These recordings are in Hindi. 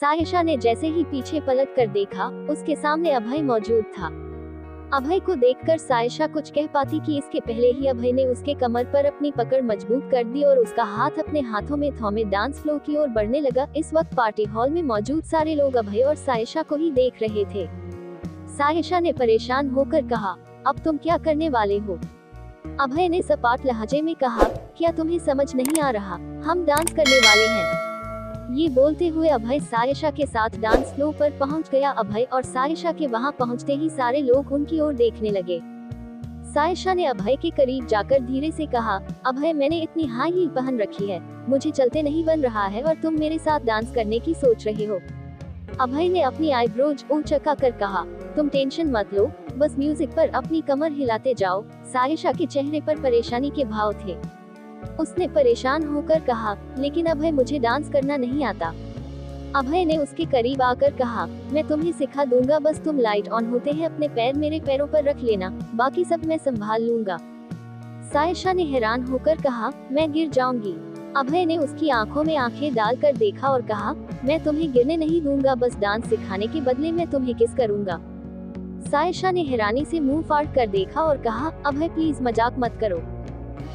सायशा ने जैसे ही पीछे पलट कर देखा, उसके सामने अभय मौजूद था। अभय को देखकर सायशा कुछ कह पाती कि इसके पहले ही अभय ने उसके कमर पर अपनी पकड़ मजबूत कर दी और उसका हाथ अपने हाथों में थामे डांस फ्लोर की ओर बढ़ने लगा। इस वक्त पार्टी हॉल में मौजूद सारे लोग अभय और सायशा को ही देख रहे थे। सायशा ने परेशान होकर कहा, अब तुम क्या करने वाले हो? अभय ने सपाट लहजे में कहा, क्या तुम्हें समझ नहीं आ रहा, हम डांस करने वाले हैं। ये बोलते हुए अभय सायशा के साथ डांस फ्लोर पर पहुंच गया। अभय और सायशा के वहां पहुंचते ही सारे लोग उनकी ओर देखने लगे। सायशा ने अभय के करीब जाकर धीरे से कहा, अभय मैंने इतनी हाई हील पहन रखी है, मुझे चलते नहीं बन रहा है और तुम मेरे साथ डांस करने की सोच रहे हो। अभय ने अपनी आईब्रोज ऊंचा कर कहा, तुम टेंशन मत लो, बस म्यूजिक पर अपनी कमर हिलाते जाओ। सायशा के चेहरे पर परेशानी के भाव थे। उसने परेशान होकर कहा, लेकिन अभय मुझे डांस करना नहीं आता। अभय ने उसके करीब आकर कहा, मैं तुम्हें सिखा दूंगा, बस तुम लाइट ऑन होते हैं अपने पैर मेरे पैरों पर रख लेना, बाकी सब मैं संभाल लूंगा। सायशा ने हैरान होकर कहा, मैं गिर जाऊंगी। अभय ने उसकी आंखों में आंखें डालकर देखा और कहा, मैं तुम्हें गिरने नहीं दूंगा, बस डांस सिखाने के बदले मैं तुम्हें किस करूंगा। सायशा ने हैरानी से मुंह फाड़ कर देखा और कहा, अभय प्लीज मजाक मत करो।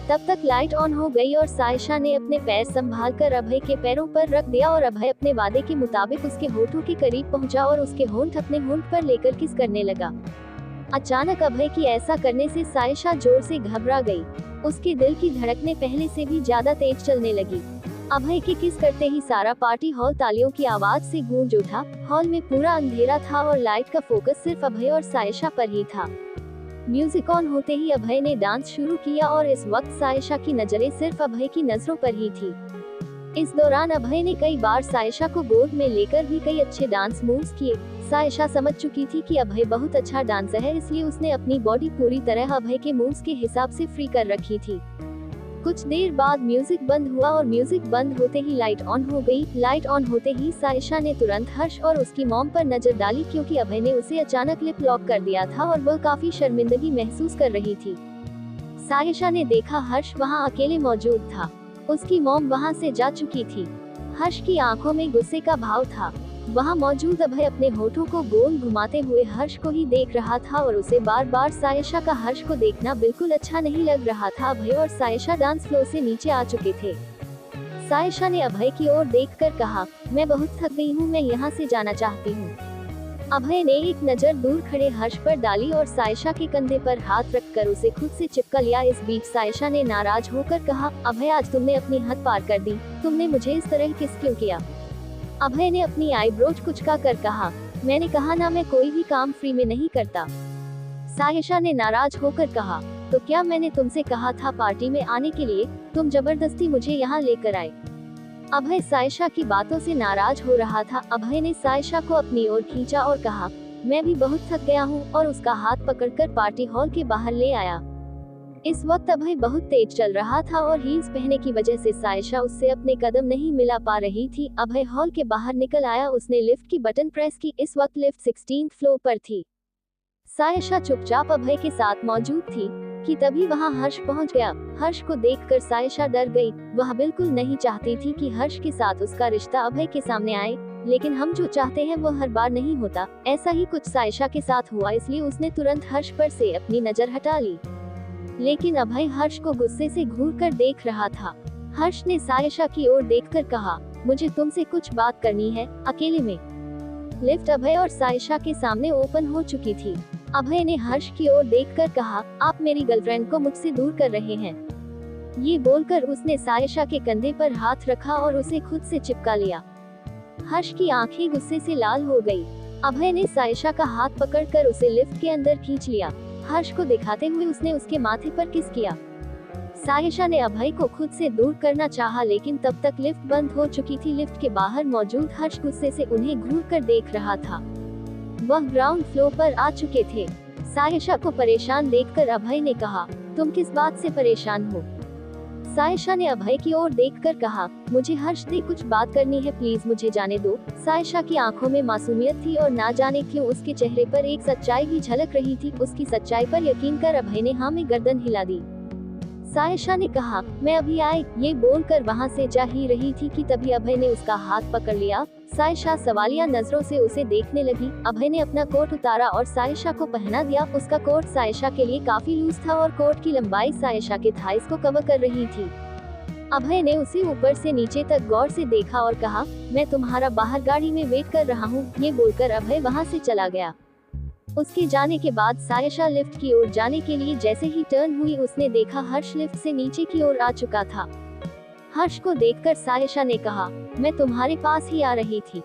तब तक लाइट ऑन हो गई और सायशा ने अपने पैर संभालकर अभय के पैरों पर रख दिया और अभय अपने वादे के मुताबिक उसके होठों के करीब पहुंचा और उसके होंठ अपने होंठ पर लेकर किस करने लगा। अचानक अभय की ऐसा करने से सायशा जोर से घबरा गई। उसके दिल की धड़कनें पहले से भी ज्यादा तेज चलने लगी। अभय के किस करते ही सारा पार्टी हॉल तालियों की आवाज से गूंज उठा। हॉल में पूरा अंधेरा था और लाइट का फोकस सिर्फ अभय और सायशा पर ही था। म्यूजिक ऑन होते ही अभय ने डांस शुरू किया और इस वक्त सायशा की नजरें सिर्फ अभय की नजरों पर ही थी। इस दौरान अभय ने कई बार सायशा को गोद में लेकर भी कई अच्छे डांस मूव्स किए। सायशा समझ चुकी थी कि अभय बहुत अच्छा डांसर है, इसलिए उसने अपनी बॉडी पूरी तरह अभय के मूव्स के हिसाब से फ्री कर रखी थी। कुछ देर बाद म्यूजिक बंद हुआ और म्यूजिक बंद होते ही लाइट ऑन हो गई। लाइट ऑन होते ही सायशा ने तुरंत हर्ष और उसकी मॉम पर नजर डाली, क्योंकि अभय ने उसे अचानक लिप लॉक कर दिया था और वह काफी शर्मिंदगी महसूस कर रही थी। सायशा ने देखा हर्ष वहां अकेले मौजूद था। उसकी मॉम वहां से जा चुकी थी। हर्ष की आंखों में गुस्से का भाव था। वहां मौजूद अभय अपने होठों को गोल घुमाते हुए हर्ष को ही देख रहा था और उसे बार बार सायशा का हर्ष को देखना बिल्कुल अच्छा नहीं लग रहा था। अभय और सायशा डांस फ्लोर से नीचे आ चुके थे। सायशा ने अभय की ओर देखकर कहा, मैं बहुत थक गई हूँ, मैं यहाँ से जाना चाहती हूँ। अभय ने एक नजर दूर खड़े हर्ष पर डाली और सायशा के कंधे पर हाथ रखकर उसे खुद से चिपका लिया। इस बीच सायशा ने नाराज होकर कहा, अभय आज तुमने अपनी हद पार कर दी, तुमने मुझे इस तरह किस क्यों किया? अभय ने अपनी आईब्रोज कुचका कर कहा, मैंने कहा ना, मैं कोई भी काम फ्री में नहीं करता। सायशा ने नाराज होकर कहा, तो क्या मैंने तुमसे कहा था पार्टी में आने के लिए, तुम जबरदस्ती मुझे यहाँ लेकर आए। अभय सायशा की बातों से नाराज हो रहा था। अभय ने सायशा को अपनी ओर खींचा और कहा, मैं भी बहुत थक गया हूँ, और उसका हाथ पकड़कर पार्टी हॉल के बाहर ले आया। इस वक्त अभय बहुत तेज चल रहा था और हील्स पहनने की वजह से सायशा उससे अपने कदम नहीं मिला पा रही थी। अभय हॉल के बाहर निकल आया, उसने लिफ्ट की बटन प्रेस की। इस वक्त लिफ्ट 16th फ्लोर पर थी। सायशा चुपचाप अभय के साथ मौजूद थी कि तभी वहां हर्ष पहुंच गया। हर्ष को देखकर सायशा डर गई। वह बिल्कुल नहीं चाहती थी कि हर्ष के साथ उसका रिश्ता अभय के सामने आए, लेकिन हम जो चाहते हैं वो हर बार नहीं होता। ऐसा ही कुछ सायशा के साथ हुआ, इसलिए उसने तुरंत हर्ष पर से अपनी नजर हटा ली। लेकिन अभय हर्ष को गुस्से से घूरकर देख रहा था। हर्ष ने सायशा की ओर देखकर कहा, मुझे तुमसे कुछ बात करनी है, अकेले में। लिफ्ट अभय और सायशा के सामने ओपन हो चुकी थी। अभय ने हर्ष की ओर देखकर कहा, आप मेरी गर्लफ्रेंड को मुझसे दूर कर रहे हैं। ये बोलकर उसने सायशा के कंधे पर हाथ रखा और उसे खुद से चिपका लिया। हर्ष की आंखें गुस्से से लाल हो गई। अभय ने सायशा का हाथ पकड़कर उसे लिफ्ट के अंदर खींच लिया। हर्ष को दिखाते हुए उसने उसके माथे पर किस किया। सायशा ने अभय को खुद से दूर करना चाहा, लेकिन तब तक लिफ्ट बंद हो चुकी थी। लिफ्ट के बाहर मौजूद हर्ष गुस्से से उन्हें घूरकर देख रहा था। वह ग्राउंड फ्लोर पर आ चुके थे। सायशा को परेशान देखकर अभय ने कहा, तुम किस बात से परेशान हो? सायशा ने अभय की ओर देखकर कहा, मुझे हर्ष से कुछ बात करनी है, प्लीज मुझे जाने दो। सायशा की आंखों में मासूमियत थी और ना जाने क्यों उसके चेहरे पर एक सच्चाई भी झलक रही थी। उसकी सच्चाई पर यकीन कर अभय ने हाँ में गर्दन हिला दी। सायशा ने कहा, मैं अभी आई। ये बोलकर वहाँ से जा ही रही थी कि तभी अभय ने उसका हाथ पकड़ लिया। सायशा सवालिया नजरों से उसे देखने लगी। अभय ने अपना कोट उतारा और सायशा को पहना दिया। उसका कोट सायशा के लिए काफी लूज था और कोट की लंबाई सायशा के थाइस को कवर कर रही थी। अभय ने उसे ऊपर से नीचे तक गौर से देखा और कहा, मैं तुम्हारा बाहर गाड़ी में वेट कर रहा हूँ। ये बोलकर अभय वहाँ से चला गया। उसके जाने के बाद सायशा लिफ्ट की ओर जाने के लिए जैसे ही टर्न हुई, उसने देखा हर्ष लिफ्ट से नीचे की ओर आ चुका था। हर्ष को देखकर सायशा ने कहा, मैं तुम्हारे पास ही आ रही थी।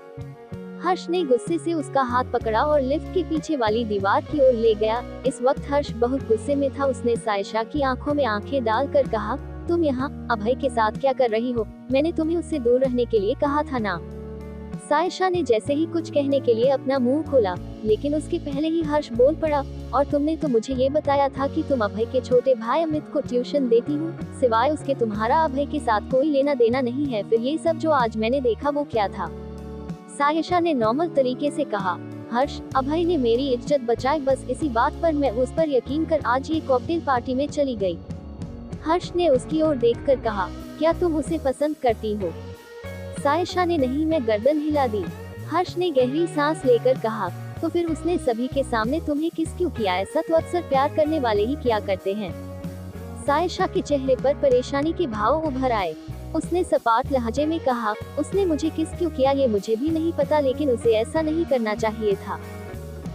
हर्ष ने गुस्से से उसका हाथ पकड़ा और लिफ्ट के पीछे वाली दीवार की ओर ले गया। इस वक्त हर्ष बहुत गुस्से में था। उसने सायशा की आंखों में आंखें डालकर कहा, तुम यहाँ अभय के साथ क्या कर रही हो? मैंने तुम्हें उससे दूर रहने के लिए कहा था ना। सायशा ने जैसे ही कुछ कहने के लिए अपना मुंह खोला, लेकिन उसके पहले ही हर्ष बोल पड़ा, और तुमने तो मुझे ये बताया था कि तुम अभय के छोटे भाई अमित को ट्यूशन देती हो। सिवाय उसके तुम्हारा अभय के साथ कोई लेना देना नहीं है। फिर ये सब जो आज मैंने देखा वो क्या था? सायशा ने नॉर्मल तरीके से कहा, हर्ष, अभय ने मेरी इज्जत बचाई। बस इसी बात पर मैं उस पर यकीन कर आज ये कॉकटेल पार्टी में चली गई। हर्ष ने उसकी ओर देखकर कहा, क्या तुम उसे पसंद करती हो? सायशा ने नहीं, मैं गर्दन हिला दी। हर्ष ने गहरी सांस लेकर कहा, तो फिर उसने सभी के सामने तुम्हें किस क्यों किया? ऐसा तो अक्सर प्यार करने वाले ही किया करते हैं। सायशा के चेहरे पर परेशानी के भाव उभर आए। उसने सपाट लहजे में कहा, उसने मुझे किस क्यों किया ये मुझे भी नहीं पता, लेकिन उसे ऐसा नहीं करना चाहिए था।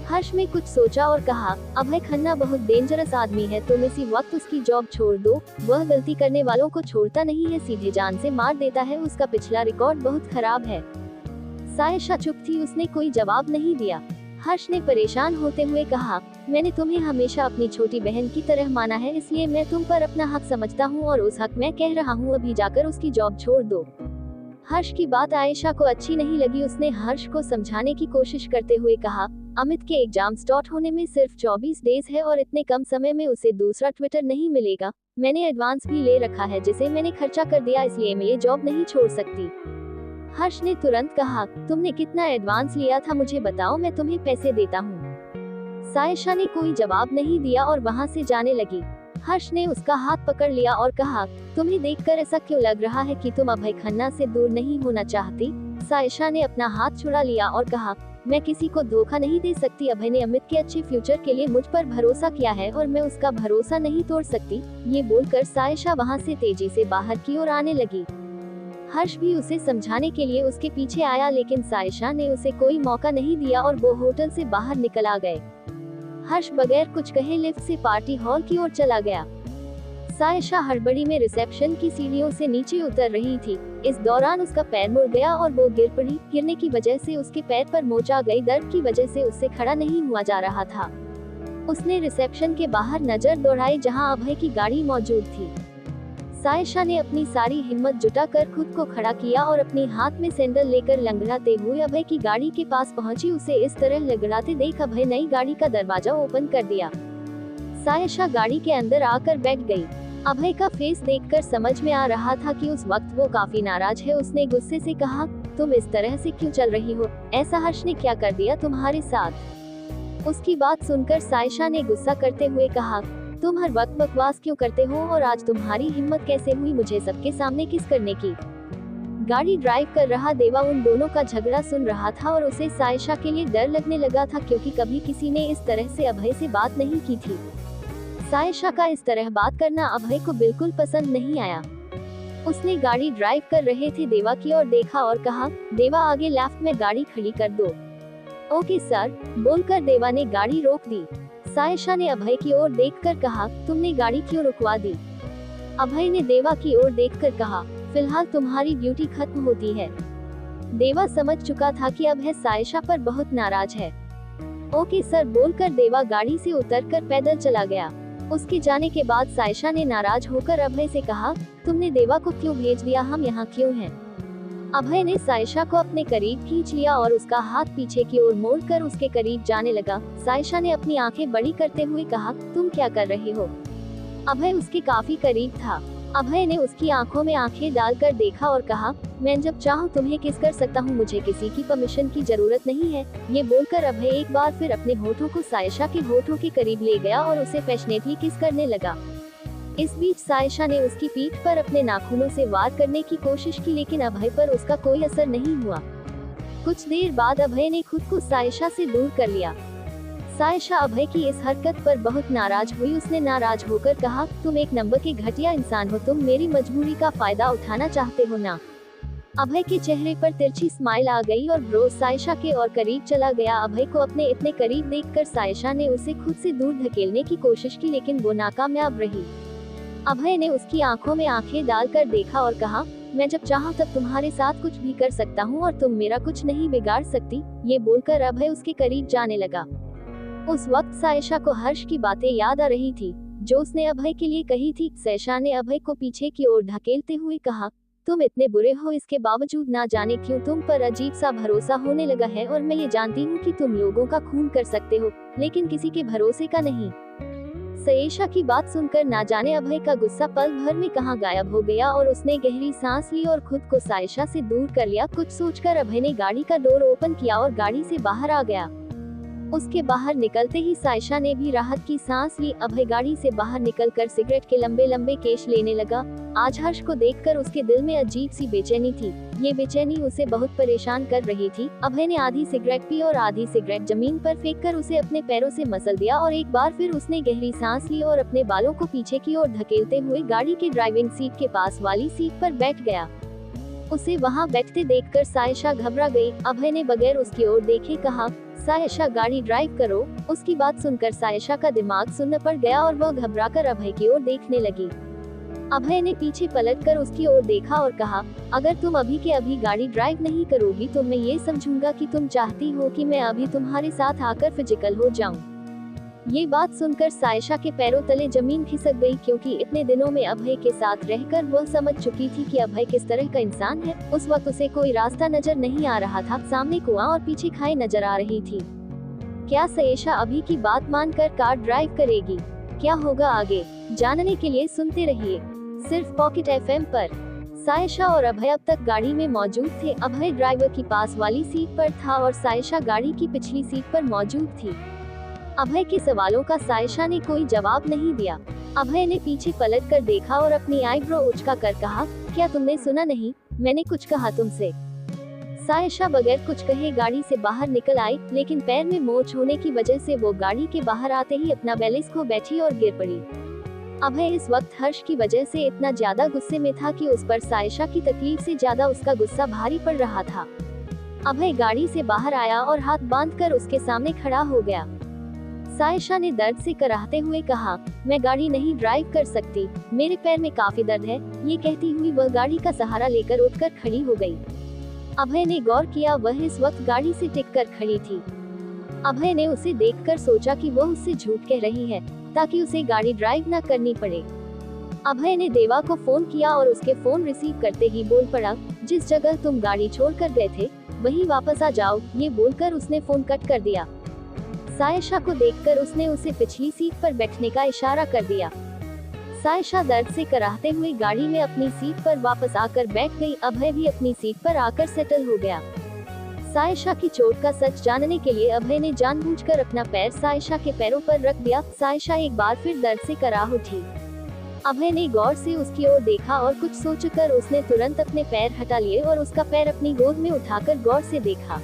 हर्ष में कुछ सोचा और कहा, अभय खन्ना बहुत डेंजरस आदमी है। तुम इसी वक्त उसकी जॉब छोड़ दो। वह गलती करने वालों को छोड़ता नहीं है, सीधे जान से मार देता है। उसका पिछला रिकॉर्ड बहुत खराब है। सायशा चुप थी, उसने कोई जवाब नहीं दिया। हर्ष ने परेशान होते हुए कहा, मैंने तुम्हें हमेशा अपनी छोटी बहन की तरह माना है, इसलिए मैं तुम पर अपना हक समझता हूँ और उस हक में कह रहा हूँ, अभी जाकर उसकी जॉब छोड़ दो। हर्ष की बात आयशा को अच्छी नहीं लगी। उसने हर्ष को समझाने की कोशिश करते हुए कहा, अमित के एग्जाम स्टार्ट होने में सिर्फ 24 डेज है और इतने कम समय में उसे दूसरा ट्विटर नहीं मिलेगा। मैंने एडवांस भी ले रखा है जिसे मैंने खर्चा कर दिया, इसलिए मैं ये जॉब नहीं छोड़ सकती। हर्ष ने तुरंत कहा, तुमने कितना एडवांस लिया था मुझे बताओ, मैं तुम्हें पैसे देता हूँ। सायशा ने कोई जवाब नहीं दिया और वहाँ से जाने लगी। हर्ष ने उसका हाथ पकड़ लिया और कहा, तुम्हें देखकर ऐसा क्यों लग रहा है कि तुम अभय खन्ना से दूर नहीं होना चाहती? सायशा ने अपना हाथ छुड़ा लिया और कहा, मैं किसी को धोखा नहीं दे सकती। अभय ने अमित के अच्छे फ्यूचर के लिए मुझ पर भरोसा किया है और मैं उसका भरोसा नहीं तोड़ सकती। ये बोलकर सायशा वहाँ से तेजी से बाहर की ओर आने लगी। हर्ष भी उसे समझाने के लिए उसके पीछे आया, लेकिन सायशा ने उसे कोई मौका नहीं दिया और वो होटल से बाहर निकल आ गए। हर्ष बगैर कुछ कहे लिफ्ट से पार्टी हॉल की ओर चला गया। सायशा हड़बड़ी में रिसेप्शन की सीढ़ियों से नीचे उतर रही थी। इस दौरान उसका पैर मुड़ गया और वो गिर पड़ी। गिरने की वजह से उसके पैर पर मोच आ गई। दर्द की वजह से उससे खड़ा नहीं हुआ जा रहा था। उसने रिसेप्शन के बाहर नजर दौड़ाई जहां अभय की गाड़ी मौजूद थी। सायशा ने अपनी सारी हिम्मत जुटाकर खुद को खड़ा किया और अपने हाथ में सैंडल लेकर लंगड़ाते हुए अभय की गाड़ी के पास पहुंची। उसे इस तरह लंगड़ाते देख अभय नई गाड़ी का दरवाजा ओपन कर दिया। सायशा गाड़ी के अंदर आकर बैठ गई। अभय का फेस देखकर समझ में आ रहा था कि उस वक्त वो काफी नाराज है। उसने गुस्से से कहा, तुम इस तरह से क्यों चल रही हो? ऐसा हर्ष ने क्या कर दिया तुम्हारे साथ? उसकी बात सुनकर सायशा ने गुस्सा करते हुए कहा, तुम हर वक्त बकवास क्यों करते हो और आज तुम्हारी हिम्मत कैसे हुई मुझे सबके सामने किस करने की? गाड़ी ड्राइव कर रहा देवा उन दोनों का झगड़ा सुन रहा था और उसे सायशा के लिए डर लगने लगा था, क्योंकि कभी किसी ने इस तरह से अभय से बात नहीं की थी। सायशा का इस तरह बात करना अभय को बिल्कुल पसंद नहीं आया। उसने गाड़ी ड्राइव कर रहे थे देवा की ओर देखा और कहा, देवा आगे लेफ्ट में गाड़ी खड़ी कर दो। ओके सर, बोलकर देवा ने गाड़ी रोक दी। सायशा ने अभय की ओर देखकर कहा, तुमने गाड़ी क्यों रुकवा दी? अभय ने देवा की ओर देखकर कहा, फिलहाल तुम्हारी ड्यूटी खत्म होती है। देवा समझ चुका था कि अभय सायशा पर बहुत नाराज है। ओके सर, बोलकर देवा गाड़ी से उतरकर पैदल चला गया। उसके जाने के बाद सायशा ने नाराज होकर अभय से कहा, तुमने देवा को क्यों भेज दिया? हम यहाँ क्यों हैं? अभय ने सायशा को अपने करीब खींच लिया और उसका हाथ पीछे की ओर मोड़कर उसके करीब जाने लगा। सायशा ने अपनी आंखें बड़ी करते हुए कहा, तुम क्या कर रहे हो? अभय उसके काफी करीब था। अभय ने उसकी आंखों में आंखें डालकर देखा और कहा, मैं जब चाहूँ तुम्हें किस कर सकता हूँ, मुझे किसी की परमिशन की जरूरत नहीं है। ये बोलकर अभय एक बार फिर अपने होठों को सायशा के होठों के करीब ले गया और उसे पैशनेटली किस करने लगा। इस बीच सायशा ने उसकी पीठ पर अपने नाखूनों से वार करने की कोशिश की, लेकिन अभय पर उसका कोई असर नहीं हुआ। कुछ देर बाद अभय ने खुद को सायशा से दूर कर लिया। सायशा अभय की इस हरकत पर बहुत नाराज हुई। उसने नाराज होकर कहा, तुम एक नंबर के घटिया इंसान हो, तुम मेरी मजबूरी का फायदा उठाना चाहते हो ना। अभय के चेहरे पर तिरछी स्माइल आ गई और ब्रो सायशा के और करीब चला गया। अभय को अपने इतने करीब देखकर सायशा ने उसे खुद से दूर धकेलने की कोशिश की, लेकिन वो नाकामयाब रही। अभय ने उसकी आंखों में आंखें डालकर देखा और कहा, मैं जब चाहूँ तब तुम्हारे साथ कुछ भी कर सकता हूँ और तुम मेरा कुछ नहीं बिगाड़ सकती। ये बोलकर अभय उसके करीब जाने लगा। उस वक्त सायशा को हर्ष की बातें याद आ रही थी जो उसने अभय के लिए कही थी। सायशा ने अभय को पीछे की ओर ढकेलते हुए कहा, तुम इतने बुरे हो, इसके बावजूद ना जाने क्यों तुम पर अजीब सा भरोसा होने लगा है, और मैं ये जानती हूँ कि तुम लोगों का खून कर सकते हो, लेकिन किसी के भरोसे का नहीं। सायशा की बात सुनकर ना जाने अभय का गुस्सा पल भर में कहाँ गायब हो गया और उसने गहरी सांस ली और खुद को सायशा से दूर कर लिया। कुछ सोचकर अभय ने गाड़ी का डोर ओपन किया और गाड़ी से बाहर आ गया। उसके बाहर निकलते ही सायशा ने भी राहत की सांस ली। अभय गाड़ी से बाहर निकलकर सिगरेट के लंबे लंबे केश लेने लगा। आज हर्ष को देखकर उसके दिल में अजीब सी बेचैनी थी। ये बेचैनी उसे बहुत परेशान कर रही थी। अभय ने आधी सिगरेट पी और आधी सिगरेट जमीन पर फेंककर उसे अपने पैरों से मसल दिया और एक बार फिर उसने गहरी सांस ली और अपने बालों को पीछे की ओर धकेलते हुए गाड़ी के ड्राइविंग सीट के पास वाली सीट पर बैठ गया। उसे वहां बैठते देखकर सायशा घबरा गई। अभय ने बगैर उसकी ओर देखे कहा, सायशा गाड़ी ड्राइव करो। उसकी बात सुनकर सायशा का दिमाग सुन्न पड़ गया और वह घबराकर अभय की ओर देखने लगी। अभय ने पीछे पलटकर उसकी ओर देखा और कहा, अगर तुम अभी के अभी गाड़ी ड्राइव नहीं करोगी तो मैं ये समझूंगा कि तुम चाहती हो कि मैं अभी तुम्हारे साथ आकर फिजिकल हो जाऊं। ये बात सुनकर सायशा के पैरों तले जमीन खिसक गई, क्योंकि इतने दिनों में अभय के साथ रहकर वह समझ चुकी थी कि अभय किस तरह का इंसान है। उस वक्त उसे कोई रास्ता नजर नहीं आ रहा था। सामने कुआं और पीछे खाई नजर आ रही थी। क्या सायशा अभी की बात मानकर कार ड्राइव करेगी? क्या होगा आगे जानने के लिए सुनते रहिए सिर्फ पॉकेट एफएम पर। सायशा और अभय अब तक गाड़ी में मौजूद थे। अभय ड्राइवर की पास वाली सीट पर था और सायशा गाड़ी की पिछली सीट पर मौजूद थी। अभय के सवालों का सायशा ने कोई जवाब नहीं दिया। अभय ने पीछे पलट कर देखा और अपनी आईब्रो उचका कर कहा, क्या तुमने सुना नहीं? मैंने कुछ कहा तुमसे। सायशा बगैर कुछ कहे गाड़ी से बाहर निकल आई, लेकिन पैर में मोच होने की वजह से वो गाड़ी के बाहर आते ही अपना बैलेंस खो बैठी और गिर पड़ी। अभय इस वक्त हर्ष की वजह से इतना ज्यादा गुस्से में था कि उस पर सायशा की तकलीफ से ज्यादा उसका गुस्सा भारी पड़ रहा था। अभय गाड़ी से बाहर आया और हाथ बांधकर उसके सामने खड़ा हो गया। सायशा ने दर्द से कराहते हुए कहा, मैं गाड़ी नहीं ड्राइव कर सकती, मेरे पैर में काफी दर्द है। ये कहती हुई वह गाड़ी का सहारा लेकर उठकर खड़ी हो गई। अभय ने गौर किया, वह इस वक्त गाड़ी से टिककर खड़ी थी। अभय ने उसे देखकर सोचा कि वह उससे झूठ कह रही है ताकि उसे गाड़ी ड्राइव न करनी पड़े। अभय ने देवा को फोन किया और उसके फोन रिसीव करते ही बोल पड़ा, जिस जगह तुम गाड़ी छोड़कर गए थे वहीं वापस आ जाओ। ये बोलकर उसने फोन कट कर दिया। सायशा को देखकर उसने उसे पिछली सीट पर बैठने का इशारा कर दिया। सायशा दर्द से कराहते हुए गाड़ी में अपनी सीट पर वापस आकर बैठ गई। अभय भी अपनी सीट पर आकर सेटल हो गया। सायशा की चोट का सच जानने के लिए अभय ने जानबूझकर अपना पैर सायशा के पैरों पर रख दिया। सायशा एक बार फिर दर्द से कराह उठी। अभय ने गौर से उसकी ओर देखा और कुछ सोचकर उसने तुरंत अपने पैर हटा लिए और उसका पैर अपनी गोद में उठाकर गौर से देखा।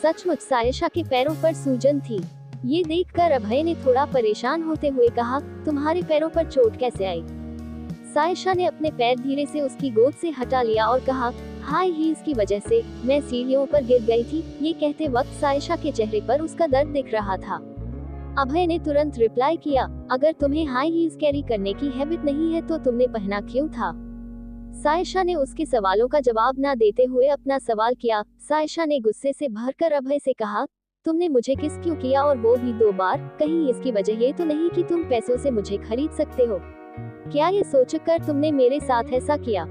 सचमुच सायशा के पैरों पर सूजन थी। ये देखकर अभय ने थोड़ा परेशान होते हुए कहा, तुम्हारे पैरों पर चोट कैसे आई? सायशा ने अपने पैर धीरे से उसकी गोद से हटा लिया और कहा, हाई हील्स की वजह से मैं सीढ़ियों पर गिर गई थी। ये कहते वक्त सायशा के चेहरे पर उसका दर्द दिख रहा था। अभय ने तुरंत रिप्लाई किया, अगर तुम्हें हाई हील्स कैरी करने की हैबिट नहीं है तो तुमने पहना क्यों था? सायशा ने उसके सवालों का जवाब न देते हुए अपना सवाल किया। सायशा ने गुस्से से भरकर अभय से कहा, तुमने मुझे किस क्यों किया और वो भी 2 बार? कहीं इसकी वजह ये तो नहीं कि तुम पैसों से मुझे खरीद सकते हो? क्या ये सोचकर तुमने मेरे साथ ऐसा किया?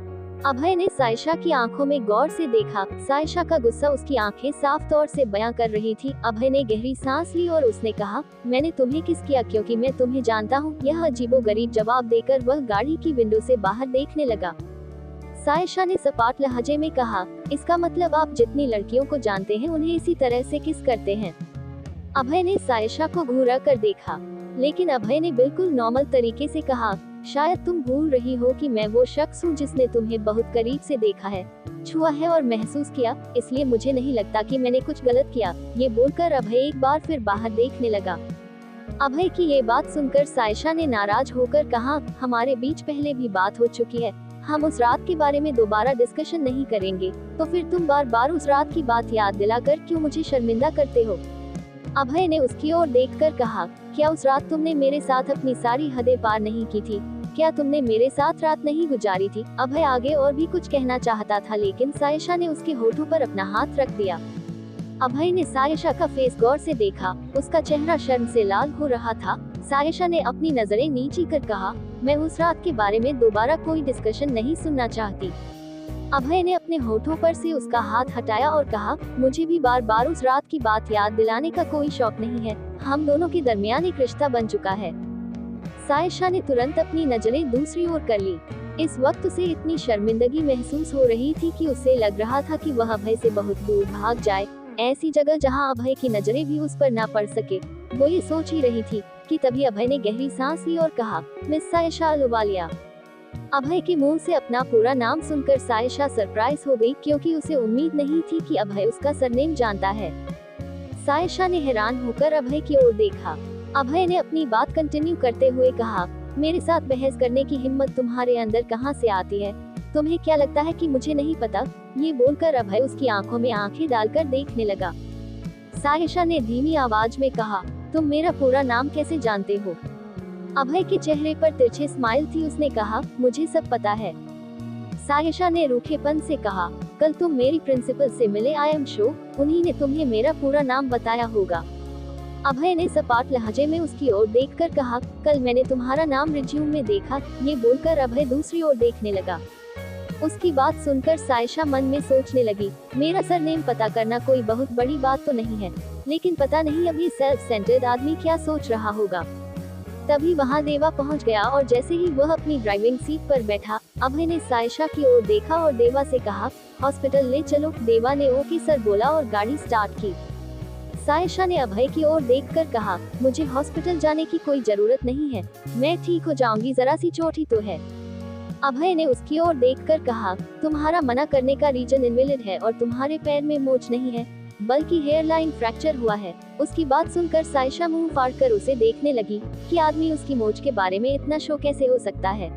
अभय ने सायशा की आंखों में गौर से देखा। सायशा का गुस्सा उसकी आंखें साफ तौर से बयां कर रही थी। अभय ने गहरी सांस ली और उसने कहा, मैंने तुम्हें किस किया क्योंकि मैं तुम्हें जानता हूँ। यह अजीबोगरीब जवाब देकर वह गाड़ी की विंडो से बाहर देखने लगा। सायशा ने सपाट लहजे में कहा, इसका मतलब आप जितनी लड़कियों को जानते हैं उन्हें इसी तरह से किस करते हैं? अभय ने सायशा को घूरा कर देखा, लेकिन अभय ने बिल्कुल नॉर्मल तरीके से कहा, शायद तुम भूल रही हो कि मैं वो शख्स हूँ जिसने तुम्हें बहुत करीब से देखा है, छुआ है और महसूस किया, इसलिए मुझे नहीं लगता कि मैंने कुछ गलत किया। ये बोलकर अभय एक बार फिर बाहर देखने लगा। अभय की ये बात सुनकर सायशा ने नाराज होकर कहा, हमारे बीच पहले भी बात हो चुकी है, हम उस रात के बारे में दोबारा डिस्कशन नहीं करेंगे, तो फिर तुम बार बार उस रात की बात याद दिलाकर क्यों मुझे शर्मिंदा करते हो? अभय ने उसकी ओर देखकर कहा, क्या उस रात तुमने मेरे साथ अपनी सारी हदें पार नहीं की थी? क्या तुमने मेरे साथ रात नहीं गुजारी थी? अभय आगे और भी कुछ कहना चाहता था, लेकिन सायशा ने उसके होठों पर अपना हाथ रख दिया। अभय ने सायशा का फेस गौर से देखा, उसका चेहरा शर्म से लाल हो रहा था। सायशा ने अपनी नजरें नीची कर कहा, मैं उस रात के बारे में दोबारा कोई डिस्कशन नहीं सुनना चाहती। अभय ने अपने होठों पर से उसका हाथ हटाया और कहा, मुझे भी बार बार उस रात की बात याद दिलाने का कोई शौक नहीं है, हम दोनों के दरमियान एक रिश्ता बन चुका है। सायशा ने तुरंत अपनी नजरें दूसरी ओर कर ली। इस वक्त उसे इतनी शर्मिंदगी महसूस हो रही थी कि उसे लग रहा था कि वह अभय से बहुत दूर भाग जाए, ऐसी जगह जहां अभय की नजरें भी उस पर ना पड़ सके। वो ये सोच ही रही थी कि तभी अभय ने गहरी सांस ली और कहा, मिस सायशा अहलूवालिया। अभय के मुंह से अपना पूरा नाम सुनकर सायशा सरप्राइज हो गई, क्योंकि उसे उम्मीद नहीं थी कि अभय उसका सरनेम जानता है। सायशा ने हैरान होकर अभय की ओर देखा। अभय ने अपनी बात कंटिन्यू करते हुए कहा, मेरे साथ बहस करने की हिम्मत तुम्हारे अंदर कहां से आती है? तुम्हें क्या लगता है कि मुझे नहीं पता? ये बोलकर अभय उसकी आंखों में आंखें डालकर देखने लगा। सायशा ने धीमी आवाज में कहा, तुम मेरा पूरा नाम कैसे जानते हो? अभय के चेहरे पर तिरछी स्माइल थी। उसने कहा, मुझे सब पता है। सायशा ने रूखेपन से कहा, कल तुम मेरी प्रिंसिपल से मिले, आई एम श्योर उन्हीं ने तुम्हें मेरा पूरा नाम बताया होगा। अभय ने सपाट लहजे में उसकी ओर देखकर कहा, कल मैंने तुम्हारा नाम रिज्यूम में देखा। ये बोलकर अभय दूसरी ओर देखने लगा। उसकी बात सुनकर सायशा मन में सोचने लगी, मेरा सरनेम पता करना कोई बहुत बड़ी बात तो नहीं है, लेकिन पता नहीं अभी सेल्फ सेंटर्ड आदमी क्या सोच रहा होगा। तभी वहां देवा पहुंच गया और जैसे ही वह अपनी ड्राइविंग सीट पर बैठा, अभय ने सायशा की ओर देखा और देवा से कहा, हॉस्पिटल ले चलो। देवा ने ओके सर बोला और गाड़ी स्टार्ट की। सायशा ने अभय की ओर देखकर कहा, मुझे हॉस्पिटल जाने की कोई जरूरत नहीं है, मैं ठीक हो जाऊंगी, जरा सी चोट ही तो है। अभय ने उसकी ओर देखकर कहा, तुम्हारा मना करने का रीजन इनवैलिड है और तुम्हारे पैर में मोच नहीं है, बल्कि हेयरलाइन फ्रैक्चर हुआ है। उसकी बात सुनकर सायशा मुंह फाड़कर उसे देखने लगी कि आदमी उसकी मोच के बारे में इतना शो कैसे हो सकता है।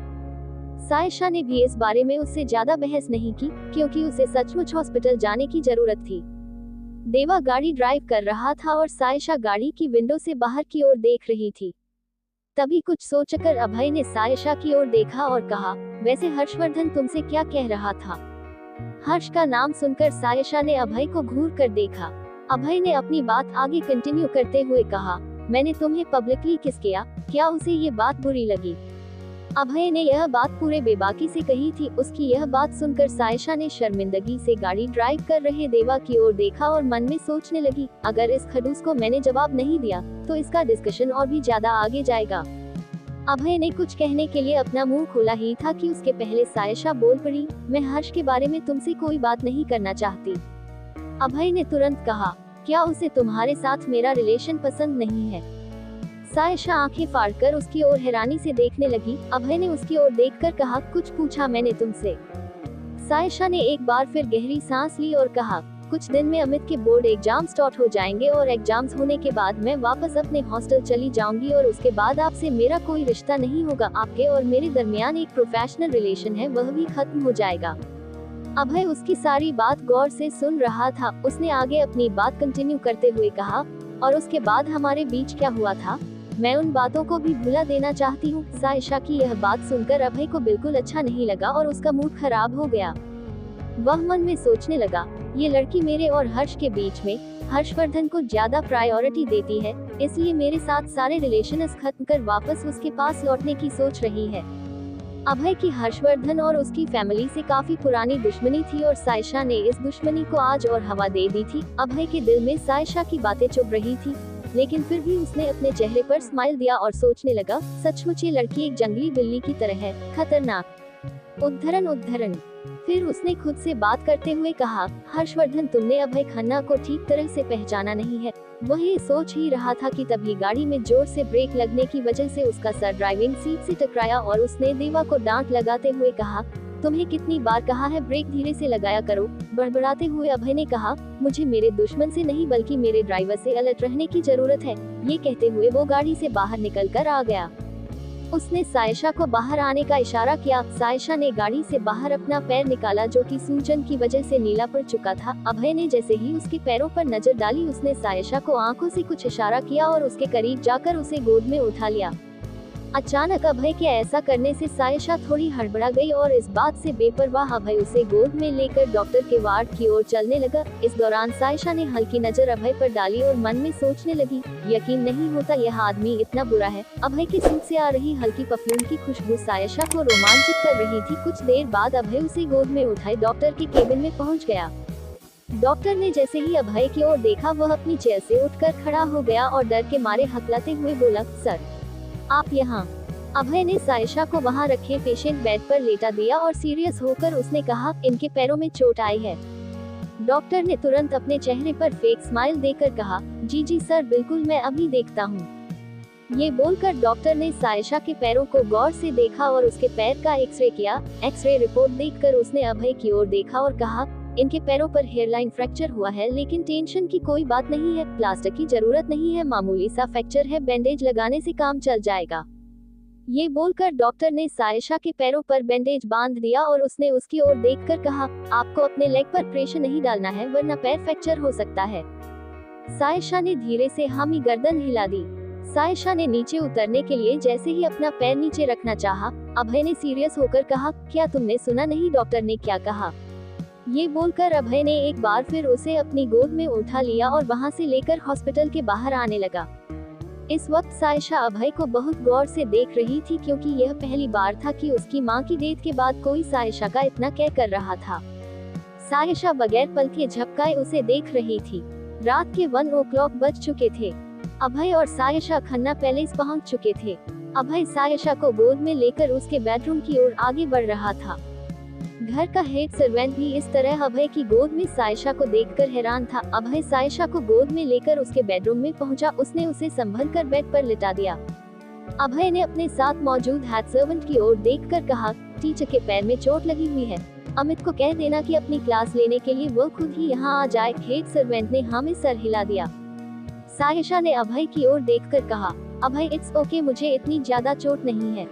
सायशा ने भी इस बारे में उससे ज्यादा बहस नहीं की, क्योंकि उसे सचमुच हॉस्पिटल जाने की जरूरत थी। देवा गाड़ी ड्राइव कर रहा था और सायशा गाड़ी की विंडो से बाहर की ओर देख रही थी। तभी कुछ सोचकर अभय ने सायशा की ओर देखा और कहा, वैसे हर्षवर्धन तुमसे क्या कह रहा था? हर्ष का नाम सुनकर सायशा ने अभय को घूर कर देखा। अभय ने अपनी बात आगे कंटिन्यू करते हुए कहा, मैंने तुम्हें पब्लिकली किस किया, क्या उसे ये बात बुरी लगी? अभय ने यह बात पूरे बेबाकी से कही थी। उसकी यह बात सुनकर सायशा ने शर्मिंदगी से गाड़ी ड्राइव कर रहे देवा की ओर देखा और मन में सोचने लगी, अगर इस खड़ूस को मैंने जवाब नहीं दिया तो इसका डिस्कशन और भी ज्यादा आगे जाएगा। अभय ने कुछ कहने के लिए अपना मुंह खोला ही था कि उसके पहले सायशा बोल पड़ी, मैं हर्ष के बारे में तुमसे कोई बात नहीं करना चाहती। अभय ने तुरंत कहा, क्या उसे तुम्हारे साथ मेरा रिलेशन पसंद नहीं है? सायशा आंखें फाड़कर उसकी ओर हैरानी से देखने लगी। अभय ने उसकी ओर देखकर कहा, कुछ पूछा मैंने तुमसे? सायशा ने एक बार फिर गहरी सांस ली और कहा, कुछ दिन में अमित के बोर्ड एग्जाम स्टार्ट हो जाएंगे और एग्जाम्स होने के बाद मैं वापस अपने हॉस्टल चली जाऊंगी और उसके बाद आपसे मेरा कोई रिश्ता नहीं होगा। आपके और मेरे दरमियान एक प्रोफेशनल रिलेशन है, वह भी खत्म हो जाएगा। अभय उसकी सारी बात गौर से सुन रहा था। उसने आगे अपनी बात कंटिन्यू करते हुए कहा, और उसके बाद हमारे बीच क्या हुआ था, मैं उन बातों को भी भुला देना चाहती हूँ। सायशा की यह बात सुनकर अभय को बिल्कुल अच्छा नहीं लगा और उसका मूड खराब हो गया। वह मन में सोचने लगा, ये लड़की मेरे और हर्ष के बीच में हर्षवर्धन को ज्यादा प्रायोरिटी देती है, इसलिए मेरे साथ सारे रिलेशंस खत्म कर वापस उसके पास लौटने की सोच रही है। अभय की हर्षवर्धन और उसकी फैमिली से काफी पुरानी दुश्मनी थी और सायशा ने इस दुश्मनी को आज और हवा दे दी थी। अभय के दिल में सायशा की बातें चुभ रही थी, लेकिन फिर भी उसने अपने चेहरे पर स्माइल दिया और सोचने लगा, सचमुच ये लड़की एक जंगली बिल्ली की तरह है, खतरनाक। उद्धरण फिर उसने खुद से बात करते हुए कहा, हर्षवर्धन, तुमने अभय खन्ना को ठीक तरह से पहचाना नहीं है। वह ये सोच ही रहा था कि तभी गाड़ी में जोर से ब्रेक लगने की वजह से उसका सर ड्राइविंग सीट से टकराया और उसने देवा को डांट लगाते हुए कहा, तुम्हें कितनी बार कहा है ब्रेक धीरे से लगाया करो। बड़बड़ाते हुए अभय ने कहा, मुझे मेरे दुश्मन से नहीं बल्कि मेरे ड्राइवर से अलर्ट रहने की जरूरत है। ये कहते हुए वो गाड़ी से बाहर निकल कर आ गया। उसने सायशा को बाहर आने का इशारा किया। सायशा ने गाड़ी से बाहर अपना पैर निकाला जो कि सूजन की वजह से नीला पड़ चुका था। अभय ने जैसे ही उसके पैरों पर नजर डाली उसने सायशा को आंखों से कुछ इशारा किया और उसके करीब जाकर उसे गोद में उठा लिया। अचानक अभय के ऐसा करने से सायशा थोड़ी हड़बड़ा गई और इस बात से बेपरवाह अभय उसे गोद में लेकर डॉक्टर के वार्ड की ओर चलने लगा। इस दौरान सायशा ने हल्की नजर अभय पर डाली और मन में सोचने लगी, यकीन नहीं होता यह आदमी इतना बुरा है। अभय के सूट से आ रही हल्की परफ्यूम की खुशबू सायशा को रोमांचित कर रही थी। कुछ देर बाद अभय उसे गोद में उठाए डॉक्टर के केबिन में पहुँच गया। डॉक्टर ने जैसे ही अभय की ओर देखा वह अपनी चेयर से उठकर खड़ा हो गया और डर के मारे हकलाते हुए बोला, सर आप यहाँ। अभय ने सायशा को वहाँ रखे पेशेंट बेड पर लेटा दिया और सीरियस होकर उसने कहा, इनके पैरों में चोट आई है। डॉक्टर ने तुरंत अपने चेहरे पर फेक स्माइल देकर कहा, जी सर, बिल्कुल मैं अभी देखता हूँ। ये बोलकर डॉक्टर ने सायशा के पैरों को गौर से देखा और उसके पैर का एक्सरे किया। एक्सरे रिपोर्ट देखकर उसने अभय की ओर देखा और कहा, इनके पैरों पर हेयरलाइन फ्रैक्चर हुआ है, लेकिन टेंशन की कोई बात नहीं है, प्लास्टर की जरूरत नहीं है, मामूली सा फ्रैक्चर है, बैंडेज लगाने से काम चल जाएगा। ये बोलकर डॉक्टर ने सायशा के पैरों पर बैंडेज बांध दिया और उसने उसकी ओर देखकर कहा, आपको अपने लेग पर प्रेशर नहीं डालना है वरना पैर फ्रैक्चर हो सकता है। सायशा ने धीरे से हामी गर्दन हिला दी। सायशा ने नीचे उतरने के लिए जैसे ही अपना पैर नीचे रखना चाहा, अभय ने सीरियस होकर कहा, क्या तुमने सुना नहीं डॉक्टर ने क्या कहा? ये बोलकर अभय ने एक बार फिर उसे अपनी गोद में उठा लिया और वहां से लेकर हॉस्पिटल के बाहर आने लगा। इस वक्त सायशा अभय को बहुत गौर से देख रही थी क्योंकि यह पहली बार था कि उसकी मां की डेथ के बाद कोई सायशा का इतना केयर कर रहा था। सायशा बगैर पलके झपकाए उसे देख रही थी। रात के 1 o'clock बज चुके थे। अभय और सायशा खन्ना पैलेस पहुंच चुके थे। अभय सायशा को गोद में लेकर उसके बेडरूम की ओर आगे बढ़ रहा था। घर का हेड सर्वेंट भी इस तरह अभय की गोद में सायशा को देखकर हैरान था। अभय सायशा को गोद में लेकर उसके बेडरूम में पहुंचा। उसने उसे संभल कर बेड पर लिटा दिया। अभय ने अपने साथ मौजूद हेड सर्वेंट की ओर देखकर कहा, टीचर के पैर में चोट लगी हुई है, अमित को कह देना कि अपनी क्लास लेने के लिए वो खुद ही यहाँ आ जाए। हेड सर्वेंट ने हाँ में सर हिला दिया। सायशा ने अभय की ओर देखकर कहा, अभय इट्स ओके, मुझे इतनी ज्यादा चोट नहीं है।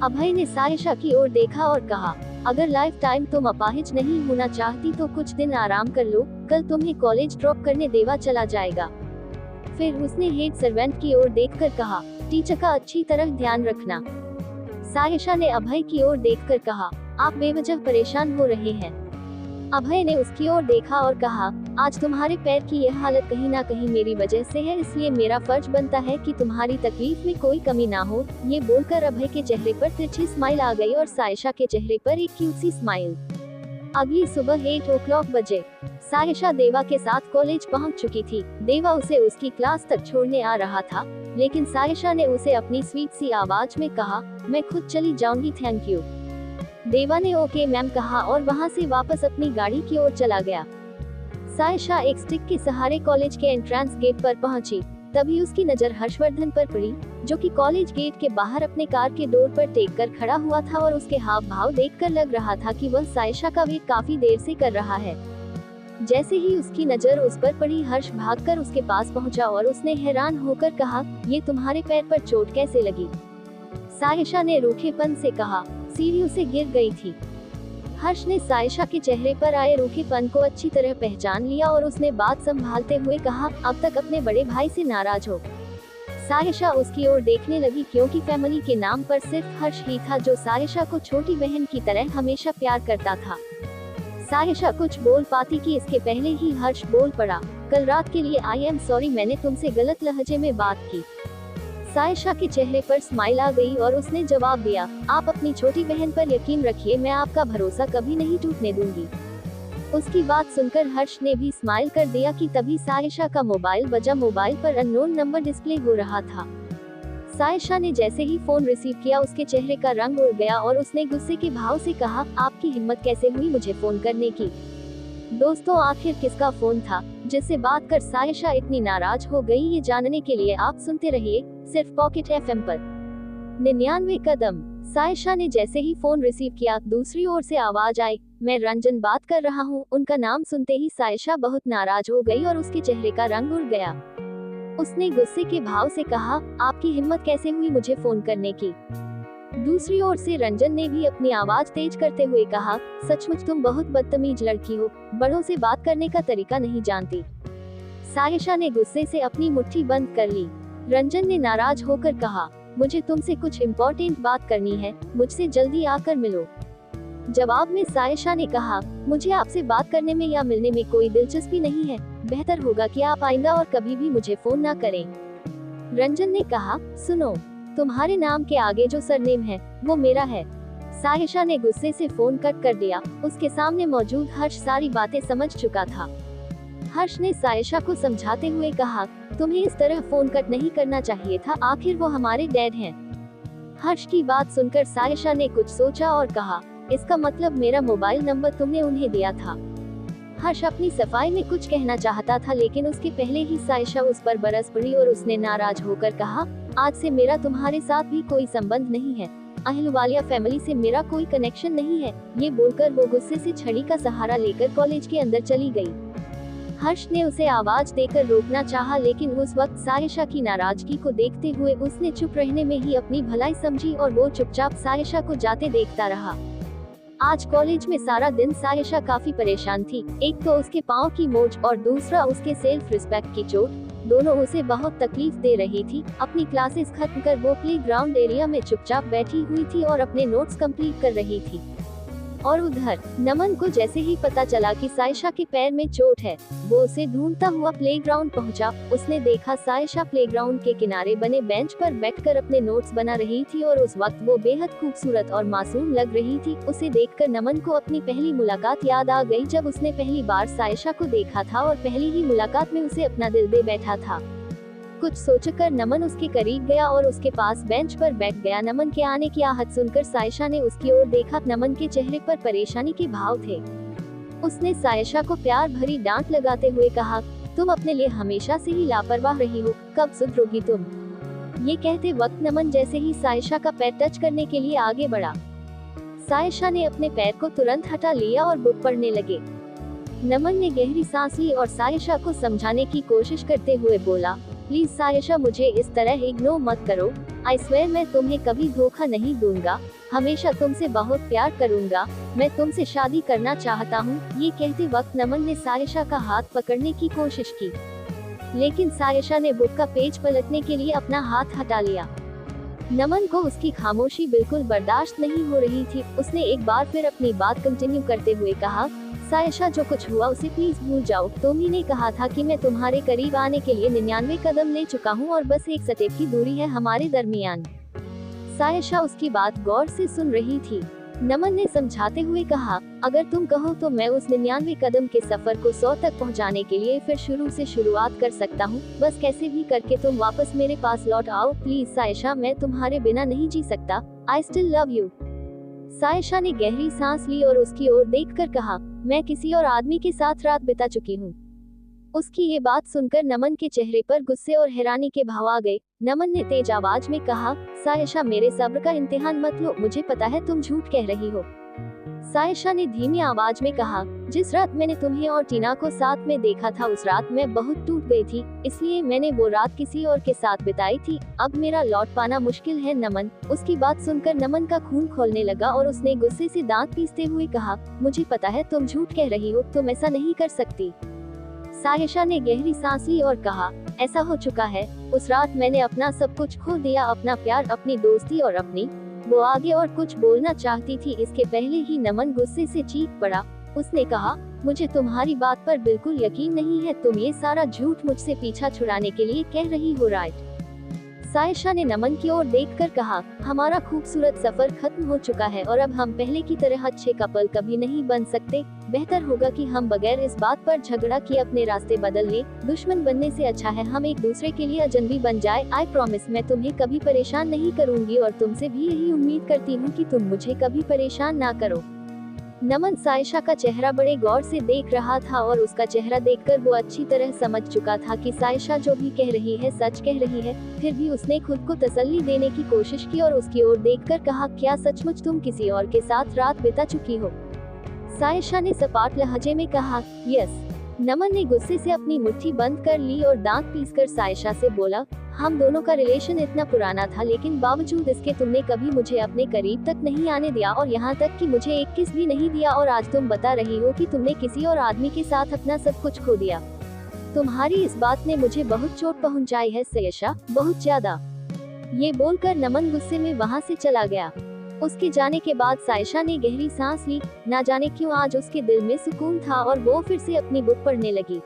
अभय ने सायशा की ओर देखा और कहा, अगर लाइफ टाइम तुम अपाहिज नहीं होना चाहती तो कुछ दिन आराम कर लो, कल तुम्हें कॉलेज ड्रॉप करने देवा चला जाएगा। फिर उसने हेड सर्वेंट की ओर देखकर कहा, टीचर का अच्छी तरह ध्यान रखना। सायशा ने अभय की ओर देखकर कहा, आप बेवजह परेशान हो रहे हैं। अभय ने उसकी ओर देखा और कहा, आज तुम्हारे पैर की यह हालत कहीं ना कहीं मेरी वजह से है, इसलिए मेरा फर्ज बनता है कि तुम्हारी तकलीफ में कोई कमी ना हो। ये बोलकर अभय के चेहरे पर तिरछी स्माइल आ गई और सायशा के चेहरे पर एक क्यूट सी स्माइल। अगली सुबह 8 o'clock बजे सायशा देवा के साथ कॉलेज पहुंच चुकी थी। देवा उसे उसकी क्लास तक छोड़ने आ रहा था, लेकिन सायशा ने उसे अपनी स्वीट सी आवाज में कहा, मैं खुद चली जाऊंगी, थैंक यू। देवा ने ओके मैम कहा और वहां से वापस अपनी गाड़ी की ओर चला गया। सायशा एक स्टिक के सहारे कॉलेज के एंट्रेंस गेट पर पहुंची। तभी उसकी नजर हर्षवर्धन पर पड़ी, जो कि कॉलेज गेट के बाहर अपने कार के डोर पर टेक कर खड़ा हुआ था और उसके हाव भाव देखकर लग रहा था कि वह सायशा का वेट काफी देर से कर रहा है। जैसे ही उसकी नजर उस पर पड़ी, हर्ष भागकर उसके पास पहुंचा और उसने हैरान होकर कहा, ये तुम्हारे पैर पर चोट कैसे लगी? सायशा ने रूखेपन से कहा, सीढ़ियों से गिर गई थी। हर्ष ने सायशा के चेहरे पर आए रूखेपन को अच्छी तरह पहचान लिया और उसने बात संभालते हुए कहा, अब तक अपने बड़े भाई से नाराज हो? सायशा उसकी ओर देखने लगी क्योंकि फैमिली के नाम पर सिर्फ हर्ष ही था जो सायशा को छोटी बहन की तरह हमेशा प्यार करता था। सायशा कुछ बोल पाती कि इसके पहले ही हर्ष बोल पड़ा, कल रात के लिए आई एम सॉरी, मैंने तुमसे गलत लहजे में बात की। सायशा के चेहरे पर स्माइल आ गई और उसने जवाब दिया, आप अपनी छोटी बहन पर यकीन रखिए, मैं आपका भरोसा कभी नहीं टूटने दूंगी। उसकी बात सुनकर हर्ष ने भी स्माइल कर दिया कि तभी सायशा का मोबाइल बजा। मोबाइल पर अननोन नंबर डिस्प्ले हो रहा था। सायशा ने जैसे ही फोन रिसीव किया उसके चेहरे का रंग उड़ गया और उसने गुस्से के भाव से कहा, आपकी हिम्मत कैसे हुई मुझे फोन करने की। दोस्तों, आखिर किसका फोन था जिससे बात कर सायशा इतनी नाराज हो गई, ये जानने के लिए आप सुनते रहिए सिर्फ पॉकेट एफएम पर। 99 कदम। सायशा ने जैसे ही फोन रिसीव किया दूसरी ओर से आवाज आई, मैं रंजन बात कर रहा हूँ। उनका नाम सुनते ही सायशा बहुत नाराज हो गई और उसके चेहरे का रंग उड़ गया। उसने गुस्से के भाव से कहा, आपकी हिम्मत कैसे हुई मुझे फोन करने की। दूसरी ओर से रंजन ने भी अपनी आवाज तेज करते हुए कहा, सचमुच तुम बहुत बदतमीज लड़की हो, बड़ों से बात करने का तरीका नहीं जानती। सायशा ने गुस्से से अपनी मुट्ठी बंद कर ली। रंजन ने नाराज होकर कहा, मुझे तुमसे कुछ इम्पोर्टेंट बात करनी है, मुझसे जल्दी आकर मिलो। जवाब में सायशा ने कहा, मुझे आपसे बात करने में या मिलने में कोई दिलचस्पी नहीं है, बेहतर होगा कि आप आइंदा और कभी भी मुझे फोन ना करें। रंजन ने कहा, सुनो, तुम्हारे नाम के आगे जो सरनेम है वो मेरा है। सायशा ने गुस्से से फोन कट कर दिया। उसके सामने मौजूद हर्ष सारी बातें समझ चुका था। हर्ष ने सायशा को समझाते हुए कहा, तुम्हें इस तरह फोन कट नहीं करना चाहिए था, आखिर वो हमारे डैड हैं। हर्ष की बात सुनकर सायशा ने कुछ सोचा और कहा, इसका मतलब मेरा मोबाइल नंबर तुमने उन्हें दिया था। हर्ष अपनी सफाई में कुछ कहना चाहता था, लेकिन उसके पहले ही सायशा उस पर बरस पड़ी और उसने नाराज होकर कहा, आज से मेरा तुम्हारे साथ भी कोई संबंध नहीं है, अहलुवालिया फैमिली से मेरा कोई कनेक्शन नहीं है। ये बोलकर वो गुस्से से छड़ी का सहारा लेकर कॉलेज के अंदर चली गई। हर्ष ने उसे आवाज देकर रोकना चाहा, लेकिन उस वक्त सायशा की नाराजगी को देखते हुए उसने चुप रहने में ही अपनी भलाई समझी और वो चुपचाप सायशा को जाते देखता रहा। आज कॉलेज में सारा दिन सायशा काफी परेशान थी। एक तो उसके पाँव की मोच और दूसरा उसके सेल्फ रिस्पेक्ट की चोट, दोनों उसे बहुत तकलीफ दे रही थी। अपनी क्लासेस खत्म कर वो प्ले ग्राउंड एरिया में चुपचाप बैठी हुई थी और अपने नोट्स कंप्लीट कर रही थी। और उधर नमन को जैसे ही पता चला कि सायशा के पैर में चोट है, वो उसे ढूंढता हुआ प्लेग्राउंड पहुंचा। उसने देखा सायशा प्लेग्राउंड के किनारे बने बेंच पर बैठकर अपने नोट्स बना रही थी और उस वक्त वो बेहद खूबसूरत और मासूम लग रही थी। उसे देखकर नमन को अपनी पहली मुलाकात याद आ गई, जब उसने पहली बार सायशा को देखा था और पहली ही मुलाकात में उसे अपना दिल दे बैठा था। कुछ सोचकर नमन उसके करीब गया और उसके पास बेंच पर बैठ गया। नमन के आने की आहट सुनकर सायशा ने उसकी ओर देखा। नमन के चेहरे पर परेशानी के भाव थे। उसने सायशा को प्यार भरी डांट लगाते हुए कहा, तुम अपने लिए हमेशा से ही लापरवाह रही हो, कब सुधरोगी तुम। ये कहते वक्त नमन जैसे ही सायशा का पैर टच करने के लिए आगे बढ़ा, सायशा ने अपने पैर को तुरंत हटा लिया और बुक पड़ने लगे। नमन ने गहरी सांस ली और सायशा को समझाने की कोशिश करते हुए बोला, प्लीज सायशा, मुझे इस तरह इग्नोर मत करो। आई स्वेयर मैं तुम्हें कभी धोखा नहीं दूंगा, हमेशा तुमसे बहुत प्यार करूंगा, मैं तुमसे शादी करना चाहता हूँ। ये कहते वक्त नमन ने सायशा का हाथ पकड़ने की कोशिश की, लेकिन सायशा ने बुक का पेज पलटने के लिए अपना हाथ हटा लिया। नमन को उसकी खामोशी बिल्कुल बर्दाश्त नहीं हो रही थी। उसने एक बार फिर अपनी बात कंटिन्यू करते हुए कहा, सायशा, जो कुछ हुआ उसे प्लीज भूल जाओ। तुम ने कहा था कि मैं तुम्हारे करीब आने के लिए 99 कदम ले चुका हूँ और बस एक स्टेप की दूरी है हमारे दरमियान। सायशा उसकी बात गौर से सुन रही थी। नमन ने समझाते हुए कहा, अगर तुम कहो तो मैं उस 99 कदम के सफर को 100 तक पहुंचाने के लिए फिर शुरू से शुरुआत कर सकता हूं। बस कैसे भी करके तुम वापस मेरे पास लौट आओ। प्लीज सायशा, मैं तुम्हारे बिना नहीं जी सकता। I still love you. Sayyeshaa ने गहरी सांस ली और उसकी ओर देखकर कहा, मैं किसी और आदमी के साथ रात बिता चुकी हूँ। उसकी ये बात सुनकर नमन के चेहरे पर गुस्से और हैरानी के भाव आ गए। नमन ने तेज आवाज में कहा, सायशा, मेरे सब्र का इम्तिहान मत लो, मुझे पता है तुम झूठ कह रही हो। सायशा ने धीमी आवाज में कहा, जिस रात मैंने तुम्हें और टीना को साथ में देखा था उस रात मैं बहुत टूट गई थी, इसलिए मैंने वो रात किसी और के साथ बिताई थी। अब मेरा लौट पाना मुश्किल है नमन। उसकी बात सुनकर नमन का खून खौलने लगा और उसने गुस्से से दांत पीसते हुए कहा, मुझे पता है तुम झूठ कह रही हो, तुम ऐसा नहीं कर सकती। सायशा ने गहरी सांस ली और कहा, ऐसा हो चुका है। उस रात मैंने अपना सब कुछ खो दिया, अपना प्यार, अपनी दोस्ती और अपनी। वो आगे और कुछ बोलना चाहती थी, इसके पहले ही नमन गुस्से से चीख पड़ा। उसने कहा, मुझे तुम्हारी बात पर बिल्कुल यकीन नहीं है, तुम ये सारा झूठ मुझसे पीछा छुड़ाने के लिए कह रही हो, राइट। सायशा ने नमन की ओर देखकर कहा, हमारा खूबसूरत सफर खत्म हो चुका है और अब हम पहले की तरह अच्छे कपल कभी नहीं बन सकते। बेहतर होगा कि हम बगैर इस बात पर झगड़ा किए अपने रास्ते बदल लें। दुश्मन बनने से अच्छा है हम एक दूसरे के लिए अजनबी बन जाए। आई प्रॉमिस मैं तुम्हें कभी परेशान नहीं करूंगी और तुमसे भी यही उम्मीद करती हूँ कि तुम मुझे कभी परेशान ना करो। नमन सायशा का चेहरा बड़े गौर से देख रहा था और उसका चेहरा देखकर वो अच्छी तरह समझ चुका था कि सायशा जो भी कह रही है सच कह रही है। फिर भी उसने खुद को तसल्ली देने की कोशिश की और उसकी ओर देखकर कहा, क्या सचमुच तुम किसी और के साथ रात बिता चुकी हो? सायशा ने सपाट लहजे में कहा, यस। नमन ने गुस्से से अपनी मुट्ठी बंद कर ली और दांत पीसकर सायशा से बोला, हम दोनों का रिलेशन इतना पुराना था लेकिन बावजूद इसके तुमने कभी मुझे अपने करीब तक नहीं आने दिया और यहाँ तक कि मुझे एक किस भी नहीं दिया और आज तुम बता रही हो कि तुमने किसी और आदमी के साथ अपना सब कुछ खो दिया। तुम्हारी इस बात ने मुझे बहुत चोट पहुँचाई है सायशा, बहुत ज्यादा। ये बोलकर नमन गुस्से में वहाँ से चला गया। उसके जाने के बाद सायशा ने गहरी सांस ली। ना जाने क्यों आज उसके दिल में सुकून था और वो फिर से अपनी बुक पढ़ने लगी।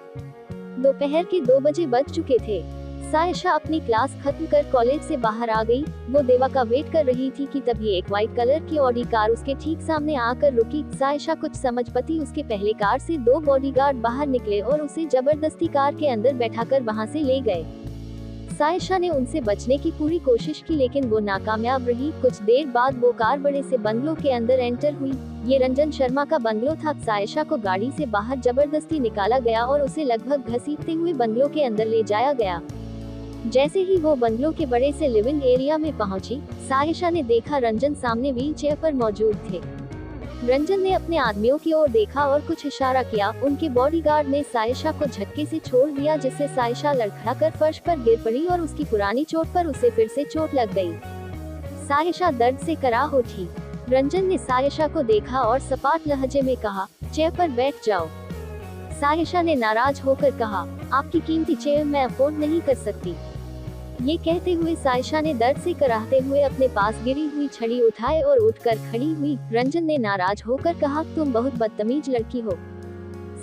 दोपहर के 2 बजे बज चुके थे। सायशा अपनी क्लास खत्म कर कॉलेज से बाहर आ गई। वो देवा का वेट कर रही थी कि तभी एक व्हाइट कलर की ऑडी कार उसके ठीक सामने आकर रुकी। सायशा कुछ समझ पाती उसके पहले कार से 2 बॉडीगार्ड बाहर निकले और उसे जबरदस्ती कार के अंदर बैठाकर वहां से ले गए। सायशा ने उनसे बचने की पूरी कोशिश की लेकिन वो नाकामयाब रही। कुछ देर बाद वो कार बड़े से बंगलों के अंदर एंटर हुई। ये रंजन शर्मा का बंगलो था। सायशा को गाड़ी से बाहर जबरदस्ती निकाला गया और उसे लगभग घसीटते हुए बंगलो के अंदर ले जाया गया। जैसे ही वो बंगलो के बड़े से लिविंग एरिया में पहुंची, सायशा ने देखा रंजन सामने व्हील चेयर पर मौजूद थे। रंजन ने अपने आदमियों की ओर देखा और कुछ इशारा किया। उनके बॉडीगार्ड ने सायशा को झटके से छोड़ दिया जिससे सायशा लड़खड़ाकर फर्श पर गिर पड़ी और उसकी पुरानी चोट पर उसे फिर से चोट लग गई। सायशा दर्द से कराह उठी। रंजन ने सायशा को देखा और सपाट लहजे में कहा, चेयर पर बैठ जाओ। सायशा ने नाराज होकर कहा, आपकी कीमती चेयर मैं अफोर्ड नहीं कर सकती। ये कहते हुए सायशा ने दर्द से कराहते हुए अपने पास गिरी हुई छड़ी उठाए और उठकर खड़ी हुई। रंजन ने नाराज होकर कहा, तुम बहुत बदतमीज लड़की हो।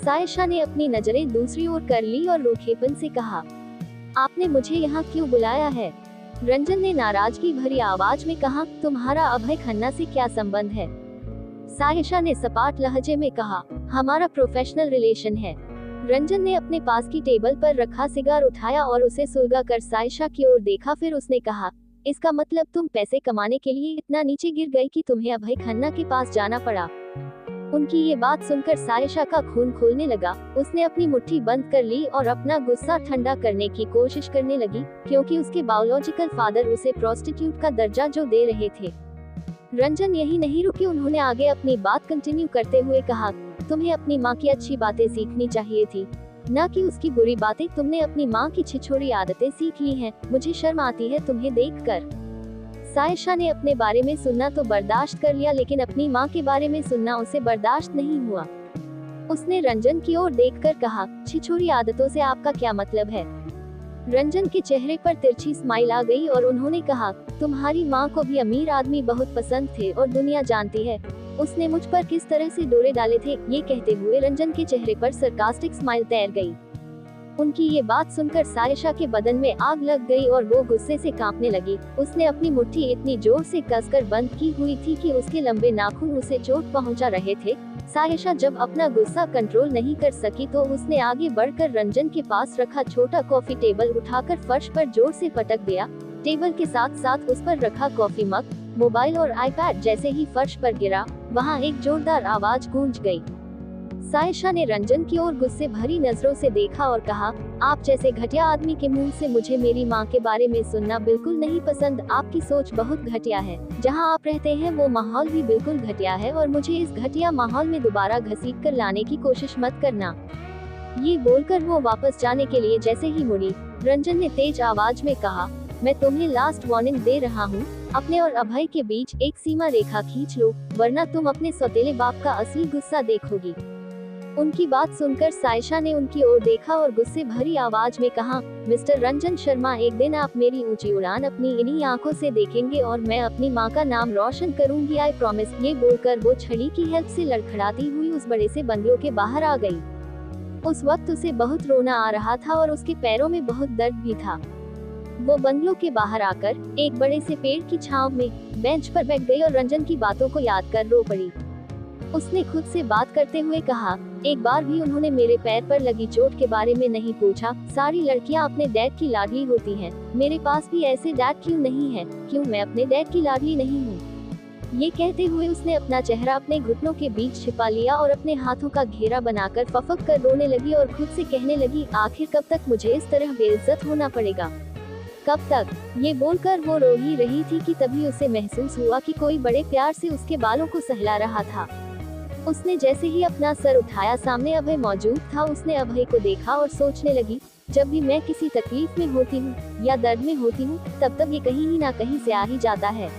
सायशा ने अपनी नजरें दूसरी ओर कर ली और रूखेपन से कहा, आपने मुझे यहाँ क्यों बुलाया है? रंजन ने नाराजगी भरी आवाज में कहा, तुम्हारा अभय खन्ना से क्या संबंध है? सायशा ने सपाट लहजे में कहा, हमारा प्रोफेशनल रिलेशन है। रंजन ने अपने पास की टेबल पर रखा सिगार उठाया और उसे सुलगा कर सायशा की ओर देखा। फिर उसने कहा, इसका मतलब तुम पैसे कमाने के लिए इतना नीचे गिर गई कि तुम्हें अभय खन्ना के पास जाना पड़ा। उनकी ये बात सुनकर सायशा का खून खौलने लगा। उसने अपनी मुट्ठी बंद कर ली और अपना गुस्सा ठंडा करने की कोशिश करने लगी, क्योंकि उसके बायोलॉजिकल फादर उसे प्रोस्टिट्यूट का दर्जा जो दे रहे थे। रंजन यही नहीं रुकी। उन्होंने आगे अपनी बात कंटिन्यू करते हुए कहा, तुम्हें अपनी माँ की अच्छी बातें सीखनी चाहिए थी, न कि उसकी बुरी बातें। तुमने अपनी माँ की छिछोरी आदतें सीख ली हैं। मुझे शर्म आती है तुम्हें देखकर। सायशा ने अपने बारे में सुनना तो बर्दाश्त कर लिया लेकिन अपनी माँ के बारे में सुनना उसे बर्दाश्त नहीं हुआ। उसने रंजन की ओर देखकर कहा, छिछोरी आदतों से आपका क्या मतलब है? रंजन के चेहरे पर तिरछी स्माइल आ गई और उन्होंने कहा, तुम्हारी माँ को भी अमीर आदमी बहुत पसंद थे और दुनिया जानती है उसने मुझ पर किस तरह से डोरे डाले थे। ये कहते हुए रंजन के चेहरे पर सरकास्टिक स्माइल तैर गई। उनकी ये बात सुनकर सायशा के बदन में आग लग गई और वो गुस्से से कांपने लगी। उसने अपनी मुट्ठी इतनी जोर से कसकर बंद की हुई थी कि उसके लंबे नाखून उसे चोट पहुंचा रहे थे। सायशा जब अपना गुस्सा कंट्रोल नहीं कर सकी तो उसने आगे बढ़कर रंजन के पास रखा छोटा कॉफी टेबल उठाकर फर्श पर जोर से पटक दिया। टेबल के साथ साथ उस पर रखा कॉफी मग, मोबाइल और आईपैड जैसे ही फर्श पर गिरा, वहाँ एक जोरदार आवाज गूंज गई। सायशा ने रंजन की ओर गुस्से भरी नजरों से देखा और कहा, आप जैसे घटिया आदमी के मुंह से मुझे मेरी माँ के बारे में सुनना बिल्कुल नहीं पसंद। आपकी सोच बहुत घटिया है। जहाँ आप रहते हैं वो माहौल भी बिल्कुल घटिया है और मुझे इस घटिया माहौल में दोबारा घसीट कर लाने की कोशिश मत करना। ये बोलकर वो वापस जाने के लिए जैसे ही मुड़ी, रंजन ने तेज आवाज में कहा, मैं तुम्हें लास्ट वार्निंग दे रहा हूँ, अपने और अभय के बीच एक सीमा रेखा खींच लो, वरना तुम अपने सौतेले बाप का असली गुस्सा देखोगी। उनकी बात सुनकर सायशा ने उनकी ओर देखा और गुस्से भरी आवाज में कहा, मिस्टर रंजन शर्मा, एक दिन आप मेरी ऊंची उड़ान अपनी इन्हीं आंखों से देखेंगे और मैं अपनी माँ का नाम रोशन करूंगी, आई प्रॉमिस। ये बोलकर वो छड़ी की हेल्प से लड़खड़ाती हुई उस बड़े से बंगलों के बाहर आ गई। उस वक्त उसे बहुत रोना आ रहा था और उसके पैरों में बहुत दर्द भी था। वो बंगलों के बाहर आकर एक बड़े से पेड़ की छांव में बेंच पर बैठ गई और रंजन की बातों को याद कर रो पड़ी। उसने खुद से बात करते हुए कहा, एक बार भी उन्होंने मेरे पैर पर लगी चोट के बारे में नहीं पूछा। सारी लड़कियां अपने डैड की लाडली होती हैं, मेरे पास भी ऐसे डैड क्यों नहीं है? क्यों मैं अपने डैड की लाडली नहीं हूँ? ये कहते हुए उसने अपना चेहरा अपने घुटनों के बीच छिपा लिया और अपने हाथों का घेरा बनाकर फफक कर रोने लगी और खुद से कहने लगी, आखिर कब तक मुझे इस तरह बेइज्जत होना पड़ेगा? कब तक? ये बोलकर वो रो ही रही थी कि तभी उसे महसूस हुआ कि कोई बड़े प्यार से उसके बालों को सहला रहा था। उसने जैसे ही अपना सर उठाया, सामने अभय मौजूद था। उसने अभय को देखा और सोचने लगी, जब भी मैं किसी तकलीफ में होती हूँ या दर्द में होती हूँ, तब ये कहीं ही ना कहीं से आ ही जाता है।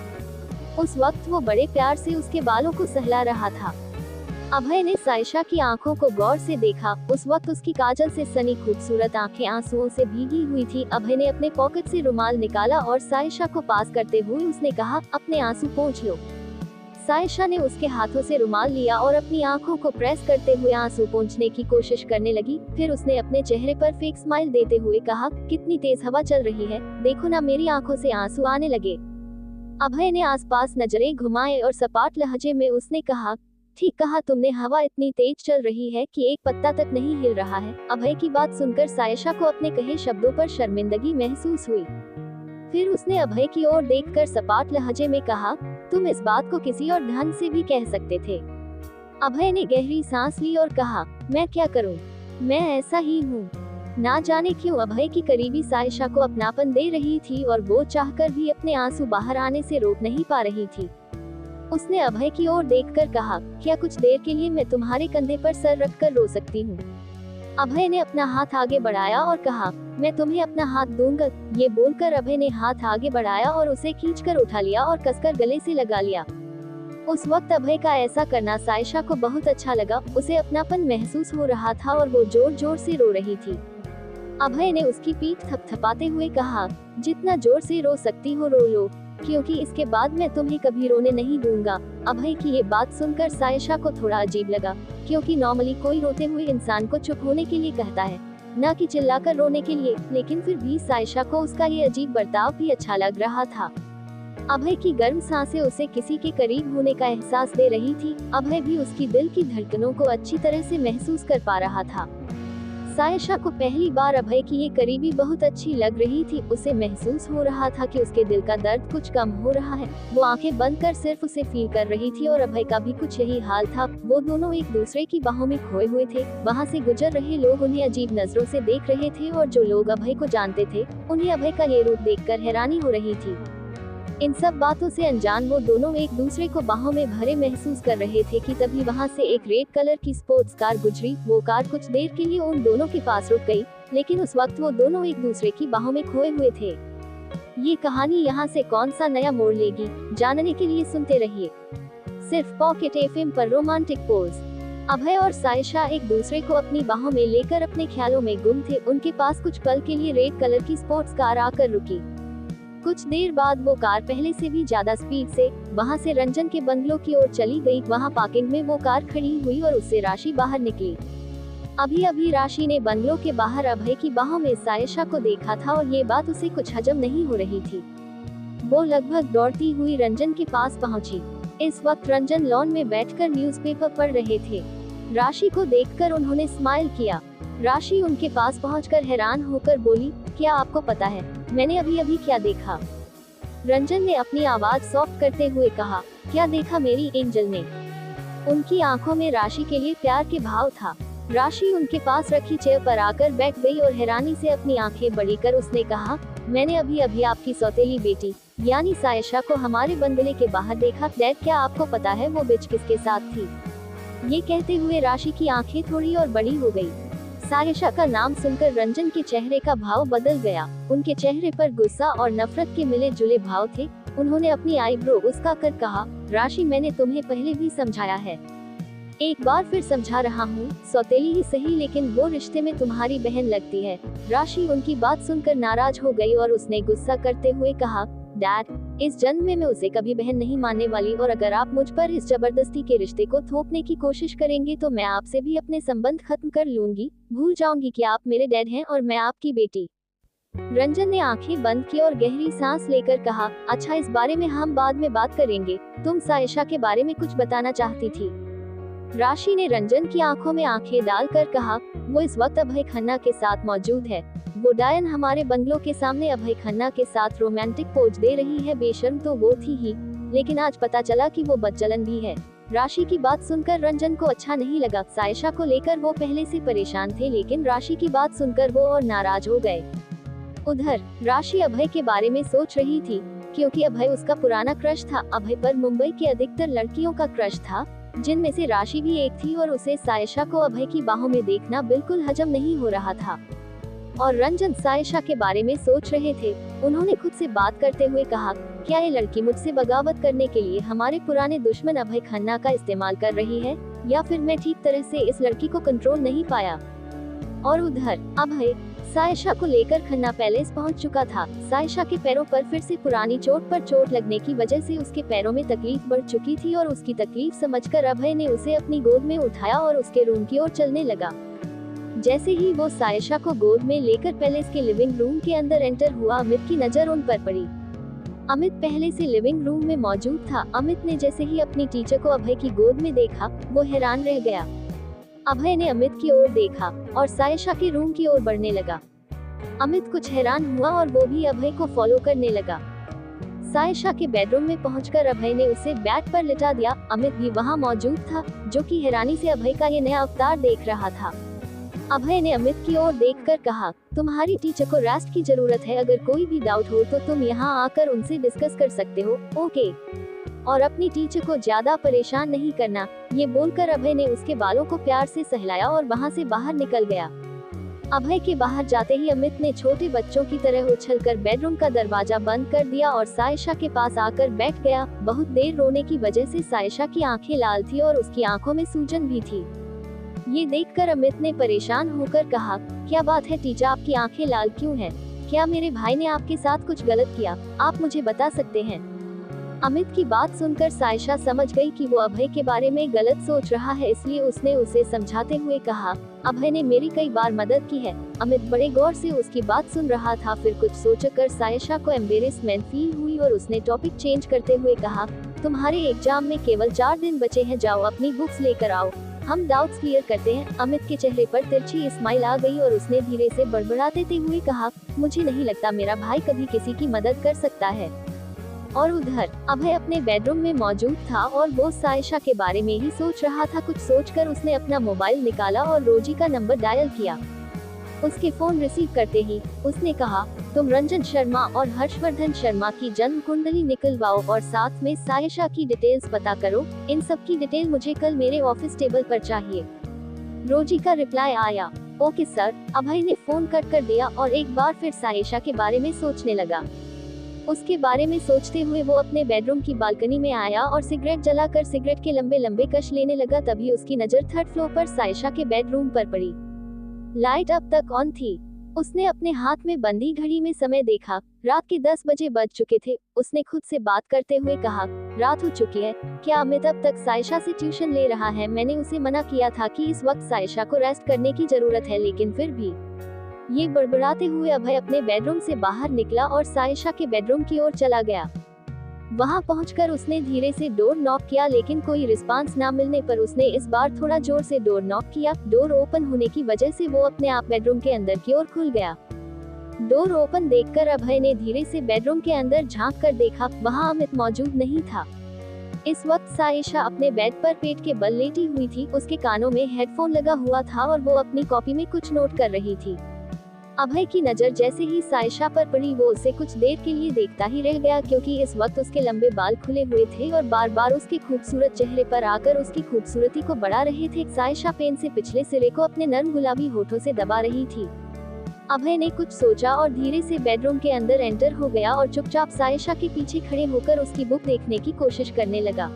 उस वक्त वो बड़े प्यार से उसके बालों को सहला रहा था। अभय ने सायशा की आंखों को गौर से देखा। उस वक्त उसकी काजल से सनी खूबसूरत आंखें आंसुओं से भीगी हुई थी। अभय ने अपने पॉकेट से रुमाल निकाला और सायशा को पास करते हुए उसने कहा, अपने आंसू पोंछ लो। सायशा ने उसके हाथों से रुमाल लिया और अपनी आंखों को प्रेस करते हुए आंसू पोंछने की कोशिश करने लगी। फिर उसने अपने चेहरे पर फेक स्माइल देते हुए कहा, कितनी तेज हवा चल रही है, देखो ना मेरी आंखों से आंसू आने लगे। अभय ने आसपास नजरें घुमाए और सपाट लहजे में उसने कहा, ठीक कहा तुमने, हवा इतनी तेज चल रही है कि एक पत्ता तक नहीं हिल रहा है। अभय की बात सुनकर सायशा को अपने कहे शब्दों पर शर्मिंदगी महसूस हुई। फिर उसने अभय की ओर देखकर सपाट लहजे में कहा, तुम इस बात को किसी और ढंग से भी कह सकते थे। अभय ने गहरी सांस ली और कहा, मैं क्या करूं? मैं ऐसा ही हूं। ना जाने क्यों अभय की करीबी सायशा को अपनापन दे रही थी और वो चाहकर भी अपने आंसू बाहर आने से रोक नहीं पा रही थी। उसने अभय की ओर देखकर कहा, क्या कुछ देर के लिए मैं तुम्हारे कंधे पर सर रखकर रो सकती हूँ? अभय ने अपना हाथ आगे बढ़ाया और कहा, मैं तुम्हें अपना हाथ दूंगा। ये बोलकर अभय ने हाथ आगे बढ़ाया और उसे खींचकर उठा लिया और कसकर गले से लगा लिया। उस वक्त अभय का ऐसा करना सायशा को बहुत अच्छा लगा। उसे अपनापन महसूस हो रहा था और वो जोर जोर से रो रही थी। अभय ने उसकी पीठ थपथपाते हुए कहा, जितना जोर से रो सकती हो रो लो, क्योंकि इसके बाद मैं तुम्हें कभी रोने नहीं दूंगा। अभय की ये बात सुनकर सायशा को थोड़ा अजीब लगा, क्योंकि नॉर्मली कोई रोते हुए इंसान को चुप होने के लिए कहता है, न कि चिल्लाकर रोने के लिए। लेकिन फिर भी सायशा को उसका ये अजीब बर्ताव भी अच्छा लग रहा था। अभय की गर्म सांसें उसे किसी के करीब होने का एहसास दे रही थी। अभय भी उसकी दिल की धड़कनों को अच्छी तरह से महसूस कर पा रहा था। सायशा को पहली बार अभय की ये करीबी बहुत अच्छी लग रही थी। उसे महसूस हो रहा था कि उसके दिल का दर्द कुछ कम हो रहा है। वो आंखें बंद कर सिर्फ उसे फील कर रही थी और अभय का भी कुछ यही हाल था। वो दोनों एक दूसरे की बाहों में खोए हुए थे। वहाँ से गुजर रहे लोग उन्हें अजीब नजरों से देख रहे थे और जो लोग अभय को जानते थे, उन्हें अभय का ये रूप देखकर हैरानी हो रही थी। इन सब बातों से अनजान वो दोनों एक दूसरे को बाहों में भरे महसूस कर रहे थे कि तभी वहां से एक रेड कलर की स्पोर्ट्स कार गुजरी। वो कार कुछ देर के लिए उन दोनों के पास रुक गई, लेकिन उस वक्त वो दोनों एक दूसरे की बाहों में खोए हुए थे। ये कहानी यहाँ से कौन सा नया मोड़ लेगी, जानने के लिए सुनते रहिए सिर्फ पॉकेट एफएम पर रोमांटिक पोज। अभय और सायशा एक दूसरे को अपनी बाहों में लेकर अपने ख्यालों में गुम थे। उनके पास कुछ पल के लिए रेड कलर की स्पोर्ट्स कार आकर रुकी। कुछ देर बाद वो कार पहले से भी ज्यादा स्पीड से वहां से रंजन के बंगलों की ओर चली गई। वहां पार्किंग में वो कार खड़ी हुई और उससे राशि बाहर निकली। अभी अभी राशि ने बंगलों के बाहर अभय की बाहों में सायशा को देखा था और ये बात उसे कुछ हजम नहीं हो रही थी। वो लगभग दौड़ती हुई रंजन के पास पहुंची। इस वक्त रंजन लॉन में बैठकर न्यूज़पेपर पढ़ रहे थे। राशि को देखकर उन्होंने स्माइल किया। राशि उनके पास पहुंचकर हैरान होकर बोली, क्या आपको पता है मैंने अभी अभी क्या देखा? रंजन ने अपनी आवाज सॉफ्ट करते हुए कहा, क्या देखा मेरी एंजल ने? उनकी आंखों में राशि के लिए प्यार के भाव था। राशि उनके पास रखी चेयर पर आकर बैठ गई और हैरानी से अपनी आंखें बड़ी कर उसने कहा, मैंने अभी अभी आपकी सौतेली बेटी यानी सायशा को हमारे बंगले के बाहर देखा। डैड, क्या आपको पता है वो बिच किसके साथ थी? ये कहते हुए राशि की आंखें थोड़ी और बड़ी हो गई। सायशा का नाम सुनकर रंजन के चेहरे का भाव बदल गया। उनके चेहरे पर गुस्सा और नफरत के मिले जुले भाव थे। उन्होंने अपनी आईब्रो उस्काकर कहा, राशि, मैंने तुम्हें पहले भी समझाया है, एक बार फिर समझा रहा हूँ, सौतेली ही सही लेकिन वो रिश्ते में तुम्हारी बहन लगती है। राशि उनकी बात सुनकर नाराज हो गई और उसने गुस्सा करते हुए कहा, डैड, इस जन्म में मैं उसे कभी बहन नहीं मानने वाली और अगर आप मुझ पर इस जबरदस्ती के रिश्ते को थोपने की कोशिश करेंगे तो मैं आपसे भी अपने संबंध खत्म कर लूंगी। भूल जाऊंगी कि आप मेरे डैड हैं और मैं आपकी बेटी। रंजन ने आंखें बंद की और गहरी सांस लेकर कहा, अच्छा इस बारे में हम बाद में बात करेंगे, तुम सायशा के बारे में कुछ बताना चाहती थी। राशि ने रंजन की आंखों में आंखें डालकर कहा, वो इस वक्त अभय खन्ना के साथ मौजूद है। वो डायन हमारे बंगलों के सामने अभय खन्ना के साथ रोमांटिक पोज दे रही है। बेशर्म तो वो थी ही, लेकिन आज पता चला कि वो बदचलन भी है। राशि की बात सुनकर रंजन को अच्छा नहीं लगा। सायशा को लेकर वो पहले से परेशान थे, लेकिन राशि की बात सुनकर वो और नाराज हो गए। उधर राशि अभय के बारे में सोच रही थी, क्योंकि अभय उसका पुराना क्रश था। अभय पर मुंबई की अधिकतर लड़कियों का क्रश था, जिनमें से राशि भी एक थी, और उसे सायशा को अभय की बाहों में देखना बिल्कुल हजम नहीं हो रहा था। और रंजन सायशा के बारे में सोच रहे थे। उन्होंने खुद से बात करते हुए कहा, क्या ये लड़की मुझसे बगावत करने के लिए हमारे पुराने दुश्मन अभय खन्ना का इस्तेमाल कर रही है, या फिर मैं ठीक तरह से इस लड़की को कंट्रोल नहीं पाया। और उधर अभय सायशा को लेकर खन्ना पैलेस पहुंच चुका था। सायशा के पैरों पर फिर से पुरानी चोट पर चोट लगने की वजह से उसके पैरों में तकलीफ बढ़ चुकी थी, और उसकी तकलीफ समझकर अभय ने उसे अपनी गोद में उठाया और उसके रूम की ओर चलने लगा। जैसे ही वो सायशा को गोद में लेकर पैलेस के लिविंग रूम के अंदर एंटर हुआ, अमित की नजर उन पर पड़ी। अमित पहले से लिविंग रूम में मौजूद था। अमित ने जैसे ही अपनी टीचर को अभय की गोद में देखा, वो हैरान रह गया। अभय ने अमित की ओर देखा और सायशा के रूम की ओर बढ़ने लगा। अमित कुछ हैरान हुआ और वो भी अभय को फॉलो करने लगा। सायशा के बेडरूम में पहुंचकर अभय ने उसे बेड पर लिटा दिया। अमित भी वहां मौजूद था, जो कि हैरानी से अभय का ये नया अवतार देख रहा था। अभय ने अमित की ओर देखकर कहा, तुम्हारी टीचर को रेस्ट की जरूरत है, अगर कोई भी डाउट हो तो तुम यहाँ आकर उनसे डिस्कस कर सकते हो, ओके? और अपनी टीचर को ज्यादा परेशान नहीं करना। ये बोलकर अभय ने उसके बालों को प्यार से सहलाया और वहाँ से बाहर निकल गया। अभय के बाहर जाते ही अमित ने छोटे बच्चों की तरह उछलकर बेडरूम का दरवाजा बंद कर दिया और सायशा के पास आकर बैठ गया। बहुत देर रोने की वजह से सायशा की आंखें लाल थी और उसकी आंखों में सूजन भी थी। ये देखकर अमित ने परेशान होकर कहा, क्या बात है टीचर, आपकी आंखें लाल क्यों हैं? क्या मेरे भाई ने आपके साथ कुछ गलत किया? आप मुझे बता सकते हैं? अमित की बात सुनकर सायशा समझ गई कि वो अभय के बारे में गलत सोच रहा है, इसलिए उसने उसे समझाते हुए कहा, अभय ने मेरी कई बार मदद की है। अमित बड़े गौर से उसकी बात सुन रहा था। फिर कुछ सोचकर सायशा को एम्बेरेसमेंट फील हुई और उसने टॉपिक चेंज करते हुए कहा, तुम्हारे एग्जाम में केवल 4 दिन बचे हैं, जाओ अपनी बुक्स लेकर आओ, हम डाउट्स क्लियर करते हैं। अमित के चेहरे पर तिरछी स्माइल आ गई और उसने धीरे से बड़बड़ाते हुए कहा, मुझे नहीं लगता मेरा भाई कभी किसी की मदद कर सकता है। और उधर अभय अपने बेडरूम में मौजूद था और वो सायशा के बारे में ही सोच रहा था। कुछ सोचकर उसने अपना मोबाइल निकाला और रोजी का नंबर डायल किया। उसके फोन रिसीव करते ही उसने कहा, तुम रंजन शर्मा और हर्षवर्धन शर्मा की जन्म कुंडली निकलवाओ और साथ में सायशा की डिटेल्स पता करो। इन सब की डिटेल मुझे कल मेरे ऑफिस टेबल पर चाहिए। रोजी का रिप्लाई आया, ओके सर। अभय ने फोन कट कर दिया और एक बार फिर सायशा के बारे में सोचने लगा। उसके बारे में सोचते हुए वो अपने बेडरूम की बालकनी में आया और सिगरेट जलाकर सिगरेट के लंबे लंबे कश लेने लगा। तभी उसकी नजर 3rd फ्लोर पर सायशा के बेडरूम पर पड़ी। लाइट अब तक ऑन थी। उसने अपने हाथ में बंदी घड़ी में समय देखा। रात के 10 बजे बज चुके थे। उसने खुद से बात करते हुए कहा, रात हो चुकी है, क्या अमित अब तक सायशा से ट्यूशन ले रहा है? मैंने उसे मना किया था कि इस वक्त सायशा को रेस्ट करने की जरूरत है, लेकिन फिर भी। ये बड़बड़ाते हुए अभय अपने बेडरूम से बाहर निकला और सायशा के बेडरूम की ओर चला गया। वहां पहुंचकर उसने धीरे से डोर नॉक किया, लेकिन कोई रिस्पांस ना मिलने पर उसने इस बार थोड़ा जोर से डोर नॉक किया। डोर ओपन होने की वजह से वो अपने आप बेडरूम के अंदर की ओर खुल गया। डोर ओपन देखकर अभय ने धीरे से बेडरूम के अंदर झांक कर देखा, वहां अमित मौजूद नहीं था। इस वक्त सायशा अपने बेड पर पेट के बल लेटी हुई थी। उसके कानों में हेडफोन लगा हुआ था और वो अपनी कॉपी में कुछ नोट कर रही थी। अभय की नजर जैसे ही सायशा पर पड़ी, वो उसे कुछ देर के लिए देखता ही रह गया, क्योंकि इस वक्त उसके लंबे बाल खुले हुए थे और बार बार उसके खूबसूरत चेहरे पर आकर उसकी खूबसूरती को बढ़ा रहे थे। सायशा पेन से पिछले सिरे को अपने नर्म गुलाबी होठों से दबा रही थी। अभय ने कुछ सोचा और धीरे से बेडरूम के अंदर एंटर हो गया और चुपचाप सायशा के पीछे खड़े होकर उसकी बुक देखने की कोशिश करने लगा।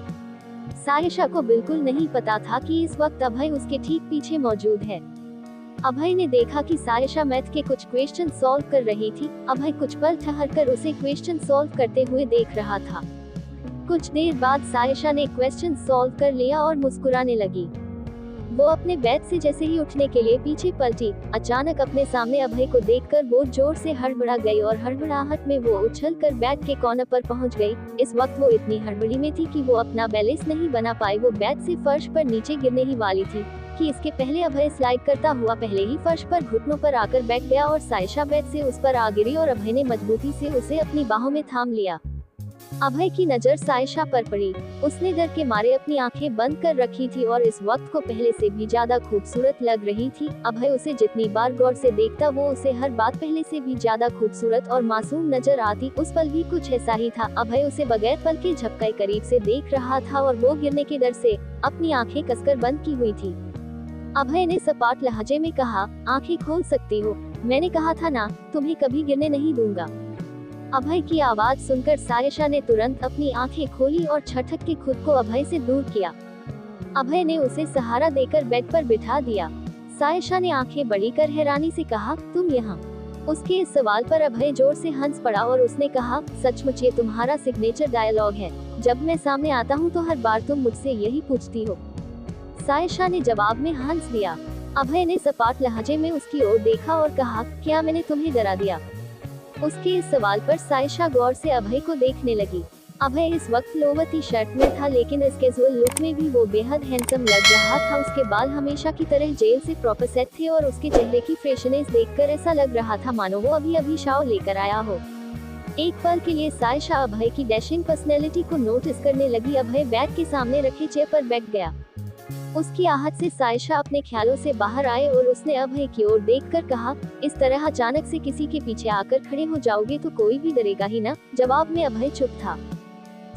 सायशा को बिल्कुल नहीं पता था कि इस वक्त अभय उसके ठीक पीछे मौजूद है। अभय ने देखा कि सायशा मैथ के कुछ क्वेश्चन सॉल्व कर रही थी। अभय कुछ पल ठहरकर उसे क्वेश्चन सॉल्व करते हुए देख रहा था। कुछ देर बाद सायशा ने क्वेश्चन सॉल्व कर लिया और मुस्कुराने लगी। वो अपने बेड से जैसे ही उठने के लिए पीछे पलटी, अचानक अपने सामने अभय को देखकर वो जोर से हड़बड़ा गई और हड़बड़ाहट में वो उछलकर बेड के कोने पर पहुंच गई। इस वक्त वो इतनी हड़बड़ी में थी कि वो अपना बैलेंस नहीं बना पाई। वो बेड से फर्श पर नीचे गिरने ही वाली थी कि इसके पहले अभय स्लाइड करता हुआ पहले ही फर्श पर घुटनों पर आकर बैठ गया और सायशा बेड से उस पर आ गिरी और अभय ने मजबूती से उसे अपनी बाहों में थाम लिया। अभय की नजर सायशा पर पड़ी। उसने डर के मारे अपनी आंखें बंद कर रखी थी और इस वक्त को पहले से भी ज्यादा खूबसूरत लग रही थी। अभय उसे जितनी बार गौर से देखता वो उसे हर बात पहले से भी ज्यादा खूबसूरत और मासूम नजर आती। उस पल भी कुछ ऐसा ही था। अभय उसे बगैर पल के झपकाए करीब से देख रहा था और वो गिरने के डर से अपनी आंखें कसकर बंद की हुई थी। अभय ने सपाट लहजे में कहा, आंखें खोल सकती हो, मैंने कहा था ना, तुम्हें कभी गिरने नहीं दूंगा। अभय की आवाज सुनकर सायशा ने तुरंत अपनी आंखें खोली और छटक के खुद को अभय से दूर किया। अभय ने उसे सहारा देकर बेड पर बिठा दिया। सायशा ने आंखें बड़ी कर हैरानी से कहा, तुम यहाँ? उसके इस सवाल पर अभय जोर से हंस पड़ा और उसने कहा, सचमुच ये तुम्हारा सिग्नेचर डायलॉग है, जब मैं सामने आता हूँ तो हर बार तुम मुझसे यही पूछती हो। सायशा ने जवाब में हंस दिया। अभय ने सपाट लहजे में उसकी ओर देखा और कहा, क्या मैंने तुम्हें डरा दिया? उसके इस सवाल पर सायशा गौर से अभय को देखने लगी। अभय इस वक्त लोवर टी शर्ट में था, लेकिन इस कैजुअल लुक में भी वो बेहद हैंडसम लग रहा था। उसके बाल हमेशा की तरह जेल से प्रॉपर सेट थे और उसके चेहरे की फ्रेशनेस देखकर ऐसा लग रहा था मानो वो अभी अभी शावर लेकर आया हो। एक पल के लिए सायशा अभय की डैशिंग पर्सनैलिटी को नोटिस करने लगी। अभय बेड के सामने रखे चेयर पर बैठ गया। उसकी आहट से सायशा अपने ख्यालों से बाहर आए और उसने अभय की ओर देखकर कहा, इस तरह अचानक से किसी के पीछे आकर खड़े हो जाओगे तो कोई भी डरेगा ही ना। जवाब में अभय चुप था।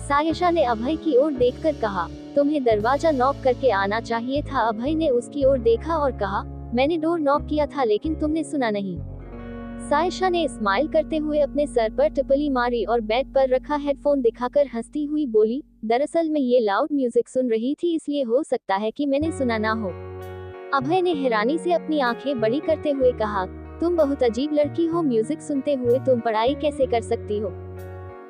सायशा ने अभय की ओर देखकर कहा, तुम्हें दरवाजा नॉक करके आना चाहिए था। अभय ने उसकी ओर देखा और कहा, मैंने डोर नॉक किया था लेकिन तुमने सुना नहीं। सायशा ने स्माइल करते हुए अपने सर पर टिपली मारी और बेड पर रखा हेडफोन दिखाकर हंसती हुई बोली, दरअसल मैं ये लाउड म्यूजिक सुन रही थी, इसलिए हो सकता है कि मैंने सुना ना हो। अभय ने हैरानी से अपनी आंखें बड़ी करते हुए कहा, तुम बहुत अजीब लड़की हो, म्यूजिक सुनते हुए तुम पढ़ाई कैसे कर सकती हो?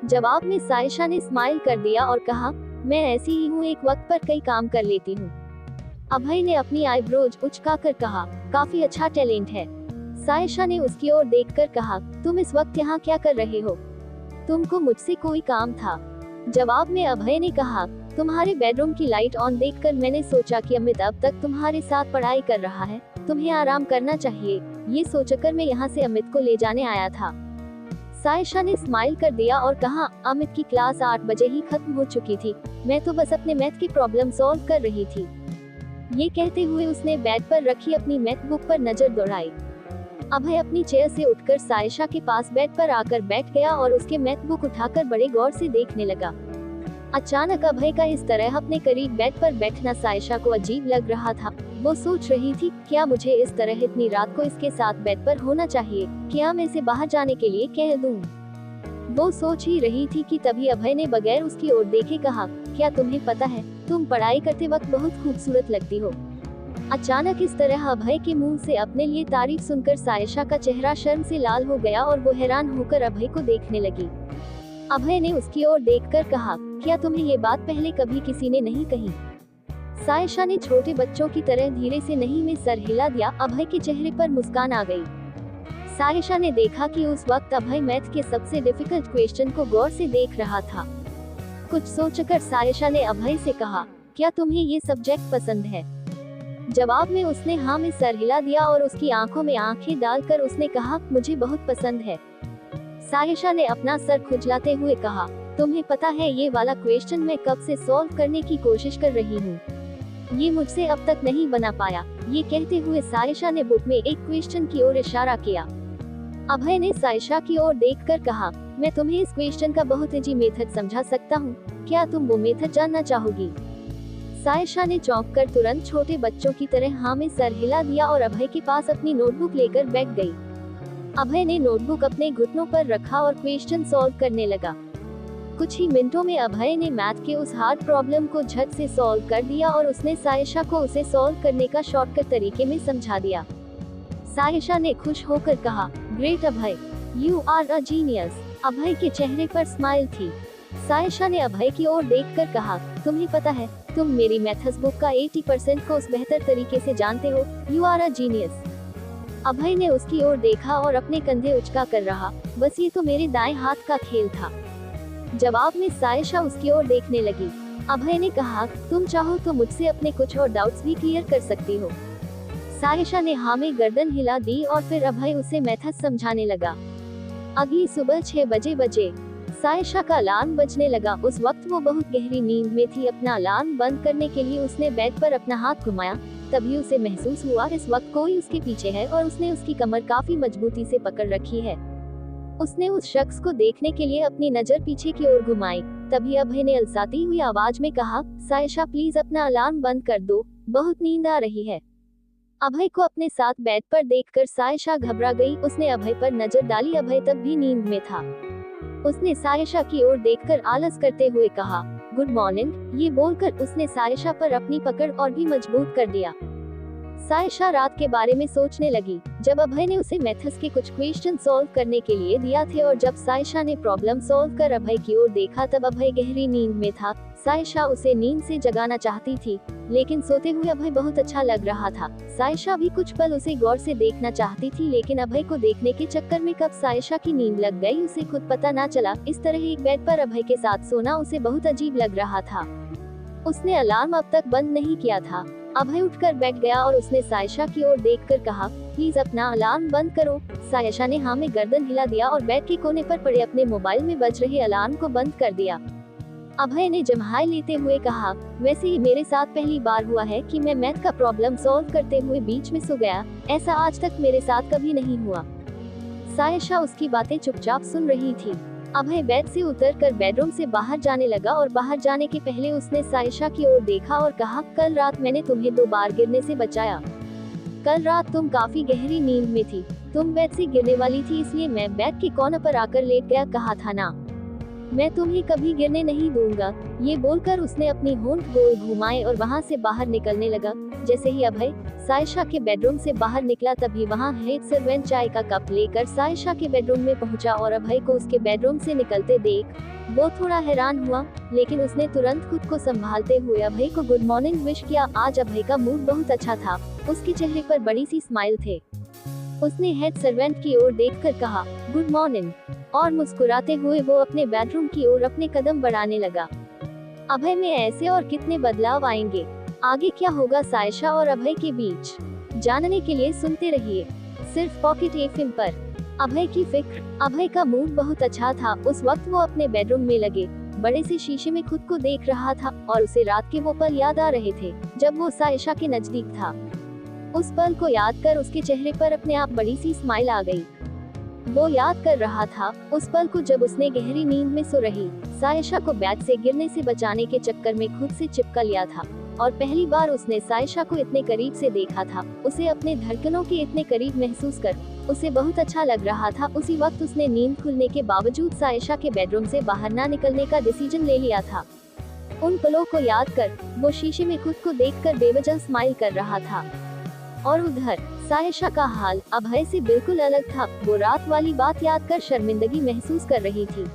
जवाब में सायशा ने स्माइल कर दिया और कहा, मैं ऐसी ही हूँ, एक वक्त पर कई काम कर लेती हूँ। अभय ने अपनी आईब्रोज उचकाकर कहा, काफी अच्छा टैलेंट है। सायशा ने उसकी ओर देखकर कहा, तुम इस वक्त यहाँ क्या कर रहे हो? तुमको मुझसे कोई काम था? जवाब में अभय ने कहा, तुम्हारे बेडरूम की लाइट ऑन देखकर मैंने सोचा कि अमित अब तक तुम्हारे साथ पढ़ाई कर रहा है, तुम्हें आराम करना चाहिए। ये सोचकर मैं यहाँ से अमित को ले जाने आया था। सायशा ने स्माइल कर दिया और कहा, अमित की क्लास 8 बजे ही खत्म हो चुकी थी, मैं तो बस अपने मैथ की प्रॉब्लम सॉल्व कर रही थी। ये कहते हुए उसने बेड पर रखी अपनी मैथ बुक पर नजर दौड़ाई। अभय अपनी चेयर से उठकर सायशा के पास बेड पर आकर बैठ गया और उसके मैथ बुक उठाकर बड़े गौर से देखने लगा। अचानक अभय का इस तरह अपने करीब बेड पर बैठना सायशा को अजीब लग रहा था। वो सोच रही थी, क्या मुझे इस तरह इतनी रात को इसके साथ बेड पर होना चाहिए? क्या मैं इसे बाहर जाने के लिए कह दूं? वो सोच ही रही थी कि तभी अभय ने बगैर उसकी ओर देखे कहा, क्या तुम्हें पता है, तुम पढ़ाई करते वक्त बहुत खूबसूरत लगती हो। अचानक इस तरह अभय के मुंह से अपने लिए तारीफ सुनकर सायशा का चेहरा शर्म से लाल हो गया और वो हैरान होकर अभय को देखने लगी। अभय ने उसकी ओर देखकर कहा, क्या तुम्हें ये बात पहले कभी किसी ने नहीं कही? सायशा ने छोटे बच्चों की तरह धीरे से नहीं में सर हिला दिया। अभय के चेहरे पर मुस्कान आ गई। सायशा ने देखा कि उस वक्त अभय मैथ के सबसे डिफिकल्ट क्वेश्चन को गौर से देख रहा था। कुछ सोचकर सायशा ने अभय से कहा, क्या तुम्हें ये सब्जेक्ट पसंद है? जवाब में उसने हाँ में सर हिला दिया और उसकी आंखों में आंखें डालकर उसने कहा, मुझे बहुत पसंद है। सायशा ने अपना सर खुजलाते हुए कहा, तुम्हें पता है ये वाला क्वेश्चन मैं कब से सॉल्व करने की कोशिश कर रही हूँ, ये मुझसे अब तक नहीं बना पाया। ये कहते हुए सायशा ने बुक में एक क्वेश्चन की ओर इशारा किया। अभय ने सायशा की ओर देखकर कहा, मैं तुम्हें इस क्वेश्चन का बहुत इजी मेथड समझा सकता हूँ, क्या तुम वो मेथड जानना चाहोगी? सायशा ने चौंक कर तुरंत छोटे बच्चों की तरह हाँ में सर हिला दिया और अभय के पास अपनी नोटबुक लेकर बैठ गई। अभय ने नोटबुक अपने घुटनों पर रखा और क्वेश्चन सॉल्व करने लगा। कुछ ही मिनटों में अभय ने मैथ के उस हार्ड प्रॉब्लम को झट से सॉल्व कर दिया और उसने सायशा को उसे सॉल्व करने का शॉर्टकट तरीके में समझा दिया। सायशा ने खुश होकर कहा, great Abhay, you are a genius. Abhay के चेहरे पर स्माइल थी। सायशा ने अभय की ओर देखकर कहा, तुम्हें पता है तुम मेरी मैथ्स बुक का 80% कोर्स बेहतर तरीके से जानते हो। You are a genius. Abhay ने उसकी ओर देखा और अपने कंधे उचका कर रहा, बस ये तो मेरे दाएं हाथ का खेल था। जवाब में सायशा उसकी ओर देखने लगी। अभय ने कहा, तुम चाहो तो मुझसे अपने कुछ और डाउट्स भी क्लियर कर सकती हो। सायशा ने हाँ में गर्दन हिला दी और फिर अभय उसे मैथ्स समझाने लगा। अगली सुबह 6 बजे सायशा का अलार्म बजने लगा। उस वक्त वो बहुत गहरी नींद में थी। अपना अलार्म बंद करने के लिए उसने बेड पर अपना हाथ घुमाया, तभी उसे महसूस हुआ इस वक्त कोई उसके पीछे है और उसने उसकी कमर काफी मजबूती से पकड़ रखी है। उसने उस शख्स को देखने के लिए अपनी नजर पीछे की ओर घुमाई, तभी अभय ने अलसाती हुई आवाज में कहा, सायशा प्लीज अपना अलार्म बंद कर दो, बहुत नींद आ रही है। अभय को अपने साथ बेड पर देखकर सायशा घबरा गई। उसने अभय पर नजर डाली, अभय तब भी नींद में था। उसने सायशा की ओर देखकर आलस करते हुए कहा, गुड मॉर्निंग। ये बोलकर उसने सायशा पर अपनी पकड़ और भी मजबूत कर दिया। सायशा रात के बारे में सोचने लगी, जब अभय ने उसे मैथ्स के कुछ क्वेश्चन सॉल्व करने के लिए दिया थे और जब सायशा ने प्रॉब्लम सॉल्व कर अभय की ओर देखा तब अभय गहरी नींद में था। सायशा उसे नींद से जगाना चाहती थी, लेकिन सोते हुए अभय बहुत अच्छा लग रहा था। सायशा भी कुछ पल उसे गौर से देखना चाहती थी, लेकिन अभय को देखने के चक्कर में कब सायशा की नींद लग गई उसे खुद पता ना चला। इस तरह एक बेड पर अभय के साथ सोना उसे बहुत अजीब लग रहा था। उसने अलार्म अब तक बंद नहीं किया था। अभय उठकर बैठ गया और उसने सायशा की ओर देखकर कहा, प्लीज अपना अलार्म बंद करो। सायशा ने हाँ में गर्दन हिला दिया और बेड के कोने पर पड़े अपने मोबाइल में बज रहे अलार्म को बंद कर दिया। अभय ने जम्हाई लेते हुए कहा, वैसे ही मेरे साथ पहली बार हुआ है कि मैं मैथ का प्रॉब्लम सॉल्व करते हुए बीच में सो गया। ऐसा आज तक मेरे साथ कभी नहीं हुआ। सायशा उसकी बातें चुपचाप सुन रही थी। अभय बेड से उतरकर बेडरूम से बाहर जाने लगा और बाहर जाने के पहले उसने सायशा की ओर देखा और कहा, कल रात मैंने तुम्हें 2 बार गिरने से बचाया। कल रात तुम काफी गहरी नींद में थी, तुम बेड से गिरने वाली थी, इसलिए मैं बेड के कोने पर आकर लेट गया, कहा था ना, मैं तुम्हें कभी गिरने नहीं दूंगा। ये बोलकर उसने अपनी होंठ गोल घुमाए और वहां से बाहर निकलने लगा। जैसे ही अभय सायशा के बेडरूम से बाहर निकला तभी वहां हेड सर्वेंट चाय का कप लेकर सायशा के बेडरूम में पहुंचा और अभय को उसके बेडरूम से निकलते देख वो थोड़ा हैरान हुआ, लेकिन उसने तुरंत खुद को संभालते हुए अभय को गुड मॉर्निंग विश किया। आज अभय का मूड बहुत अच्छा था, उसके चेहरे पर बड़ी सी स्माइल थे। उसने हेड सर्वेंट की ओर देखकर कहा, गुड मॉर्निंग, और मुस्कुराते हुए वो अपने बेडरूम की ओर अपने कदम बढ़ाने लगा। अभय में ऐसे और कितने बदलाव आएंगे, आगे क्या होगा सायशा और अभय के बीच, जानने के लिए सुनते रहिए सिर्फ पॉकेट एफएम पर। अभय की फिक्र। अभय का मूड बहुत अच्छा था। उस वक्त वो अपने बेडरूम में लगे बड़े से शीशे में खुद को देख रहा था और उसे रात के वो पल याद आ रहे थे जब वो सायशा के नजदीक था। उस पल को याद कर उसके चेहरे पर अपने आप बड़ी सी स्माइल आ गई। वो याद कर रहा था उस पल को जब उसने गहरी नींद में सो रही सायशा को बेड से गिरने से बचाने के चक्कर में खुद से चिपका लिया था और पहली बार उसने सायशा को इतने करीब से देखा था। उसे अपने धड़कनों के इतने करीब महसूस कर उसे बहुत अच्छा लग रहा था। उसी वक्त उसने नींद खुलने के बावजूद सायशा के बेडरूम से बाहर ना निकलने का डिसीजन ले लिया था। उन पलों को याद कर वो शीशे में खुद को देखकर बेवजह स्माइल कर रहा था। और उधर सायशा का हाल अभय से बिल्कुल अलग था। वो रात वाली बात याद कर शर्मिंदगी महसूस कर रही थी।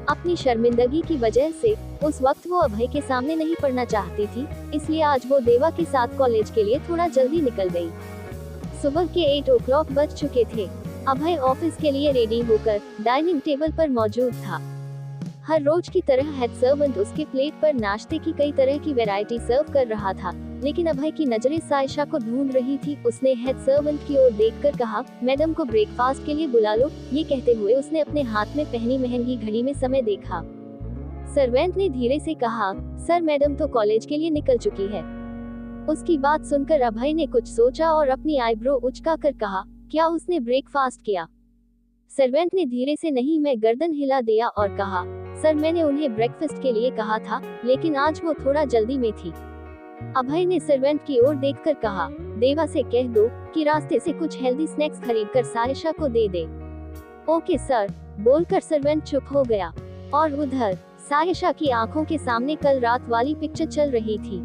अपनी शर्मिंदगी की वजह से उस वक्त वो अभय के सामने नहीं पढ़ना चाहती थी, इसलिए आज वो देवा के साथ कॉलेज के लिए थोड़ा जल्दी निकल गई। सुबह के 8 o'clock बज चुके थे। अभय ऑफिस के लिए रेडी होकर डाइनिंग टेबल पर मौजूद था। हर रोज की तरह हेड सर्वेंट उसके प्लेट पर नाश्ते की कई तरह की वैरायटी सर्व कर रहा था, लेकिन अभय की नजरें सायशा को ढूंढ रही थी। उसने हेड सर्वेंट की ओर देखकर कहा, मैडम को ब्रेकफास्ट के लिए बुला लो। ये कहते हुए उसने अपने हाथ में पहनी महंगी घड़ी में समय देखा। सर्वेंट ने धीरे से कहा, सर मैडम तो कॉलेज के लिए निकल चुकी है। उसकी बात सुनकर अभय ने कुछ सोचा और अपनी आईब्रो उचकाकर कहा, क्या उसने ब्रेकफास्ट किया? सर्वेंट ने धीरे से नहीं मैं गर्दन हिला दिया और कहा, सर मैंने उन्हें ब्रेकफास्ट के लिए कहा था, लेकिन आज वो थोड़ा जल्दी में थी। अभय ने सर्वेंट की ओर देखकर कहा, देवा से कह दो कि रास्ते से कुछ हेल्दी स्नैक्स खरीदकर सायशा को दे दे। ओके सर, बोलकर सर्वेंट चुप हो गया। और उधर सायशा की आंखों के सामने कल रात वाली पिक्चर चल रही थी।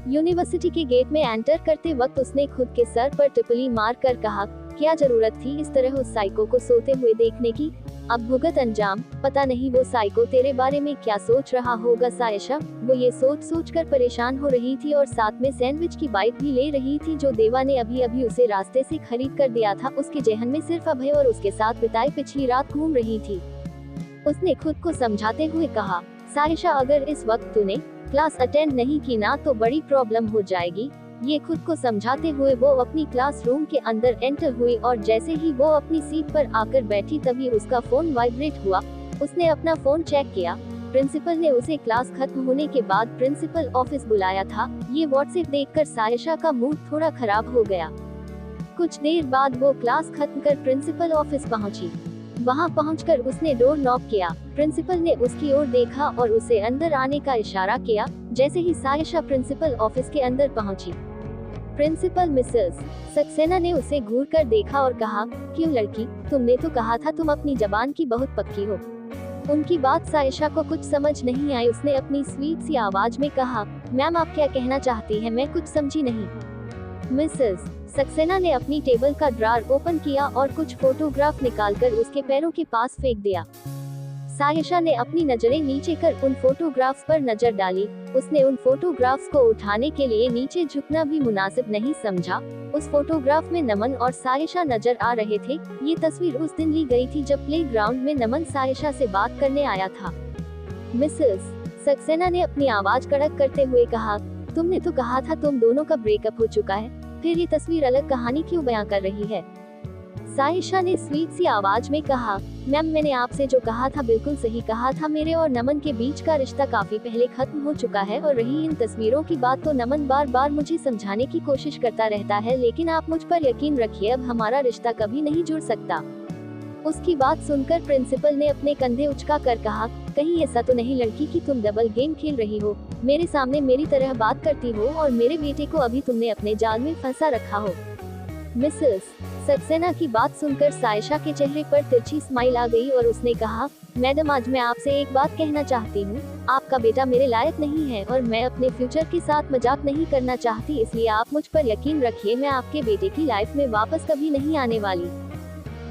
यूनिवर्सिटी के गेट में एंटर करते वक्त उसने खुद के सर पर टिप्पणी मार कर कहा, क्या जरूरत थी इस तरह उस साइको को सोते हुए देखने की? अब भुगत अंजाम। पता नहीं वो साइको तेरे बारे में क्या सोच रहा होगा सायशा। वो ये सोच सोच कर परेशान हो रही थी और साथ में सैंडविच की बाइट भी ले रही थी जो देवा ने अभी अभी उसे रास्ते से खरीद कर दिया था। उसके जहन में सिर्फ अभय और उसके साथ बिताई पिछली रात घूम रही थी। उसने खुद को समझाते हुए कहा, सायशा अगर इस वक्त तूने क्लास अटेंड नहीं की ना तो बड़ी प्रॉब्लम हो जाएगी। ये खुद को समझाते हुए वो अपनी क्लासरूम के अंदर एंटर हुई और जैसे ही वो अपनी सीट पर आकर बैठी तभी उसका फोन वाइब्रेट हुआ। उसने अपना फोन चेक किया। प्रिंसिपल ने उसे क्लास खत्म होने के बाद प्रिंसिपल ऑफिस बुलाया था। ये व्हाट्सएप देखकर सायशा का मूड थोड़ा खराब हो गया। कुछ देर बाद वो क्लास खत्म कर प्रिंसिपल ऑफिस पहुंची। वहां पहुंचकर उसने डोर नॉक किया। प्रिंसिपल ने उसकी ओर देखा और उसे अंदर आने का इशारा किया। जैसे ही सायशा प्रिंसिपल ऑफिस के अंदर पहुंची, प्रिंसिपल मिसेस सक्सेना ने उसे घूर कर देखा और कहा, क्यों लड़की, तुमने तो कहा था तुम अपनी जबान की बहुत पक्की हो। उनकी बात सायशा को कुछ समझ नहीं आई। उसने अपनी स्वीट सी आवाज में कहा, मैम आप क्या कहना चाहती हैं, मैं कुछ समझी नहीं। मिसेस सक्सेना ने अपनी टेबल का ड्रॉर ओपन किया और कुछ फोटोग्राफ निकालकर उसके पैरों के पास फेंक दिया। सायशा ने अपनी नजरें नीचे कर उन फोटोग्राफ्स पर नजर डाली। उसने उन फोटोग्राफ्स को उठाने के लिए नीचे झुकना भी मुनासिब नहीं समझा। उस फोटोग्राफ में नमन और सायशा नजर आ रहे थे। ये तस्वीर उस दिन ली गई थी जब प्लेग्राउंड में नमन सायशा से बात करने आया था। मिसेस सक्सेना ने अपनी आवाज कड़क करते हुए कहा, तुमने तो कहा था तुम दोनों का ब्रेकअप हो चुका है, फिर ये तस्वीर अलग कहानी क्यों बयां कर रही है। सायशा ने स्वीट सी आवाज में कहा, मैम मैंने आपसे जो कहा था बिल्कुल सही कहा था। मेरे और नमन के बीच का रिश्ता काफी पहले खत्म हो चुका है और रही इन तस्वीरों की बात तो नमन बार बार मुझे समझाने की कोशिश करता रहता है, लेकिन आप मुझ पर यकीन रखिए अब हमारा रिश्ता कभी नहीं जुड़ सकता। उसकी बात सुनकर प्रिंसिपल ने अपने कंधे उचका कर कहा, कहीं ऐसा तो नहीं लड़की कि तुम डबल गेम खेल रही हो, मेरे सामने मेरी तरह बात करती हो और मेरे बेटे को अभी तुमने अपने जाल में फंसा रखा हो। मिसेस सक्सेना की बात सुनकर सायशा के चेहरे पर तिरछी स्माइल आ गई और उसने कहा, मैडम आज मैं आपसे एक बात कहना चाहती हूँ। आपका बेटा मेरे लायक नहीं है और मैं अपने फ्यूचर के साथ मजाक नहीं करना चाहती, इसलिए आप मुझ पर यकीन रखिए मैं आपके बेटे की लाइफ में वापस कभी नहीं आने वाली।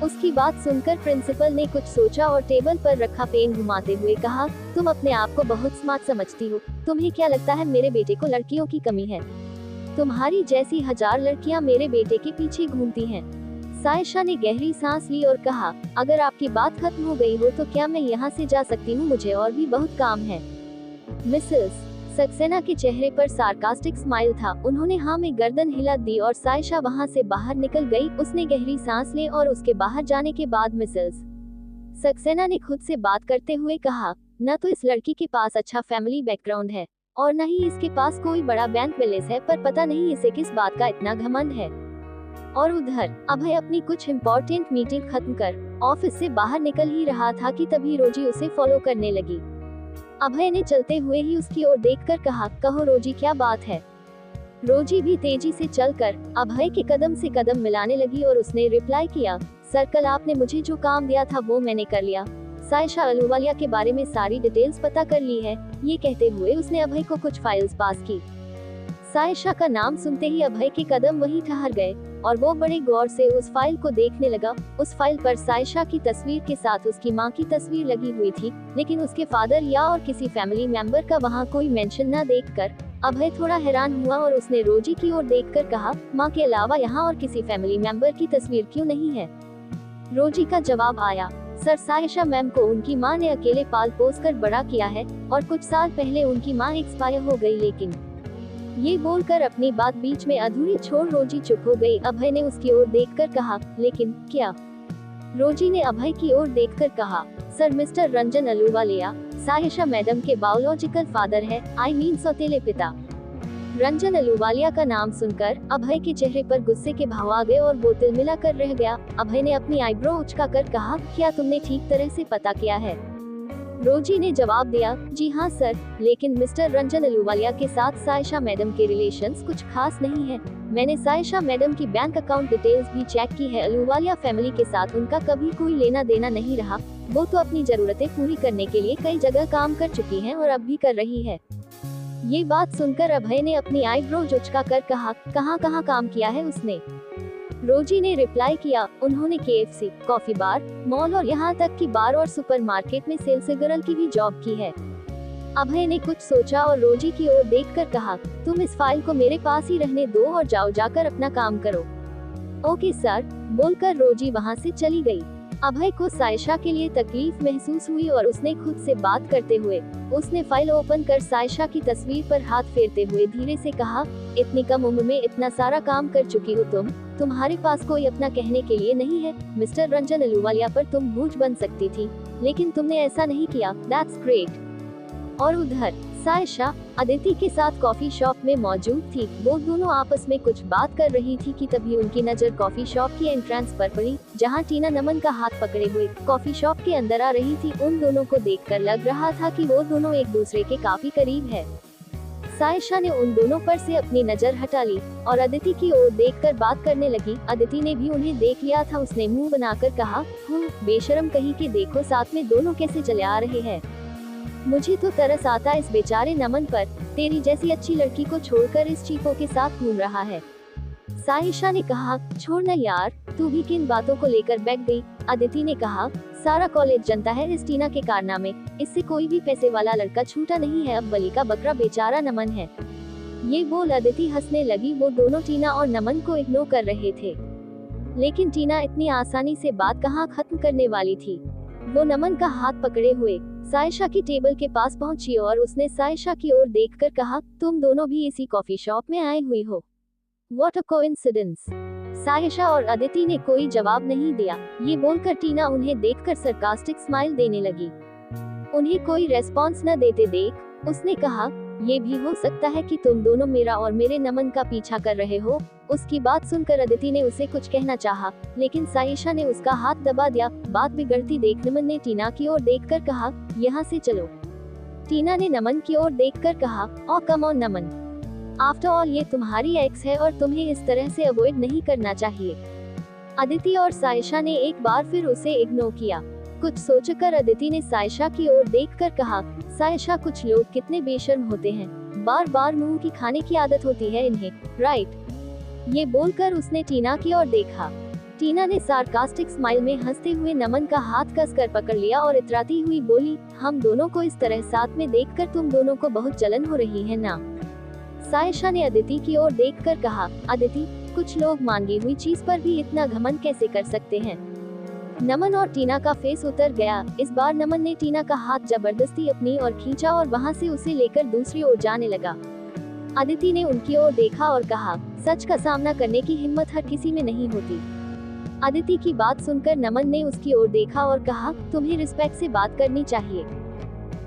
उसकी बात सुनकर प्रिंसिपल ने कुछ सोचा और टेबल पर रखा पेन घुमाते हुए कहा, तुम अपने आप को बहुत स्मार्ट समझती हो। तुम्हें क्या लगता है मेरे बेटे को लड़कियों की कमी है? तुम्हारी जैसी 1000 लड़कियां मेरे बेटे के पीछे घूमती हैं। सायशा ने गहरी सांस ली और कहा, अगर आपकी बात खत्म हो गई हो तो क्या मैं यहाँ से जा सकती हूँ, मुझे और भी बहुत काम है। मिसेस सक्सेना के चेहरे पर सार्कास्टिक स्माइल था। उन्होंने हाँ में गर्दन हिला दी और सायशा वहाँ से बाहर निकल गई। उसने गहरी सांस ली और उसके बाहर जाने के बाद मिसेस सक्सेना ने खुद से बात करते हुए कहा, न तो इस लड़की के पास अच्छा फैमिली बैकग्राउंड है और न ही इसके पास कोई बड़ा बैंक बैलेंस है, पर पता नहीं इसे किस बात का इतना घमंड है। और उधर अभय अपनी कुछ इम्पोर्टेंट मीटिंग खत्म कर ऑफिस से बाहर निकल ही रहा था कि तभी रोजी उसे फॉलो करने लगी। अभय ने चलते हुए ही उसकी ओर देखकर कहा, कहो रोजी क्या बात है। रोजी भी तेजी से चलकर अभय के कदम से कदम मिलाने लगी और उसने रिप्लाई किया, सर कल आपने मुझे जो काम दिया था वो मैंने कर लिया। सायशा अहलूवालिया के बारे में सारी डिटेल्स पता कर ली है। ये कहते हुए उसने अभय को कुछ फाइल्स पास की। सायशा का नाम सुनते ही अभय के कदम वहीं ठहर गए और वो बड़े गौर से उस फाइल को देखने लगा। उस फाइल पर सायशा की तस्वीर के साथ उसकी मां की तस्वीर लगी हुई थी, लेकिन उसके फादर या और किसी फैमिली मेंबर का वहां कोई मेंशन न देखकर अभय थोड़ा हैरान हुआ और उसने रोजी की ओर देखकर कहा, मां के अलावा यहाँ और किसी फैमिली मेंबर की तस्वीर क्यों नहीं है? रोजी का जवाब आया, सर सायशा मैम को उनकी मां ने अकेले पाल पोस कर बड़ा किया है और कुछ साल पहले उनकी मां एक्सपायर हो गई। लेकिन ये बोलकर अपनी बात बीच में अधूरी छोड़ रोजी चुप हो गई। अभय ने उसकी ओर देखकर कहा, लेकिन क्या? रोजी ने अभय की ओर देखकर कहा, sir mister Ranjan Ahluwalia Sayyeshaa madam के बायोलॉजिकल फादर है, आई मीन सौतेले पिता। रंजन अहलूवालिया का नाम सुनकर अभय के चेहरे पर गुस्से के भाव आ गए और वो तिलमिला कर रह गया। अभय ने अपनी आईब्रो उचकाकर कहा, क्या तुमने ठीक तरह से पता किया है? रोजी ने जवाब दिया, जी हाँ सर, लेकिन मिस्टर रंजन अहलूवालिया के साथ सायशा मैडम के रिलेशंस कुछ खास नहीं है। मैंने सायशा मैडम की बैंक अकाउंट डिटेल्स भी चेक की है। अहलूवालिया फैमिली के साथ उनका कभी कोई लेना देना नहीं रहा। वो तो अपनी जरूरतें पूरी करने के लिए कई जगह काम कर चुकी हैं और अब भी कर रही है। ये बात सुनकर अभय ने अपनी आईब्रो उचका कर कहा, कहाँ काम किया है उसने? रोजी ने रिप्लाई किया, उन्होंने KFC, कॉफी बार, मॉल और यहाँ तक कि बार और सुपरमार्केट में सेल्स गर्ल की भी जॉब की है। अभय ने कुछ सोचा और रोजी की ओर देखकर कहा, तुम इस फाइल को मेरे पास ही रहने दो और जाओ जाकर अपना काम करो। ओके सर, बोलकर रोजी वहाँ से चली गई। अभय को सायशा के लिए तकलीफ महसूस हुई और उसने खुद से बात करते हुए उसने फाइल ओपन कर सायशा की तस्वीर पर हाथ फेरते हुए धीरे से कहा, इतनी कम उम्र में इतना सारा काम कर चुकी हो तुम्हारे पास कोई अपना कहने के लिए नहीं है। मिस्टर रंजन अहलूवालिया पर तुम बोझ बन सकती थी, लेकिन तुमने ऐसा नहीं किया। That's great. और उधर सायशा अदिति के साथ कॉफी शॉप में मौजूद थी। वो दोनों आपस में कुछ बात कर रही थी कि तभी उनकी नजर कॉफी शॉप की एंट्रेंस पर पड़ी, जहां टीना नमन का हाथ पकड़े हुए कॉफी शॉप के अंदर आ रही थी। उन दोनों को देखकर लग रहा था कि वो दोनों एक दूसरे के काफी करीब है। सायशा ने उन दोनों पर से अपनी नजर हटा ली और अदिति की ओर देखकर बात करने लगी। अदिति ने भी उन्हें देख लिया था। उसने मुंह बनाकर कहा, बेशरम कहीं के, देखो साथ में दोनों कैसे चले आ रहे हैं। मुझे तो तरस आता इस बेचारे नमन पर, तेरी जैसी अच्छी लड़की को छोड़कर इस चीपों के साथ घूम रहा है। सायशा ने कहा, छोड़ना यार, तू भी किन बातों को लेकर बैठ गई। अदिति ने कहा, सारा कॉलेज जनता है इस टीना के कारनामे, इससे कोई भी पैसे वाला लड़का छूटा नहीं है। अब बलि का बकरा बेचारा नमन है। ये बोल अदिति हंसने लगी। वो दोनों टीना और नमन को इग्नोर कर रहे थे, लेकिन टीना इतनी आसानी से बात कहाँ खत्म करने वाली थी। वो नमन का हाथ पकड़े हुए सायशा की टेबल के पास पहुंची और उसने सायशा की ओर देखकर कहा, तुम दोनों भी इसी कॉफी शॉप में आए हुई हो। What a coincidence। सायशा और अदिति ने कोई जवाब नहीं दिया। ये बोलकर टीना उन्हें देखकर सरकास्टिक स्माइल देने लगी। उन्हें कोई रेस्पॉन्स न देते देख उसने कहा, ये भी हो सकता है कि तुम दोनों मेरा और मेरे नमन का पीछा कर रहे हो। उसकी बात सुनकर अदिति ने उसे कुछ कहना चाहा, लेकिन सायशा ने उसका हाथ दबा दिया। बात बिगड़ती देख नमन ने टीना की ओर देखकर कहा, यहाँ से चलो। टीना ने नमन की ओर देखकर कहा, oh come on Naman, after all ये तुम्हारी एक्स है और तुम्हें इस तरह से अवॉइड नहीं करना चाहिए। अदिति और सायशा ने एक बार फिर उसे इग्नोर किया। कुछ सोचकर अदिति ने सायशा की ओर देखकर कहा, सायशा, कुछ लोग कितने बेशर्म होते हैं, बार बार मुंह की खाने की आदत होती है इन्हें, राइट। ये बोलकर उसने टीना की ओर देखा। टीना ने सार्कास्टिक स्माइल में हंसते हुए नमन का हाथ कसकर पकड़ लिया और इतराती हुई बोली, हम दोनों को इस तरह साथ में देखकर तुम दोनों को बहुत जलन हो रही है ना। सायशा ने अदिति की ओर देखकर कहा, अदिति, कुछ लोग मांगी हुई चीज पर भी इतना घमंड कैसे कर सकते हैं। नमन और टीना का फेस उतर गया। इस बार नमन ने टीना का हाथ जबरदस्ती अपनी ओर खींचा और वहां से उसे लेकर दूसरी ओर जाने लगा। अदिति ने उनकी ओर देखा और कहा, सच का सामना करने की हिम्मत हर किसी में नहीं होती। अदिति की बात सुनकर नमन ने उसकी ओर देखा और कहा, तुम्हें रिस्पेक्ट से बात करनी चाहिए।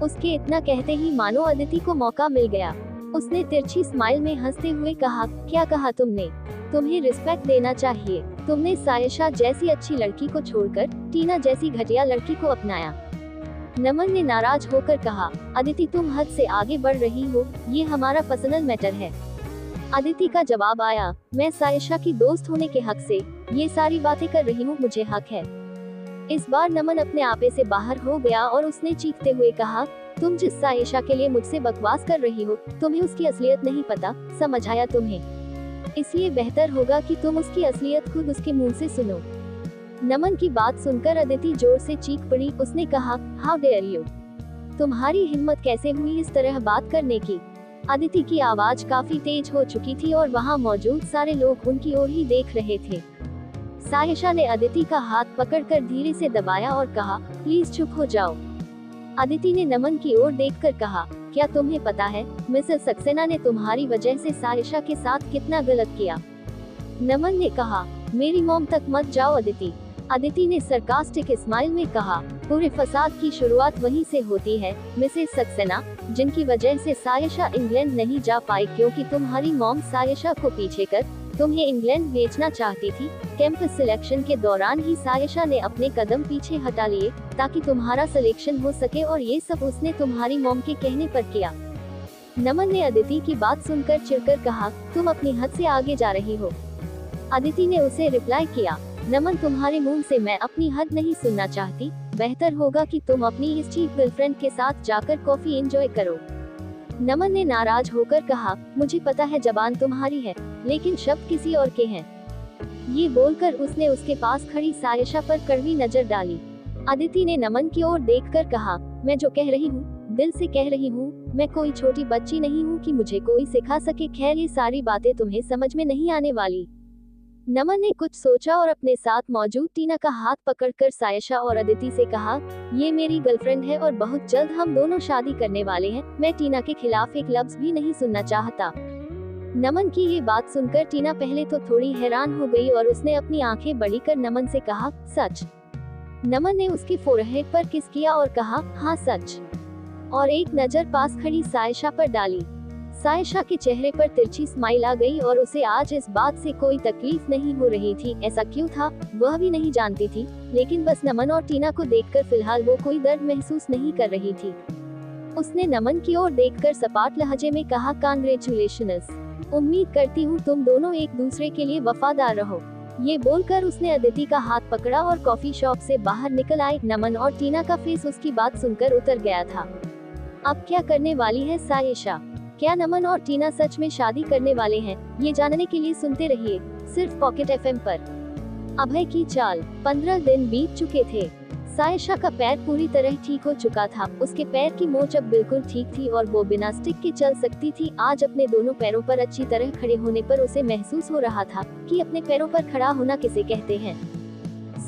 उसके इतना कहते ही मानो अदिति को मौका मिल गया। उसने तिरछी स्माइल में हंसते हुए कहा, क्या कहा तुमने? तुम्हें रिस्पेक्ट देना चाहिए। तुमने सायशा जैसी अच्छी लड़की को छोड़कर टीना जैसी घटिया लड़की को अपनाया। नमन ने नाराज होकर कहा, अदिति, तुम हद से आगे बढ़ रही हो, ये हमारा पर्सनल मैटर है। अदिति का जवाब आया, मैं सायशा की दोस्त होने के हक से ये सारी बातें कर रही हूँ, मुझे हक है। इस बार नमन अपने आपे से बाहर हो गया और उसने चीखते हुए कहा, तुम जिस सायशा के लिए मुझसे बकवास कर रही हो, तुम्हें उसकी असलियत नहीं पता, समझ आया तुम्हें? इसलिए बेहतर होगा कि तुम उसकी असलियत खुद उसके मुंह से सुनो। नमन की बात सुनकर अदिति जोर से चीख पड़ी। उसने कहा, हाउ डेयर यू, तुम्हारी हिम्मत कैसे हुई इस तरह बात करने की? अदिति की आवाज काफी तेज हो चुकी थी और वहां मौजूद सारे लोग उनकी ओर ही देख रहे थे। सायशा ने अदिति का हाथ पकड़कर धीरे से दबाया और कहा, प्लीज चुप हो जाओ। अदिति ने नमन की ओर देखकर कहा, क्या तुम्हें पता है मिसेस सक्सेना ने तुम्हारी वजह से सायशा के साथ कितना गलत किया? नमन ने कहा, मेरी मॉम तक मत जाओ अदिति। अदिति ने सरकास्टिक स्माइल में कहा, पूरे फसाद की शुरुआत वहीं से होती है मिसेस सक्सेना, जिनकी वजह से सायशा इंग्लैंड नहीं जा पाई क्योंकि तुम्हारी मॉम सायशा को पीछे कर तुम्हें इंग्लैंड भेजना चाहती थी। कैंपस सिलेक्शन के दौरान ही सायशा ने अपने कदम पीछे हटा लिए ताकि तुम्हारा सिलेक्शन हो सके और ये सब उसने तुम्हारी मॉम के कहने पर किया। नमन ने अदिति की बात सुनकर चिढ़कर कहा, तुम अपनी हद से आगे जा रही हो। अदिति ने उसे रिप्लाई किया, नमन, तुम्हारे मुंह से मैं अपनी हद नहीं सुनना चाहती। बेहतर होगा कि तुम अपनी इस चीफ गर्लफ्रेंड के साथ जाकर कॉफी एंजॉय करो। नमन ने नाराज होकर कहा, मुझे पता है जबान तुम्हारी है, लेकिन शब्द किसी और के हैं। ये बोलकर उसने उसके पास खड़ी सायशा पर कड़वी नजर डाली। अदिति ने नमन की ओर देखकर कहा, मैं जो कह रही हूँ दिल से कह रही हूँ, मैं कोई छोटी बच्ची नहीं हूँ कि मुझे कोई सिखा सके। खैर ये सारी बातें तुम्हें समझ में नहीं आने वाली। नमन ने कुछ सोचा और अपने साथ मौजूद टीना का हाथ पकड़कर सायशा और अदिति से कहा, ये मेरी गर्लफ्रेंड है और बहुत जल्द हम दोनों शादी करने वाले हैं। मैं टीना के खिलाफ एक लफ्ज भी नहीं सुनना चाहता। नमन की ये बात सुनकर टीना पहले तो थोड़ी हैरान हो गई और उसने अपनी आंखें बड़ी कर नमन से कहा, सच? नमन ने उसके फोरहेड पर किस किया और कहा, हाँ सच, और एक नजर पास खड़ी सायशा पर डाली। सायशा के चेहरे पर तिरछी स्माइल आ गई और उसे आज इस बात से कोई तकलीफ नहीं हो रही थी। ऐसा क्यों था वह भी नहीं जानती थी, लेकिन बस नमन और टीना को देखकर फिलहाल वो कोई दर्द महसूस नहीं कर रही थी। उसने नमन की ओर देखकर सपाट लहजे में कहा, कांग्रेचुलेशंस, उम्मीद करती हूँ तुम दोनों एक दूसरे के लिए वफादार रहो। ये बोलकर उसने अदिति का हाथ पकड़ा और कॉफी शॉप से बाहर निकल आए। नमन और टीना का फेस उसकी बात सुनकर उतर गया था। अब क्या करने वाली है सायशा? क्या नमन और टीना सच में शादी करने वाले हैं? ये जानने के लिए सुनते रहिए सिर्फ पॉकेट एफएम पर। अभय की चाल। 15 दिन बीत चुके थे। सायशा का पैर पूरी तरह ठीक हो चुका था। उसके पैर की मोच अब बिल्कुल ठीक थी और वो बिना स्टिक के चल सकती थी। आज अपने दोनों पैरों पर अच्छी तरह खड़े होने पर उसे महसूस हो रहा था कि अपने पैरों पर खड़ा होना किसे कहते हैं।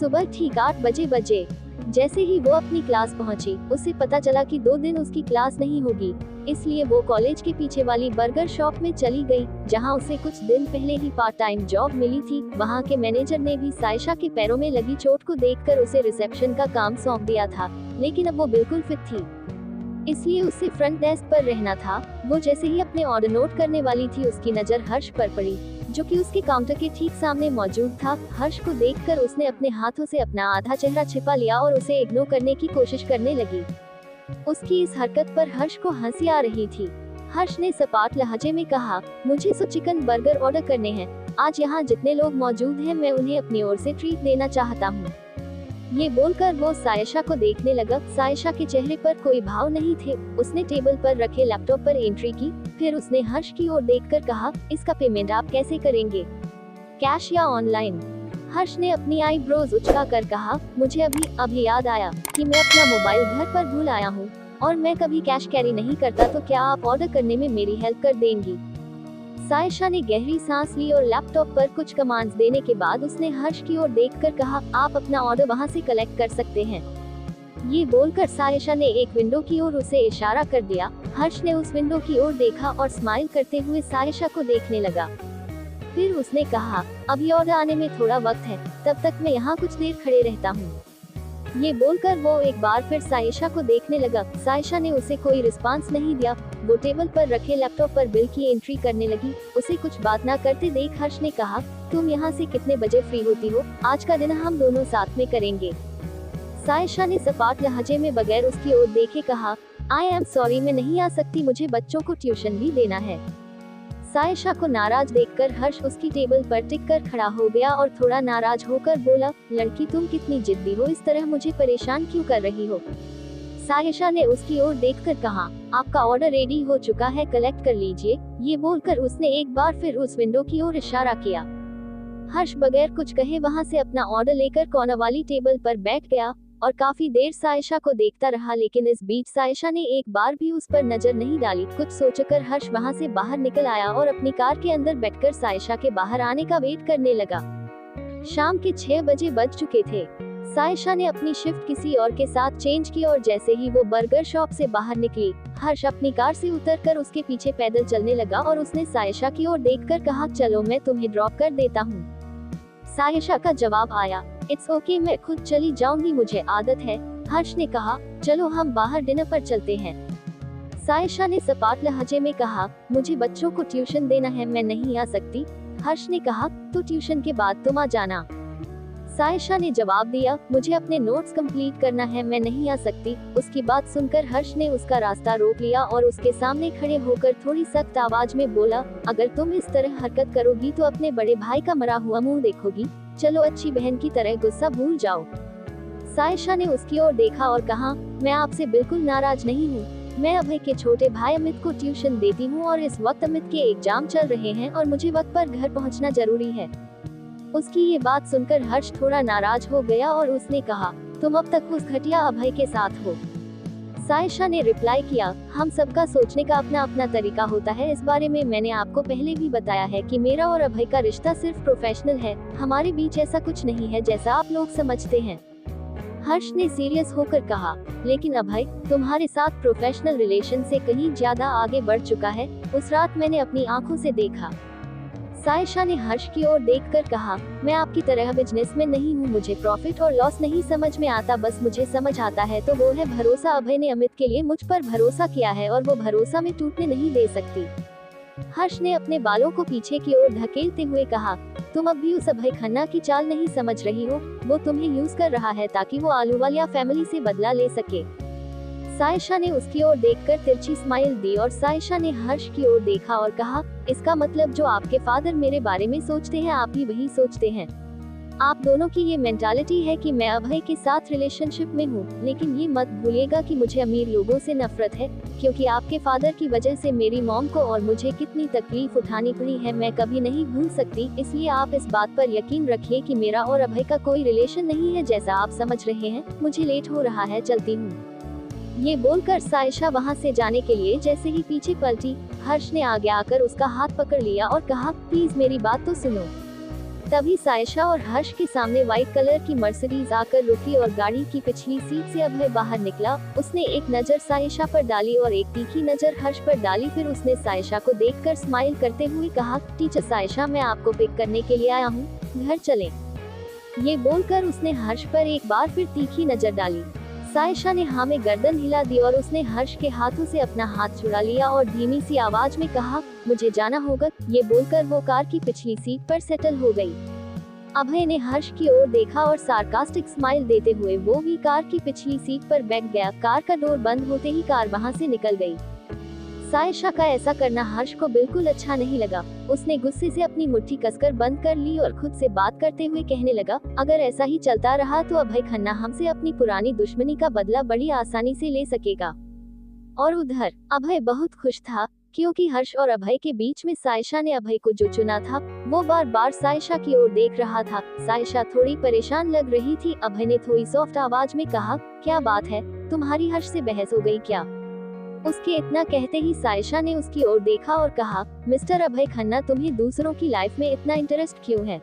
सुबह ठीक 8 बजे जैसे ही वो अपनी क्लास पहुंची, उसे पता चला कि 2 दिन उसकी क्लास नहीं होगी। इसलिए वो कॉलेज के पीछे वाली बर्गर शॉप में चली गई, जहां उसे कुछ दिन पहले ही पार्ट टाइम जॉब मिली थी। वहां के मैनेजर ने भी सायशा के पैरों में लगी चोट को देखकर उसे रिसेप्शन का काम सौंप दिया था, लेकिन अब वो बिल्कुल फिट थी, इसलिए उसे फ्रंट डेस्क पर रहना था। वो जैसे ही अपने ऑर्डर नोट करने वाली थी, उसकी नजर हर्ष पर पड़ी, जो कि उसके काउंटर के ठीक सामने मौजूद था। हर्ष को देखकर उसने अपने हाथों से अपना आधा चेहरा छिपा लिया और उसे इग्नोर करने की कोशिश करने लगी। उसकी इस हरकत पर हर्ष को हंसी आ रही थी। हर्ष ने सपाट लहजे में कहा, मुझे 100 चिकन बर्गर ऑर्डर करने हैं। आज यहाँ जितने लोग मौजूद हैं, मैं उन्हें अपनी ओर से ट्रीट देना चाहता हूँ। ये बोलकर वो सायशा को देखने लगा। सायशा के चेहरे पर कोई भाव नहीं थे। उसने टेबल पर रखे लैपटॉप पर एंट्री की, फिर उसने हर्ष की ओर देखकर कहा, इसका पेमेंट आप कैसे करेंगे, कैश या ऑनलाइन? हर्ष ने अपनी आईब्रोज उचकाकर कहा, मुझे अभी याद आया कि मैं अपना मोबाइल घर पर भूल आया हूँ और मैं कभी कैश कैरी नहीं करता, तो क्या आप ऑर्डर करने में मेरी हेल्प कर देंगी? सायशा ने गहरी सांस ली और लैपटॉप पर कुछ कमांड्स देने के बाद उसने हर्ष की ओर देखकर कहा, आप अपना ऑर्डर वहां से कलेक्ट कर सकते हैं। ये बोलकर सायशा ने एक विंडो की ओर उसे इशारा कर दिया। हर्ष ने उस विंडो की ओर देखा और स्माइल करते हुए सायशा को देखने लगा। फिर उसने कहा, अभी ऑर्डर आने में थोड़ा वक्त है, तब तक मैं यहाँ कुछ देर खड़े रहता हूँ। ये बोलकर वो एक बार फिर सायशा को देखने लगा। सायशा ने उसे कोई रिस्पांस नहीं दिया। वो टेबल पर रखे लैपटॉप पर बिल की एंट्री करने लगी। उसे कुछ बात ना करते देख हर्ष ने कहा, तुम यहाँ से कितने बजे फ्री होती हो? आज का दिन हम दोनों साथ में करेंगे। सायशा ने सपाट लहजे में बगैर उसकी ओर देखे कहा, आई एम सॉरी, मैं नहीं आ सकती, मुझे बच्चों को ट्यूशन भी देना है। सायशा को नाराज देखकर हर्ष उसकी टेबल पर टिक कर खड़ा हो गया और थोड़ा नाराज होकर बोला, लड़की तुम कितनी जिद्दी हो, इस तरह मुझे परेशान क्यों कर रही हो? सायशा ने उसकी ओर देखकर कहा, आपका ऑर्डर रेडी हो चुका है, कलेक्ट कर लीजिए। ये बोलकर उसने एक बार फिर उस विंडो की ओर इशारा किया। हर्ष बगैर कुछ कहे वहां से अपना ऑर्डर लेकर कॉर्नर वाली टेबल पर बैठ गया और काफी देर सायशा को देखता रहा, लेकिन इस बीच सायशा ने एक बार भी उस पर नजर नहीं डाली। कुछ सोचकर हर्ष वहां से बाहर निकल आया और अपनी कार के अंदर बैठकर सायशा के बाहर आने का वेट करने लगा। शाम के 6 बजे बज चुके थे। सायशा ने अपनी शिफ्ट किसी और के साथ चेंज की और जैसे ही वो बर्गर शॉप से बाहर निकली, हर्ष अपनी कार से उतरकर उसके पीछे पैदल चलने लगा और उसने सायशा की ओर देखकर कहा, चलो मैं तुम्हें ड्रॉप कर देता हूँ। सायशा का जवाब आया, इट्स ओके, मैं खुद चली जाऊंगी, मुझे आदत है। हर्ष ने कहा, चलो हम बाहर डिनर पर चलते हैं। सायशा ने सपाट लहजे में कहा, मुझे बच्चों को ट्यूशन देना है, मैं नहीं आ सकती। हर्ष ने कहा, तो ट्यूशन के बाद तुम आ जाना। सायशा ने जवाब दिया, मुझे अपने नोट्स कंप्लीट करना है, मैं नहीं आ सकती। उसकी बात सुनकर हर्ष ने उसका रास्ता रोक लिया और उसके सामने खड़े होकर थोड़ी सख्त आवाज में बोला, अगर तुम इस तरह हरकत करोगी तो अपने बड़े भाई का मरा हुआ मुंह देखोगी। चलो अच्छी बहन की तरह गुस्सा भूल जाओ। सायशा ने उसकी ओर देखा और कहा, मैं आपसे बिल्कुल नाराज नहीं हूँ। मैं अभय के छोटे भाई अमित को ट्यूशन देती हूँ और इस वक्त अमित के एग्जाम चल रहे हैं और मुझे वक्त पर घर पहुँचना जरूरी है। उसकी ये बात सुनकर हर्ष थोड़ा नाराज हो गया और उसने कहा, तुम अब तक उस घटिया अभय के साथ हो। सायशा ने रिप्लाई किया, हम सबका सोचने का अपना अपना तरीका होता है। इस बारे में मैंने आपको पहले भी बताया है कि मेरा और अभय का रिश्ता सिर्फ प्रोफेशनल है, हमारे बीच ऐसा कुछ नहीं है जैसा आप लोग समझते हैं। हर्ष ने सीरियस होकर कहा, लेकिन अभय तुम्हारे साथ प्रोफेशनल रिलेशन से कहीं ज्यादा आगे बढ़ चुका है, उस रात मैंने अपनी आंखों से देखा। सायशा ने हर्ष की ओर देखकर कहा, मैं आपकी तरह बिजनेस में नहीं हूँ, मुझे प्रॉफिट और लॉस नहीं समझ में आता, बस मुझे समझ आता है तो वो है भरोसा। अभय ने अमित के लिए मुझ पर भरोसा किया है और वो भरोसा मैं टूटने नहीं दे सकती। हर्ष ने अपने बालों को पीछे की ओर धकेलते हुए कहा, तुम अब भी उस अभय खन्ना की चाल नहीं समझ रही हो, वो तुम्हें यूज कर रहा है ताकि वो आलूवालिया फैमिली से बदला ले सके। सायशा ने उसकी ओर देखकर तिरछी स्माइल दी और सायशा ने हर्ष की ओर देखा और कहा, इसका मतलब जो आपके फादर मेरे बारे में सोचते हैं आप भी वही सोचते हैं। आप दोनों की ये मेंटालिटी है कि मैं अभय के साथ रिलेशनशिप में हूँ, लेकिन ये मत भूलिएगा कि मुझे अमीर लोगों से नफरत है, क्योंकि आपके फादर की वजह से मेरी मॉम को और मुझे कितनी तकलीफ उठानी पड़ी है मैं कभी नहीं भूल सकती। इसलिए आप इस बात पर यकीन रखिए कि मेरा और अभय का कोई रिलेशन नहीं है जैसा आप समझ रहे हैं। मुझे लेट हो रहा है, चलती हूँ। ये बोलकर सायशा वहाँ से जाने के लिए जैसे ही पीछे पलटी, हर्ष ने आगे आकर उसका हाथ पकड़ लिया और कहा, प्लीज मेरी बात तो सुनो। तभी सायशा और हर्ष के सामने व्हाइट कलर की मर्सिडीज आकर रुकी और गाड़ी की पिछली सीट से अभय बाहर निकला। उसने एक नजर सायशा पर डाली और एक तीखी नजर हर्ष पर डाली, फिर उसने सायशा को देखकर स्माइल करते हुए कहा, टीचर सायशा मैं आपको पिक करने के लिए आया हूँ, घर चलें। ये बोलकर उसने हर्ष पर एक बार फिर तीखी नजर डाली। सायशा ने हाँ में गर्दन हिला दी और उसने हर्ष के हाथों से अपना हाथ छुड़ा लिया और धीमी सी आवाज में कहा, मुझे जाना होगा। ये बोलकर वो कार की पिछली सीट पर सेटल हो गई। अभय ने हर्ष की ओर देखा और सार्कास्टिक स्माइल देते हुए वो भी कार की पिछली सीट पर बैठ गया। कार का डोर बंद होते ही कार वहाँ से निकल गई। सायशा का ऐसा करना हर्ष को बिल्कुल अच्छा नहीं लगा। उसने गुस्से से अपनी मुट्ठी कसकर बंद कर ली और खुद से बात करते हुए कहने लगा, अगर ऐसा ही चलता रहा तो अभय खन्ना हमसे अपनी पुरानी दुश्मनी का बदला बड़ी आसानी से ले सकेगा। और उधर अभय बहुत खुश था, क्योंकि हर्ष और अभय के बीच में सायशा ने अभय को जो चुना था वो बार बार सायशा की ओर देख रहा था। सायशा थोड़ी परेशान लग रही थी। अभय ने थोड़ी सॉफ्ट आवाज में कहा, क्या बात है, तुम्हारी हर्ष से बहस हो गई क्या? उसके इतना कहते ही सायशा ने उसकी ओर देखा और कहा, मिस्टर अभय खन्ना तुम्हें दूसरों की लाइफ में इतना इंटरेस्ट क्यों है?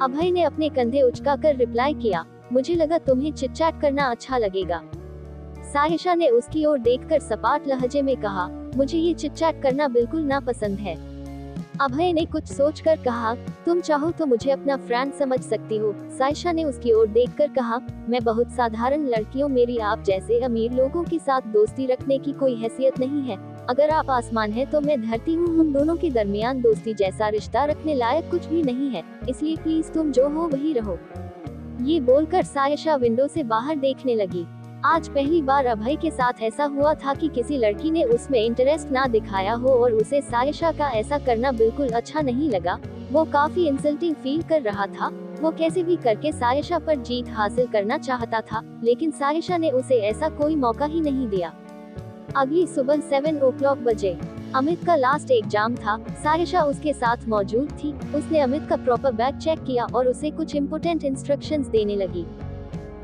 अभय ने अपने कंधे उचकाकर रिप्लाई किया, मुझे लगा तुम्हें चिट-चैट करना अच्छा लगेगा। सायशा ने उसकी ओर देखकर सपाट लहजे में कहा, मुझे ये चिट-चैट करना बिल्कुल नापसंद है। अभय ने कुछ सोचकर कहा, तुम चाहो तो मुझे अपना फ्रेंड समझ सकती हो। सायशा ने उसकी ओर देखकर कहा, मैं बहुत साधारण लड़कियों, मेरी आप जैसे अमीर लोगों के साथ दोस्ती रखने की कोई हैसियत नहीं है। अगर आप आसमान है तो मैं धरती हूँ, हम दोनों के दरमियान दोस्ती जैसा रिश्ता रखने लायक कुछ भी नहीं है, इसलिए प्लीज तुम जो हो वही रहो। ये बोलकर सायशा विंडो से बाहर देखने लगी। आज पहली बार अभय के साथ ऐसा हुआ था कि किसी लड़की ने उसमें इंटरेस्ट ना दिखाया हो और उसे सायशा का ऐसा करना बिल्कुल अच्छा नहीं लगा। वो काफी इंसल्टिंग फील कर रहा था। वो कैसे भी करके सायशा पर जीत हासिल करना चाहता था, लेकिन सायशा ने उसे ऐसा कोई मौका ही नहीं दिया। अगली सुबह 7 o'clock बजे अमित का लास्ट एग्जाम था। सायशा उसके साथ मौजूद थी। उसने अमित का प्रॉपर बैग चेक किया और उसे कुछ इम्पोर्टेंट इंस्ट्रक्शंस देने लगी।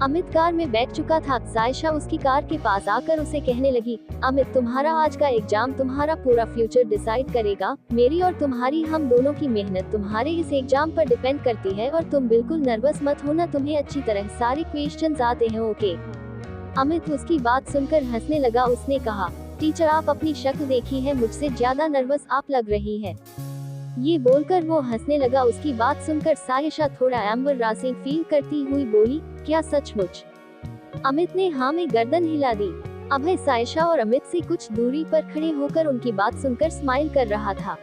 अमित कार में बैठ चुका था। सायशा उसकी कार के पास आकर उसे कहने लगी, अमित तुम्हारा आज का एग्जाम तुम्हारा पूरा फ्यूचर डिसाइड करेगा। मेरी और तुम्हारी, हम दोनों की मेहनत तुम्हारे इस एग्जाम पर डिपेंड करती है और तुम बिल्कुल नर्वस मत होना, तुम्हें अच्छी तरह सारे क्वेश्चंस आते हैं, ओके? अमित उसकी बात सुनकर हंसने लगा। उसने कहा, टीचर आप अपनी शक्ल देखी है, मुझसे ज्यादा नर्वस आप लग रही है। ये बोलकर वो हंसने लगा। उसकी बात सुनकर सायशा थोड़ा एम्बैरेसिंग फील करती हुई बोली, क्या सचमुच? अमित ने हाँ में गर्दन हिला दी। अभय सायशा और अमित से कुछ दूरी पर खड़े होकर उनकी बात सुनकर स्माइल कर रहा था।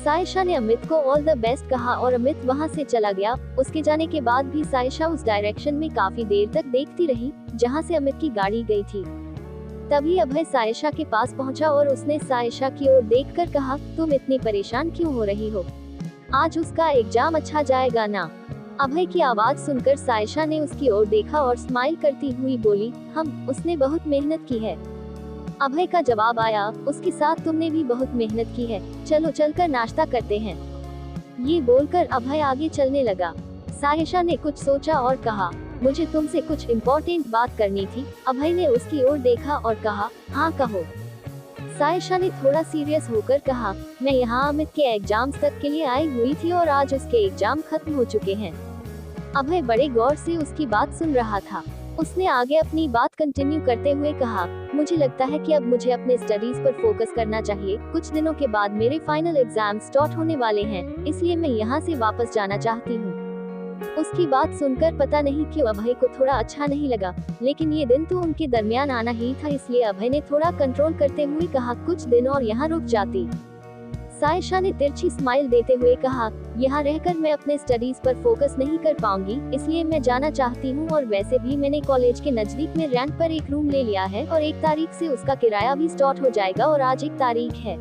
सायशा ने अमित को ऑल द बेस्ट कहा और अमित वहाँ से चला गया। उसके जाने के बाद भी सायशा उस डायरेक्शन में काफी देर तक देखती रही जहाँ से अमित की गाड़ी गई थी। तभी अभय सायशा के पास पहुंचा और उसने सायशा की ओर देखकर कहा, तुम इतनी परेशान क्यों हो रही हो? आज उसका एग्जाम अच्छा जाएगा ना? अभय की आवाज सुनकर सायशा ने उसकी ओर देखा और स्माइल करती हुई बोली, उसने बहुत मेहनत की है। अभय का जवाब आया, उसके साथ तुमने भी बहुत मेहनत की है। चलो चलकर नाश्ता करते हैं। ये बोलकर अभय आगे चलने लगा। सायशा ने कुछ सोचा और कहा, मुझे तुमसे कुछ इम्पोर्टेंट बात करनी थी। अभय ने उसकी ओर देखा और कहा, हाँ कहो। सायशा ने थोड़ा सीरियस होकर कहा, मैं यहाँ अमित के एग्जाम्स तक के लिए आई हुई थी और आज उसके एग्जाम खत्म हो चुके हैं। अभय बड़े गौर से उसकी बात सुन रहा था। उसने आगे अपनी बात कंटिन्यू करते हुए कहा, मुझे लगता है कि अब मुझे अपने स्टडीज पर फोकस करना चाहिए। कुछ दिनों के बाद मेरे फाइनल एग्जाम स्टार्ट होने वाले हैं, इसलिए मैं यहाँ से वापस जाना चाहती हूँ। उसकी बात सुनकर पता नहीं क्यों अभय को थोड़ा अच्छा नहीं लगा, लेकिन ये दिन तो उनके दरमियान आना ही था, इसलिए अभय ने थोड़ा कंट्रोल करते हुए कहा, कुछ दिन और यहाँ रुक जाती। सायशा ने तिरछी स्माइल देते हुए कहा, यहाँ रहकर मैं अपने स्टडीज पर फोकस नहीं कर पाऊंगी, इसलिए मैं जाना चाहती हूँ। और वैसे भी मैंने कॉलेज के नजदीक में रेंट पर एक रूम ले लिया है और 1 तारीख से उसका किराया भी स्टार्ट हो जाएगा और आज 1 तारीख है।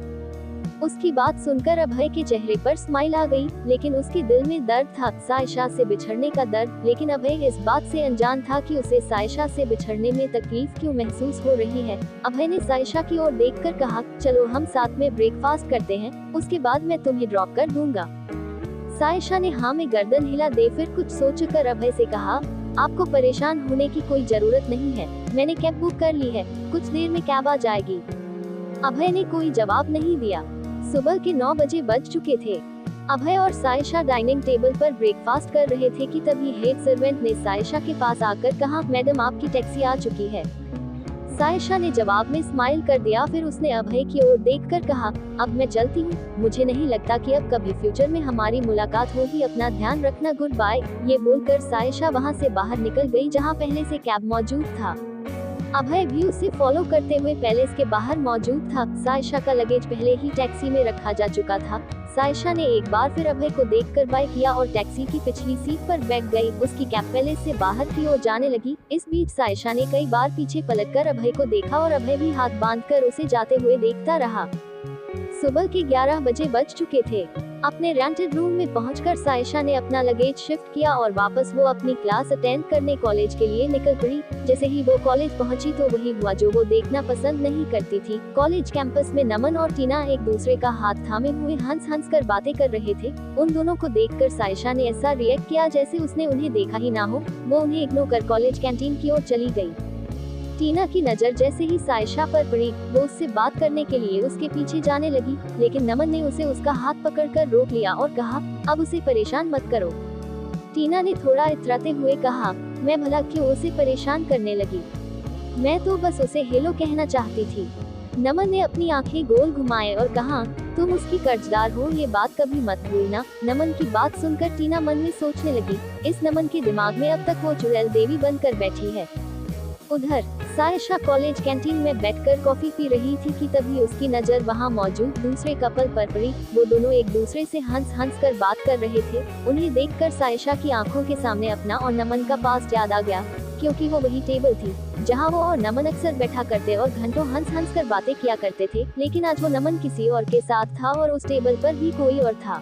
उसकी बात सुनकर अभय के चेहरे पर स्माइल आ गई, लेकिन उसके दिल में दर्द था, सायशा से बिछड़ने का दर्द। लेकिन अभय इस बात से अनजान था कि उसे सायशा से बिछड़ने में तकलीफ क्यों महसूस हो रही है। अभय ने सायशा की ओर देखकर कहा, चलो हम साथ में ब्रेकफास्ट करते हैं, उसके बाद मैं तुम्हें ड्रॉप कर दूंगा। सायशा ने हाँ में गर्दन हिला दे, फिर कुछ सोचकर अभय से कहा, आपको परेशान होने की कोई जरूरत नहीं है, मैंने कैब बुक कर ली है, कुछ देर में कैब आ जाएगी। अभय ने कोई जवाब नहीं दिया। सुबह के 9 बजे बज चुके थे। अभय और सायशा डाइनिंग टेबल पर ब्रेकफास्ट कर रहे थे कि तभी हेड सर्वेंट ने सायशा के पास आकर कहा, मैडम आपकी टैक्सी आ चुकी है। सायशा ने जवाब में स्माइल कर दिया, फिर उसने अभय की ओर देखकर कहा, अब मैं चलती हूँ, मुझे नहीं लगता कि अब कभी फ्यूचर में हमारी मुलाकात होगी, अपना ध्यान रखना, गुड बाय। ये बोलकर सायशा वहाँ से बाहर निकल गई जहाँ पहले से कैब मौजूद था। अभय भी उसे फॉलो करते हुए पैलेस के बाहर मौजूद था। सायशा का लगेज पहले ही टैक्सी में रखा जा चुका था। सायशा ने एक बार फिर अभय को देखकर बाय किया और टैक्सी की पिछली सीट पर बैठ गई। उसकी कैब पैलेस से बाहर की ओर जाने लगी। इस बीच सायशा ने कई बार पीछे पलटकर अभय को देखा और अभय भी हाथ बांधकर उसे जाते हुए देखता रहा। सुबह के 11 बजे बज चुके थे। अपने रेंटेड रूम में पहुंचकर सायशा ने अपना लगेज शिफ्ट किया और वापस वो अपनी क्लास अटेंड करने कॉलेज के लिए निकल पड़ी। जैसे ही वो कॉलेज पहुंची तो वही हुआ जो वो देखना पसंद नहीं करती थी। कॉलेज कैंपस में नमन और टीना एक दूसरे का हाथ थामे हुए हंस कर बातें कर रहे थे। उन दोनों को देखकर सायशा ने ऐसा रिएक्ट किया जैसे उसने उन्हें देखा ही ना हो। वो उन्हें इग्नोर कर कॉलेज कैंटीन की ओर चली गई। टीना की नजर जैसे ही सायशा पर पड़ी, वो उससे बात करने के लिए उसके पीछे जाने लगी, लेकिन नमन ने उसे उसका हाथ पकड़कर रोक लिया और कहा, अब उसे परेशान मत करो। टीना ने थोड़ा इतराते हुए कहा, मैं भला क्यों उसे परेशान करने लगी, मैं तो बस उसे हेलो कहना चाहती थी। नमन ने अपनी आंखें गोल घुमाए और कहा, तुम उसकी कर्जदार हो, ये बात कभी मत भूलना। नमन की बात सुनकर टीना मन में सोचने लगी, इस नमन के दिमाग में अब तक वो चुड़ैल देवी बनकर बैठी है। उधर सायशा कॉलेज कैंटीन में बैठकर कॉफी पी रही थी कि तभी उसकी नजर वहां मौजूद दूसरे कपल पर पड़ी। वो दोनों एक दूसरे से हंस कर बात कर रहे थे। उन्हें देखकर सायशा की आंखों के सामने अपना और नमन का पास्ट याद आ गया, क्योंकि वो वही टेबल थी जहां वो और नमन अक्सर बैठा करते और घंटों हंस कर बातें किया करते थे। लेकिन आज वो नमन किसी और के साथ था और उस टेबल पर भी कोई और था।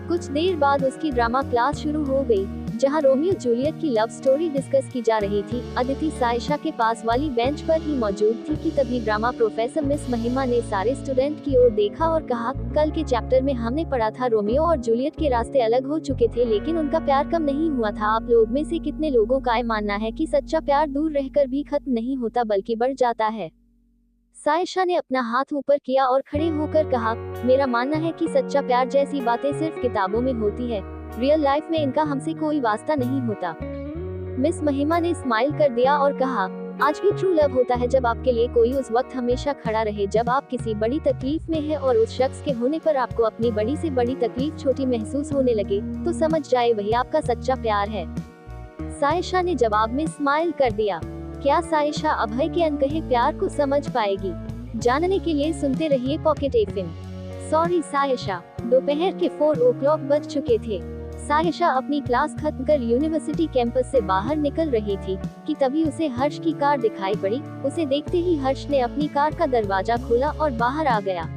कुछ देर बाद उसकी ड्रामा क्लास शुरू हो गई, जहां रोमियो जूलियट की लव स्टोरी डिस्कस की जा रही थी। अदिति सायशा के पास वाली बेंच पर ही मौजूद थी कि तभी ड्रामा प्रोफेसर मिस महिमा ने सारे स्टूडेंट की ओर देखा और कहा, कल के चैप्टर में हमने पढ़ा था रोमियो और जूलियट के रास्ते अलग हो चुके थे, लेकिन उनका प्यार कम नहीं हुआ था। आप लोग में से कितने लोगों का मानना है कि सच्चा प्यार दूर रहकर भी खत्म नहीं होता बल्कि बढ़ जाता है? सायशा ने अपना हाथ ऊपर किया और खड़े होकर कहा, मेरा मानना है कि सच्चा प्यार जैसी बातें सिर्फ किताबों में होती है, रियल लाइफ में इनका हमसे कोई वास्ता नहीं होता। मिस महिमा ने स्माइल कर दिया और कहा, आज भी ट्रू लव होता है जब आपके लिए कोई उस वक्त हमेशा खड़ा रहे जब आप किसी बड़ी तकलीफ में हैं और उस शख्स के होने पर आपको अपनी बड़ी से बड़ी तकलीफ छोटी महसूस होने लगे, तो समझ जाए वही आपका सच्चा प्यार है। सायशा ने जवाब में स्माइल कर दिया। क्या सायशा अभय के अनकहे प्यार को समझ पाएगी? जानने के लिए सुनते रहिए पॉकेट एफएम। सॉरी सायशा। दोपहर के 4 o'clock बज चुके थे। सायशा अपनी क्लास खत्म कर यूनिवर्सिटी कैंपस से बाहर निकल रही थी कि तभी उसे हर्ष की कार दिखाई पड़ी। उसे देखते ही हर्ष ने अपनी कार का दरवाजा खोला और बाहर आ गया।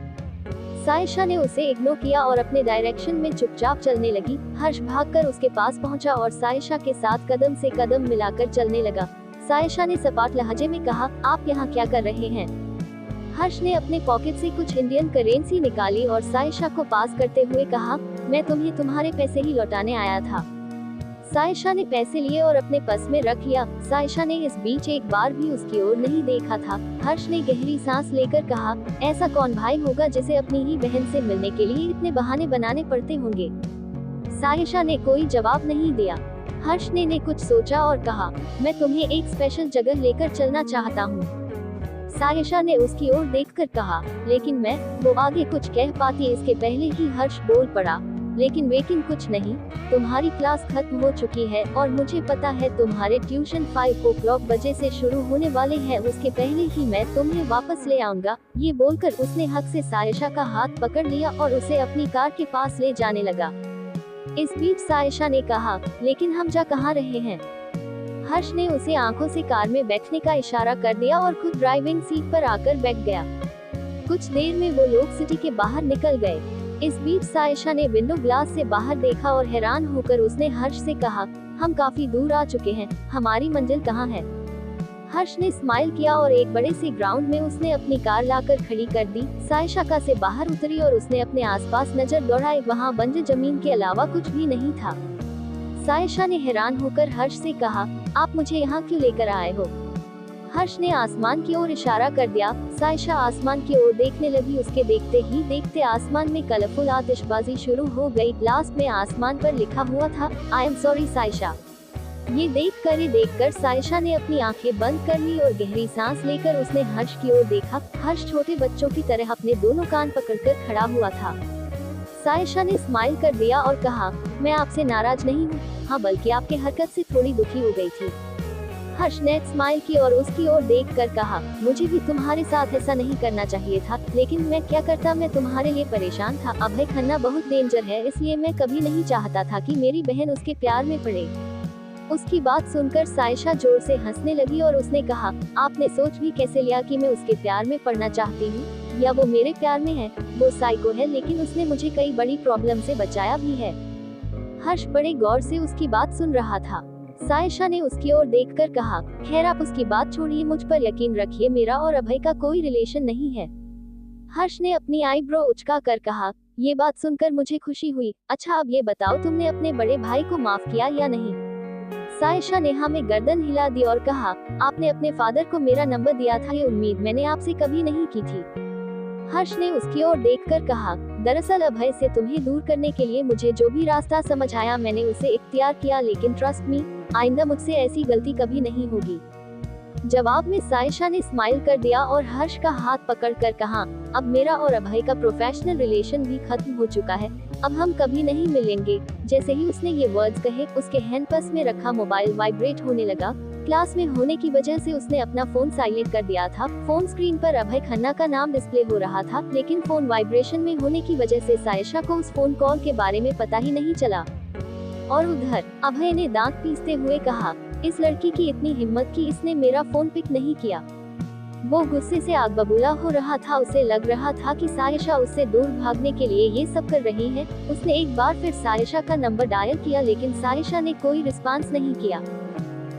सायशा ने उसे इग्नोर किया और अपने डायरेक्शन में चुपचाप चलने लगी। हर्ष भागकर उसके पास पहुंचा और सायशा के साथ कदम से कदम मिलाकर चलने लगा। सायशा ने सपाट लहजे में कहा, आप यहाँ क्या कर रहे हैं? हर्ष ने अपने पॉकेट से कुछ इंडियन करेंसी निकाली और सायशा को पास करते हुए कहा, मैं तुम्हें तुम्हारे पैसे ही लौटाने आया था। सायशा ने पैसे लिए और अपने पर्स में रख लिया। सायशा ने इस बीच एक बार भी उसकी ओर नहीं देखा था। हर्ष ने गहरी सांस लेकर कहा, ऐसा कौन भाई होगा जिसे अपनी ही बहन से मिलने के लिए इतने बहाने बनाने पड़ते होंगे। सायशा ने कोई जवाब नहीं दिया। हर्ष ने कुछ सोचा और कहा, मैं तुम्हें एक स्पेशल जगह लेकर चलना चाहता हूँ। सायशा ने उसकी ओर देखकर कहा, लेकिन मैं, वो आगे कुछ कह पाती इसके पहले ही हर्ष बोल पड़ा, लेकिन कुछ नहीं, तुम्हारी क्लास खत्म हो चुकी है और मुझे पता है तुम्हारे ट्यूशन 5 बजे से शुरू होने वाले हैं, उसके पहले ही मैं तुम्हें वापस ले आऊंगा। ये बोलकर उसने हक से सायशा का हाथ पकड़ लिया और उसे अपनी कार के पास ले जाने लगा। इस बीच सायशा ने कहा, लेकिन हम जा कहाँ रहे हैं। हर्ष ने उसे आंखों से कार में बैठने का इशारा कर दिया और खुद ड्राइविंग सीट पर आकर बैठ गया। कुछ देर में वो लोग सिटी के बाहर निकल गए। इस बीच सायशा ने विंडो ग्लास से बाहर देखा और हैरान होकर उसने हर्ष से कहा, हम काफी दूर आ चुके हैं, हमारी मंजिल कहाँ है। हर्ष ने स्माइल किया और एक बड़े से ग्राउंड में उसने अपनी कार लाकर खड़ी कर दी। सायशा कार से बाहर उतरी और उसने अपने आसपास नजर दौड़ाई, वहाँ बंजर जमीन के अलावा कुछ भी नहीं था। सायशा ने हैरान होकर हर्ष से कहा, आप मुझे यहाँ क्यों लेकर आए हो। हर्ष ने आसमान की ओर इशारा कर दिया। सायशा आसमान की ओर देखने लगी। उसके देखते ही देखते आसमान में कलरफुल आतिशबाजी शुरू हो गई। लास्ट में आसमान पर लिखा हुआ था, आई एम सॉरी सायशा। ये देखकर सायशा ने अपनी आंखें बंद कर ली और गहरी सांस लेकर उसने हर्ष की ओर देखा। हर्ष छोटे बच्चों की तरह अपने दोनों कान पकड़कर खड़ा हुआ था। सायशा ने स्माइल कर दिया और कहा, मैं आपसे नाराज नहीं हूँ, हाँ बल्कि आपके हरकत से थोड़ी दुखी हो गई थी। हर्ष ने स्माइल की और उसकी ओर देखकर कहा, मुझे भी तुम्हारे साथ ऐसा नहीं करना चाहिए था, लेकिन मैं क्या करता, मैं तुम्हारे लिए परेशान था। अभय खन्ना बहुत डेंजर है, इसलिए मैं कभी नहीं चाहता था कि मेरी बहन उसके प्यार में पड़े। उसकी बात सुनकर सायशा जोर से हंसने लगी और उसने कहा, आपने सोच भी कैसे लिया कि मैं उसके प्यार में पड़ना चाहती हूँ, या वो मेरे प्यार में है। वो साइको है, लेकिन उसने मुझे कई बड़ी प्रॉब्लम से बचाया भी है। हर्ष बड़े गौर से उसकी बात सुन रहा था। सायशा ने उसकी ओर देखकर कहा, खैर आप उसकी बात छोड़िए, मुझ पर यकीन रखिए, मेरा और अभय का कोई रिलेशन नहीं है। हर्ष ने अपनी आईब्रो उचका कर कहा, ये बात सुनकर मुझे खुशी हुई। अच्छा अब ये बताओ, तुमने अपने बड़े भाई को माफ किया या नहीं। सायशा ने हाँ में गर्दन हिला दी और कहा, आपने अपने फादर को मेरा नंबर दिया था, ये उम्मीद मैंने आपसे कभी नहीं की थी। हर्ष ने उसकी ओर देखकर कहा, दरअसल अभय से तुम्हें दूर करने के लिए मुझे जो भी रास्ता समझ आया मैंने उसे इख्तियार किया, लेकिन ट्रस्ट मी, आइंदा मुझसे ऐसी गलती कभी नहीं होगी। जवाब में सायशा ने स्माइल कर दिया और हर्ष का हाथ पकड़कर कहा, अब मेरा और अभय का प्रोफेशनल रिलेशन भी खत्म हो चुका है, अब हम कभी नहीं मिलेंगे। जैसे ही उसने ये वर्ड्स कहे, उसके हैंड पर्स में रखा मोबाइल वाइब्रेट होने लगा। क्लास में होने की वजह से उसने अपना फोन साइलेंट कर दिया था। फोन स्क्रीन पर अभय खन्ना का नाम डिस्प्ले हो रहा था, लेकिन फोन वाइब्रेशन में होने की वजह से सायशा को उस फोन कॉल के बारे में पता ही नहीं चला। और उधर अभय ने दांत पीसते हुए कहा, इस लड़की की इतनी हिम्मत कि इसने मेरा फोन पिक नहीं किया। वो गुस्से से आग बबूला हो रहा था। उसे लग रहा था कि सायशा उससे दूर भागने के लिए ये सब कर रही है। उसने एक बार फिर सायशा का नंबर डायल किया, लेकिन सायशा ने कोई रिस्पांस नहीं किया।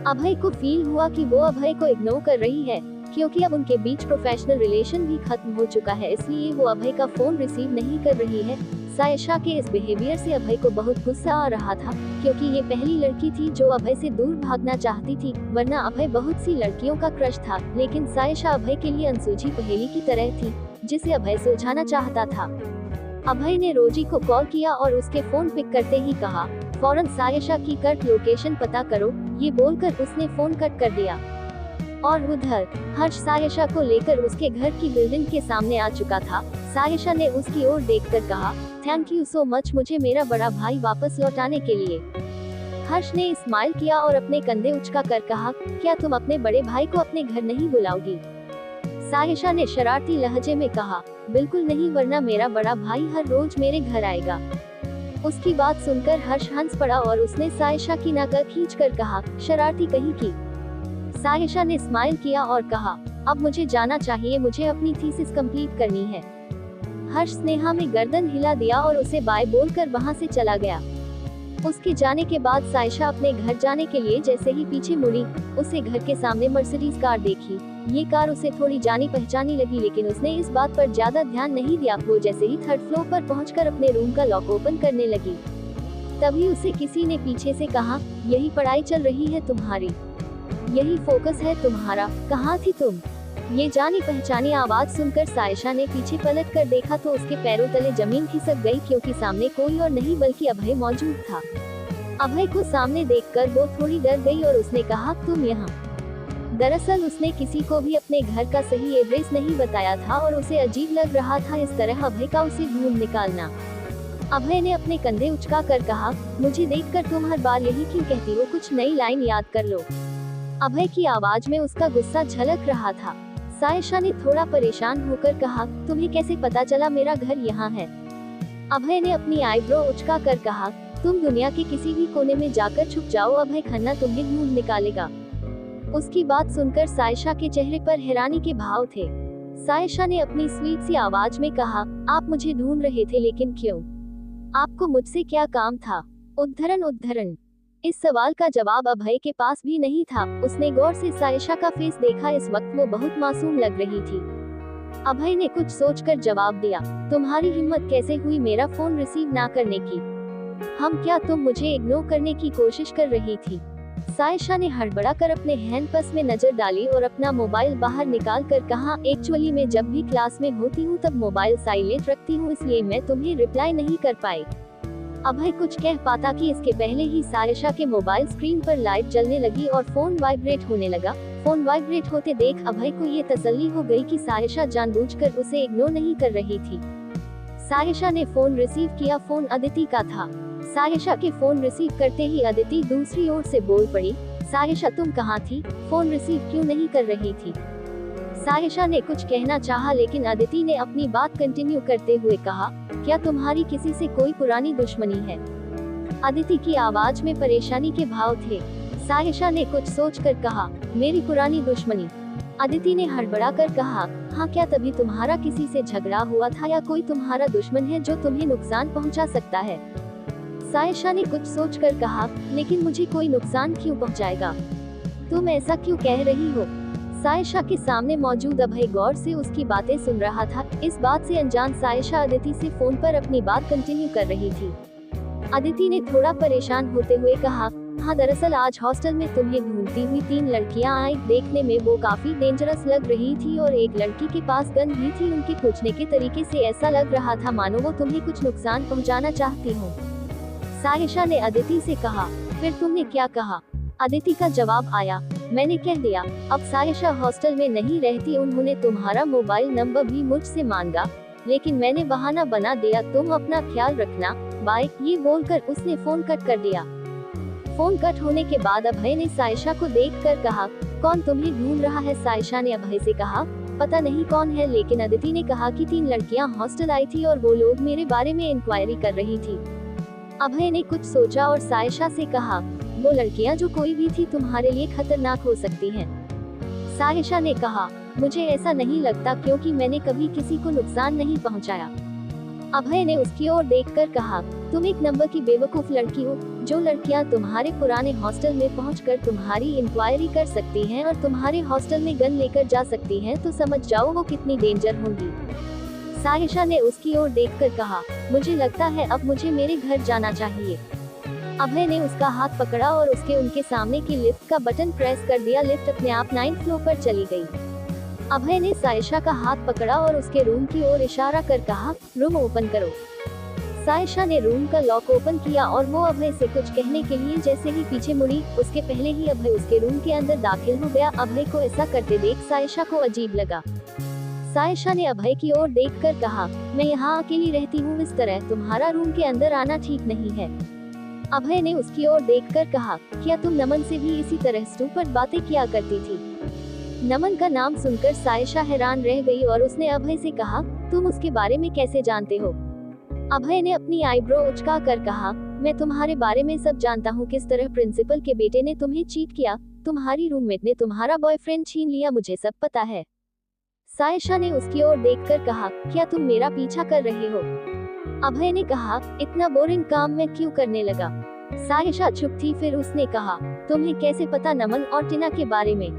अभय को फील हुआ कि वो अभय को इग्नोर कर रही है, क्योंकि अब उनके बीच प्रोफेशनल रिलेशन भी खत्म हो चुका है, इसलिए वो अभय का फोन रिसीव नहीं कर रही है। सायशा के इस बिहेवियर से अभय को बहुत गुस्सा आ रहा था, क्योंकि ये पहली लड़की थी जो अभय से दूर भागना चाहती थी, वरना अभय बहुत सी लड़कियों का क्रश था, लेकिन सायशा अभय के लिए अनसुलझी पहेली की तरह थी, जिसे अभय सुलझाना चाहता था। अभय ने रोजी को कॉल किया और उसके फोन पिक करते ही कहा, फौरन सायशा की कट लोकेशन पता करो। ये बोलकर उसने फोन कट कर दिया। और उधर हर्ष सायशा को लेकर उसके घर की बिल्डिंग के सामने आ चुका था। सायशा ने उसकी ओर देखकर कहा, थैंक यू सो मच मुझे मेरा बड़ा भाई वापस लौटाने के लिए। हर्ष ने स्माइल किया और अपने कंधे उचका कर कहा, क्या तुम अपने बड़े भाई को अपने घर नहीं बुलाओगी। सायशा ने शरारती लहजे में कहा, बिल्कुल नहीं, वरना मेरा बड़ा भाई हर रोज मेरे घर आएगा। उसकी बात सुनकर हर्ष हंस पड़ा और उसने सायशा की नाक खींचकर कहा, शरारती कहीं की। सायशा ने स्माइल किया और कहा, अब मुझे जाना चाहिए, मुझे अपनी थीसिस कंप्लीट करनी है। हर्ष स्नेहा में गर्दन हिला दिया और उसे बाय बोलकर वहां से चला गया। उसके जाने के बाद सायशा अपने घर जाने के लिए जैसे ही पीछे मुड़ी, उसे घर के सामने मर्सिडीज कार देखी। ये कार उसे थोड़ी जानी पहचानी लगी, लेकिन उसने इस बात पर ज्यादा ध्यान नहीं दिया। वो जैसे ही थर्ड फ्लोर पर पहुंचकर अपने रूम का लॉक ओपन करने लगी, तभी उसे किसी ने पीछे से कहा, यही पढ़ाई चल रही है तुम्हारी, यही फोकस है तुम्हारा, कहाँ थी तुम? ये जानी पहचानी आवाज सुनकर सायशा ने पीछे पलट कर देखा तो उसके पैरों तले जमीन खिसक गई, क्योंकि सामने कोई और नहीं बल्कि अभय मौजूद था। अभय को सामने देखकर वो थोड़ी डर गई और उसने कहा, तुम यहाँ? दरअसल उसने किसी को भी अपने घर का सही एड्रेस नहीं बताया था और उसे अजीब लग रहा था इस तरह अभय का उसे ढूंढ निकालना। अभय ने अपने कंधे उचका कर कहा, मुझे देखकर तुम हर बार यही क्यों कहती हो, कुछ नई लाइन याद कर लो। अभय की आवाज में उसका गुस्सा झलक रहा था। सायशा ने थोड़ा परेशान होकर कहा, तुम्हें कैसे पता चला मेरा घर यहाँ है? अभय ने अपनी आईब्रो उचका कर कहा, तुम दुनिया के किसी भी कोने में जाकर छुप जाओ, अभय खन्ना तुम्हें ढूंढ निकालेगा। उसकी बात सुनकर सायशा के चेहरे पर हैरानी के भाव थे। सायशा ने अपनी स्वीट सी आवाज में कहा, आप मुझे ढूंढ रहे थे, लेकिन क्यों? आपको मुझसे क्या काम था? उद्धरण। इस सवाल का जवाब अभय के पास भी नहीं था। उसने गौर से सायशा का फेस देखा, इस वक्त वो बहुत मासूम लग रही थी। अभय ने कुछ सोचकर जवाब दिया, तुम्हारी हिम्मत कैसे हुई मेरा फोन रिसीव ना करने की? हम क्या तुम मुझे इग्नोर करने की कोशिश कर रही थी? सायशा ने हड़बड़ाकर अपने हैंडपस में नजर डाली और अपना मोबाइल बाहर निकाल कर कहा, एक्चुअली मैं जब भी क्लास में होती हूँ तब मोबाइल साइलेंट रखती हूँ, इसलिए मैं तुम्हें रिप्लाई नहीं कर पाई। अभय कुछ कह पाता कि इसके पहले ही सायशा के मोबाइल स्क्रीन पर लाइट जलने लगी और फोन वाइब्रेट होने लगा। फोन वाइब्रेट होते देख अभय को ये तसल्ली हो गई कि सायशा जानबूझकर उसे इग्नोर नहीं कर रही थी। सायशा ने फोन रिसीव किया, फोन अदिति का था। सायशा के फोन रिसीव करते ही अदिति दूसरी ओर से बोल पड़ी, सायशा तुम कहाँ थी? फोन रिसीव क्यों नहीं कर रही थी? सायशा ने कुछ कहना चाहा, लेकिन अदिति ने अपनी बात कंटिन्यू करते हुए कहा, क्या तुम्हारी किसी से कोई पुरानी दुश्मनी है? अदिति की आवाज में परेशानी के भाव थे। सायशा ने कुछ सोचकर कहा, मेरी पुरानी दुश्मनी? अदिति ने हड़बड़ा कर कहा, हाँ, क्या तभी तुम्हारा किसी से झगड़ा हुआ था या कोई तुम्हारा दुश्मन है जो तुम्हें नुकसान पहुंचा सकता है? सायशा ने कुछ सोचकर कहा, लेकिन मुझे कोई नुकसान क्यों पहुंचाएगा? तुम ऐसा क्यों कह रही हो? सायशा के सामने मौजूद अभय गौर से उसकी बातें सुन रहा था। इस बात से अनजान सायशा अदिति से फोन पर अपनी बात कंटिन्यू कर रही थी। अदिति ने थोड़ा परेशान होते हुए कहा, हाँ, दरअसल आज हॉस्टल में तुम्हें ढूंढती हुई 3 लड़कियां आई। देखने में वो काफी डेंजरस लग रही थी और एक लड़की के पास गन भी थी। उनके पूछने के तरीके से ऐसा लग रहा था मानो वो तुम्हें कुछ नुकसान पहुंचाना चाहती हो। सायशा ने अदिति से कहा, फिर तुमने क्या कहा? अदिति का जवाब आया, मैंने कह दिया, अब सायशा हॉस्टल में नहीं रहती, उन्होंने तुम्हारा मोबाइल नंबर भी मुझसे मांगा, लेकिन मैंने बहाना बना दिया, तुम अपना ख्याल रखना, बाय। ये बोलकर उसने फोन कट कर दिया। फोन कट होने के बाद अभय ने सायशा को देखकर कहा, कौन तुम्हें ढूंढ रहा है? सायशा ने अभय से कहा, पता नहीं कौन है, लेकिन अदिति ने कहा कि 3 लड़कियां हॉस्टल आई थी और वो लोग मेरे बारे में इंक्वायरी कर रही थी। अभय ने कुछ सोचा और सायशा से कहा, वो लड़कियां जो कोई भी थी तुम्हारे लिए खतरनाक हो सकती हैं। सायशा ने कहा, मुझे ऐसा नहीं लगता, क्योंकि मैंने कभी किसी को नुकसान नहीं पहुंचाया। अभय ने उसकी ओर देखकर कहा, तुम एक नंबर की बेवकूफ लड़की हो। जो लड़कियां तुम्हारे पुराने हॉस्टल में पहुंचकर तुम्हारी इंक्वायरी कर सकती हैं और तुम्हारे हॉस्टल में गन लेकर जा सकती हैं, तो समझ जाओ वो कितनी डेंजर होंगी। सायशा ने उसकी ओर देखकर कहा, मुझे लगता है अब मुझे मेरे घर जाना चाहिए। अभय ने उसका हाथ पकड़ा और उनके सामने की लिफ्ट का बटन प्रेस कर दिया। लिफ्ट अपने आप 9th फ्लोर पर चली गई। अभय ने सायशा का हाथ पकड़ा और उसके रूम की ओर इशारा कर कहा, रूम ओपन करो। सायशा ने रूम का लॉक ओपन किया और वो अभय से कुछ कहने के लिए जैसे ही पीछे मुड़ी, उसके पहले ही अभय उसके रूम के अंदर दाखिल हो गया। अभय को ऐसा करते देख सायशा को अजीब लगा। सायशा ने अभय की ओर देखकर कहा, मैं यहाँ अकेली रहती हूँ, इस तरह तुम्हारा रूम के अंदर आना ठीक नहीं है। अभय ने उसकी ओर देखकर कहा, क्या तुम नमन से भी इसी तरह स्टूपिड बातें किया करती थी? नमन का नाम सुनकर सायशा हैरान रह गई और उसने अभय से कहा, तुम उसके बारे में कैसे जानते हो? अभय ने अपनी आईब्रो उचका कर कहा, मैं तुम्हारे बारे में सब जानता हूँ, किस तरह प्रिंसिपल के बेटे ने तुम्हें चीट किया, तुम्हारी रूममेट ने तुम्हारा बॉयफ्रेंड छीन लिया, मुझे सब पता है। सायशा ने उसकी ओर देखकर कहा, क्या तुम मेरा पीछा कर रहे हो? अभय ने कहा, इतना बोरिंग काम मैं क्यों करने लगा? सायशा चुप थी, फिर उसने कहा, तुम्हें कैसे पता नमन और टीना के बारे में?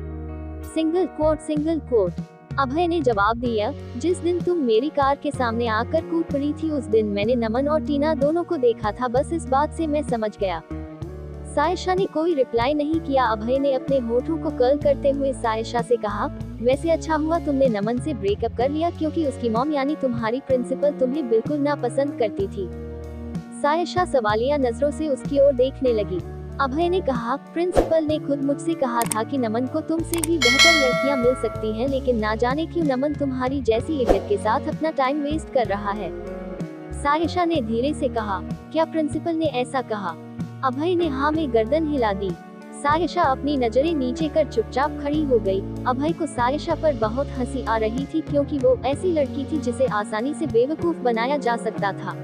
Single quote. अभय ने जवाब दिया, जिस दिन तुम मेरी कार के सामने आकर कूद पड़ी थी उस दिन मैंने नमन और टीना दोनों को देखा था, बस इस बात से मैं समझ गया। सायशा ने कोई रिप्लाई नहीं किया। अभय ने अपने होठों को कर्ल करते हुए सायशा से कहा, वैसे अच्छा हुआ तुमने नमन से ब्रेकअप कर लिया, क्योंकि उसकी मॉम यानी तुम्हारी प्रिंसिपल तुम्हें बिल्कुल नापसंद करती थी। सायशा सवालिया नजरों से उसकी ओर देखने लगी। अभय ने कहा, प्रिंसिपल ने खुद मुझसे कहा था कि नमन को तुमसे भी बेहतर लड़कियां मिल सकती हैं, लेकिन ना जाने क्यों नमन तुम्हारी जैसी इडियट के साथ अपना टाइम वेस्ट कर रहा है। सायशा ने धीरे से कहा, क्या प्रिंसिपल ने ऐसा कहा? अभय ने हाँ में गर्दन हिला दी। सायशा अपनी नजरें नीचे कर चुपचाप खड़ी हो गई। अभय को सायशा पर बहुत हंसी आ रही थी, क्योंकि वो ऐसी लड़की थी जिसे आसानी से बेवकूफ बनाया जा सकता था।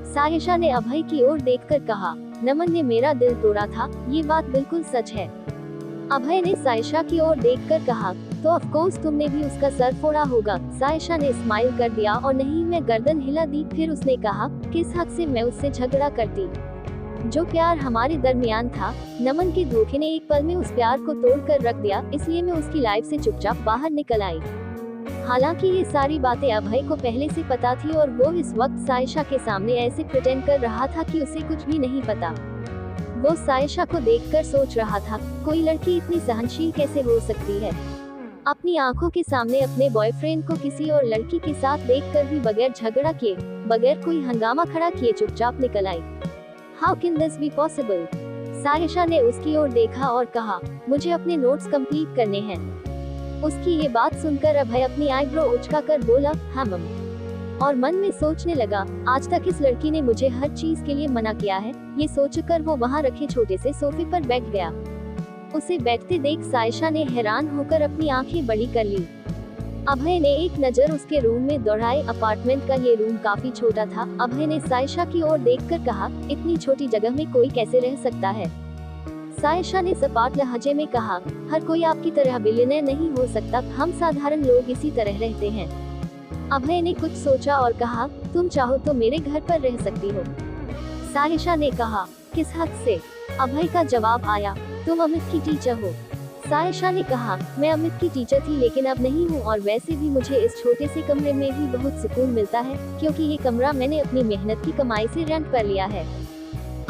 सायशा ने अभय की ओर देखकर कहा, नमन ने मेरा दिल तोड़ा था, ये बात बिल्कुल सच है। अभय ने सायशा की ओर देखकर कहा, तो ऑफ कोर्स तुमने भी उसका सर फोड़ा होगा। सायशा ने स्माइल कर दिया और नहीं में गर्दन हिला दी। फिर उसने कहा, किस हक से मैं उससे झगड़ा करती? जो प्यार हमारे दरमियान था, नमन के धोखे ने एक पल में उस प्यार को तोड़ कर रख दिया, इसलिए मैं उसकी लाइफ से चुपचाप बाहर निकल आई। हालांकि ये सारी बातें अभय को पहले से पता थी और वो इस वक्त सायशा के सामने ऐसे प्रिटेंड कर रहा था कि उसे कुछ भी नहीं पता। वो सायशा को देखकर सोच रहा था, कोई लड़की इतनी सहनशील कैसे हो सकती है? अपनी आंखों के सामने अपने बॉयफ्रेंड को किसी और लड़की के साथ देखकर भी बगैर झगड़ा किए, बगैर कोई हंगामा खड़ा किए चुपचाप निकल आई। How can this be possible? Sayyeshaa ने उसकी ओर देखा और कहा, मुझे अपने नोट्स कंप्लीट करने हैं। उसकी ये बात सुनकर अभय अपनी आईब्रो उचकाकर बोला, हाँ मम। और मन में सोचने लगा, आज तक इस लड़की ने मुझे हर चीज के लिए मना किया है। ये सोचकर वो वहाँ रखे छोटे से सोफे पर बैठ गया। उसे बैठते देख सायशा ने हैरान होकर अपनी आंखें बड़ी कर ली। अभय ने एक नजर उसके रूम में दौड़ाई। अपार्टमेंट का ये रूम काफी छोटा था। अभय ने सायशा की ओर देखकर कहा, इतनी छोटी जगह में कोई कैसे रह सकता है? सायशा ने सपाट लहजे में कहा, हर कोई आपकी तरह बिलियनर नहीं हो सकता, हम साधारण लोग इसी तरह रहते हैं। अभय ने कुछ सोचा और कहा, तुम चाहो तो मेरे घर पर रह सकती हो। सायशा ने कहा, किस हक से? अभय का जवाब आया, तुम अमित की टीचर हो। सायशा ने कहा, मैं अमित की टीचर थी लेकिन अब नहीं हूँ, और वैसे भी मुझे इस छोटे से कमरे में भी बहुत सुकून मिलता है, क्योंकि ये कमरा मैंने अपनी मेहनत की कमाई से रेंट पर लिया है।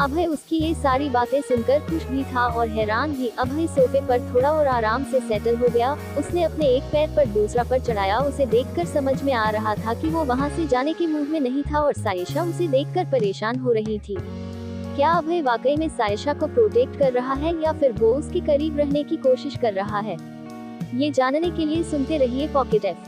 अभय उसकी ये सारी बातें सुनकर खुश भी था और हैरान भी। अभय सोफे पर थोड़ा और आराम से सेटल हो गया। उसने अपने एक पैर पर दूसरा पर चढ़ाया। उसे देखकर समझ में आ रहा था कि वो वहाँ से जाने के मूड में नहीं था और सायशा उसे देखकर परेशान हो रही थी। क्या अभय वाकई में सायशा को प्रोटेक्ट कर रहा है या फिर वो उसके करीब रहने की कोशिश कर रहा है? ये जानने के लिए सुनते रहिए पॉकेट एफ।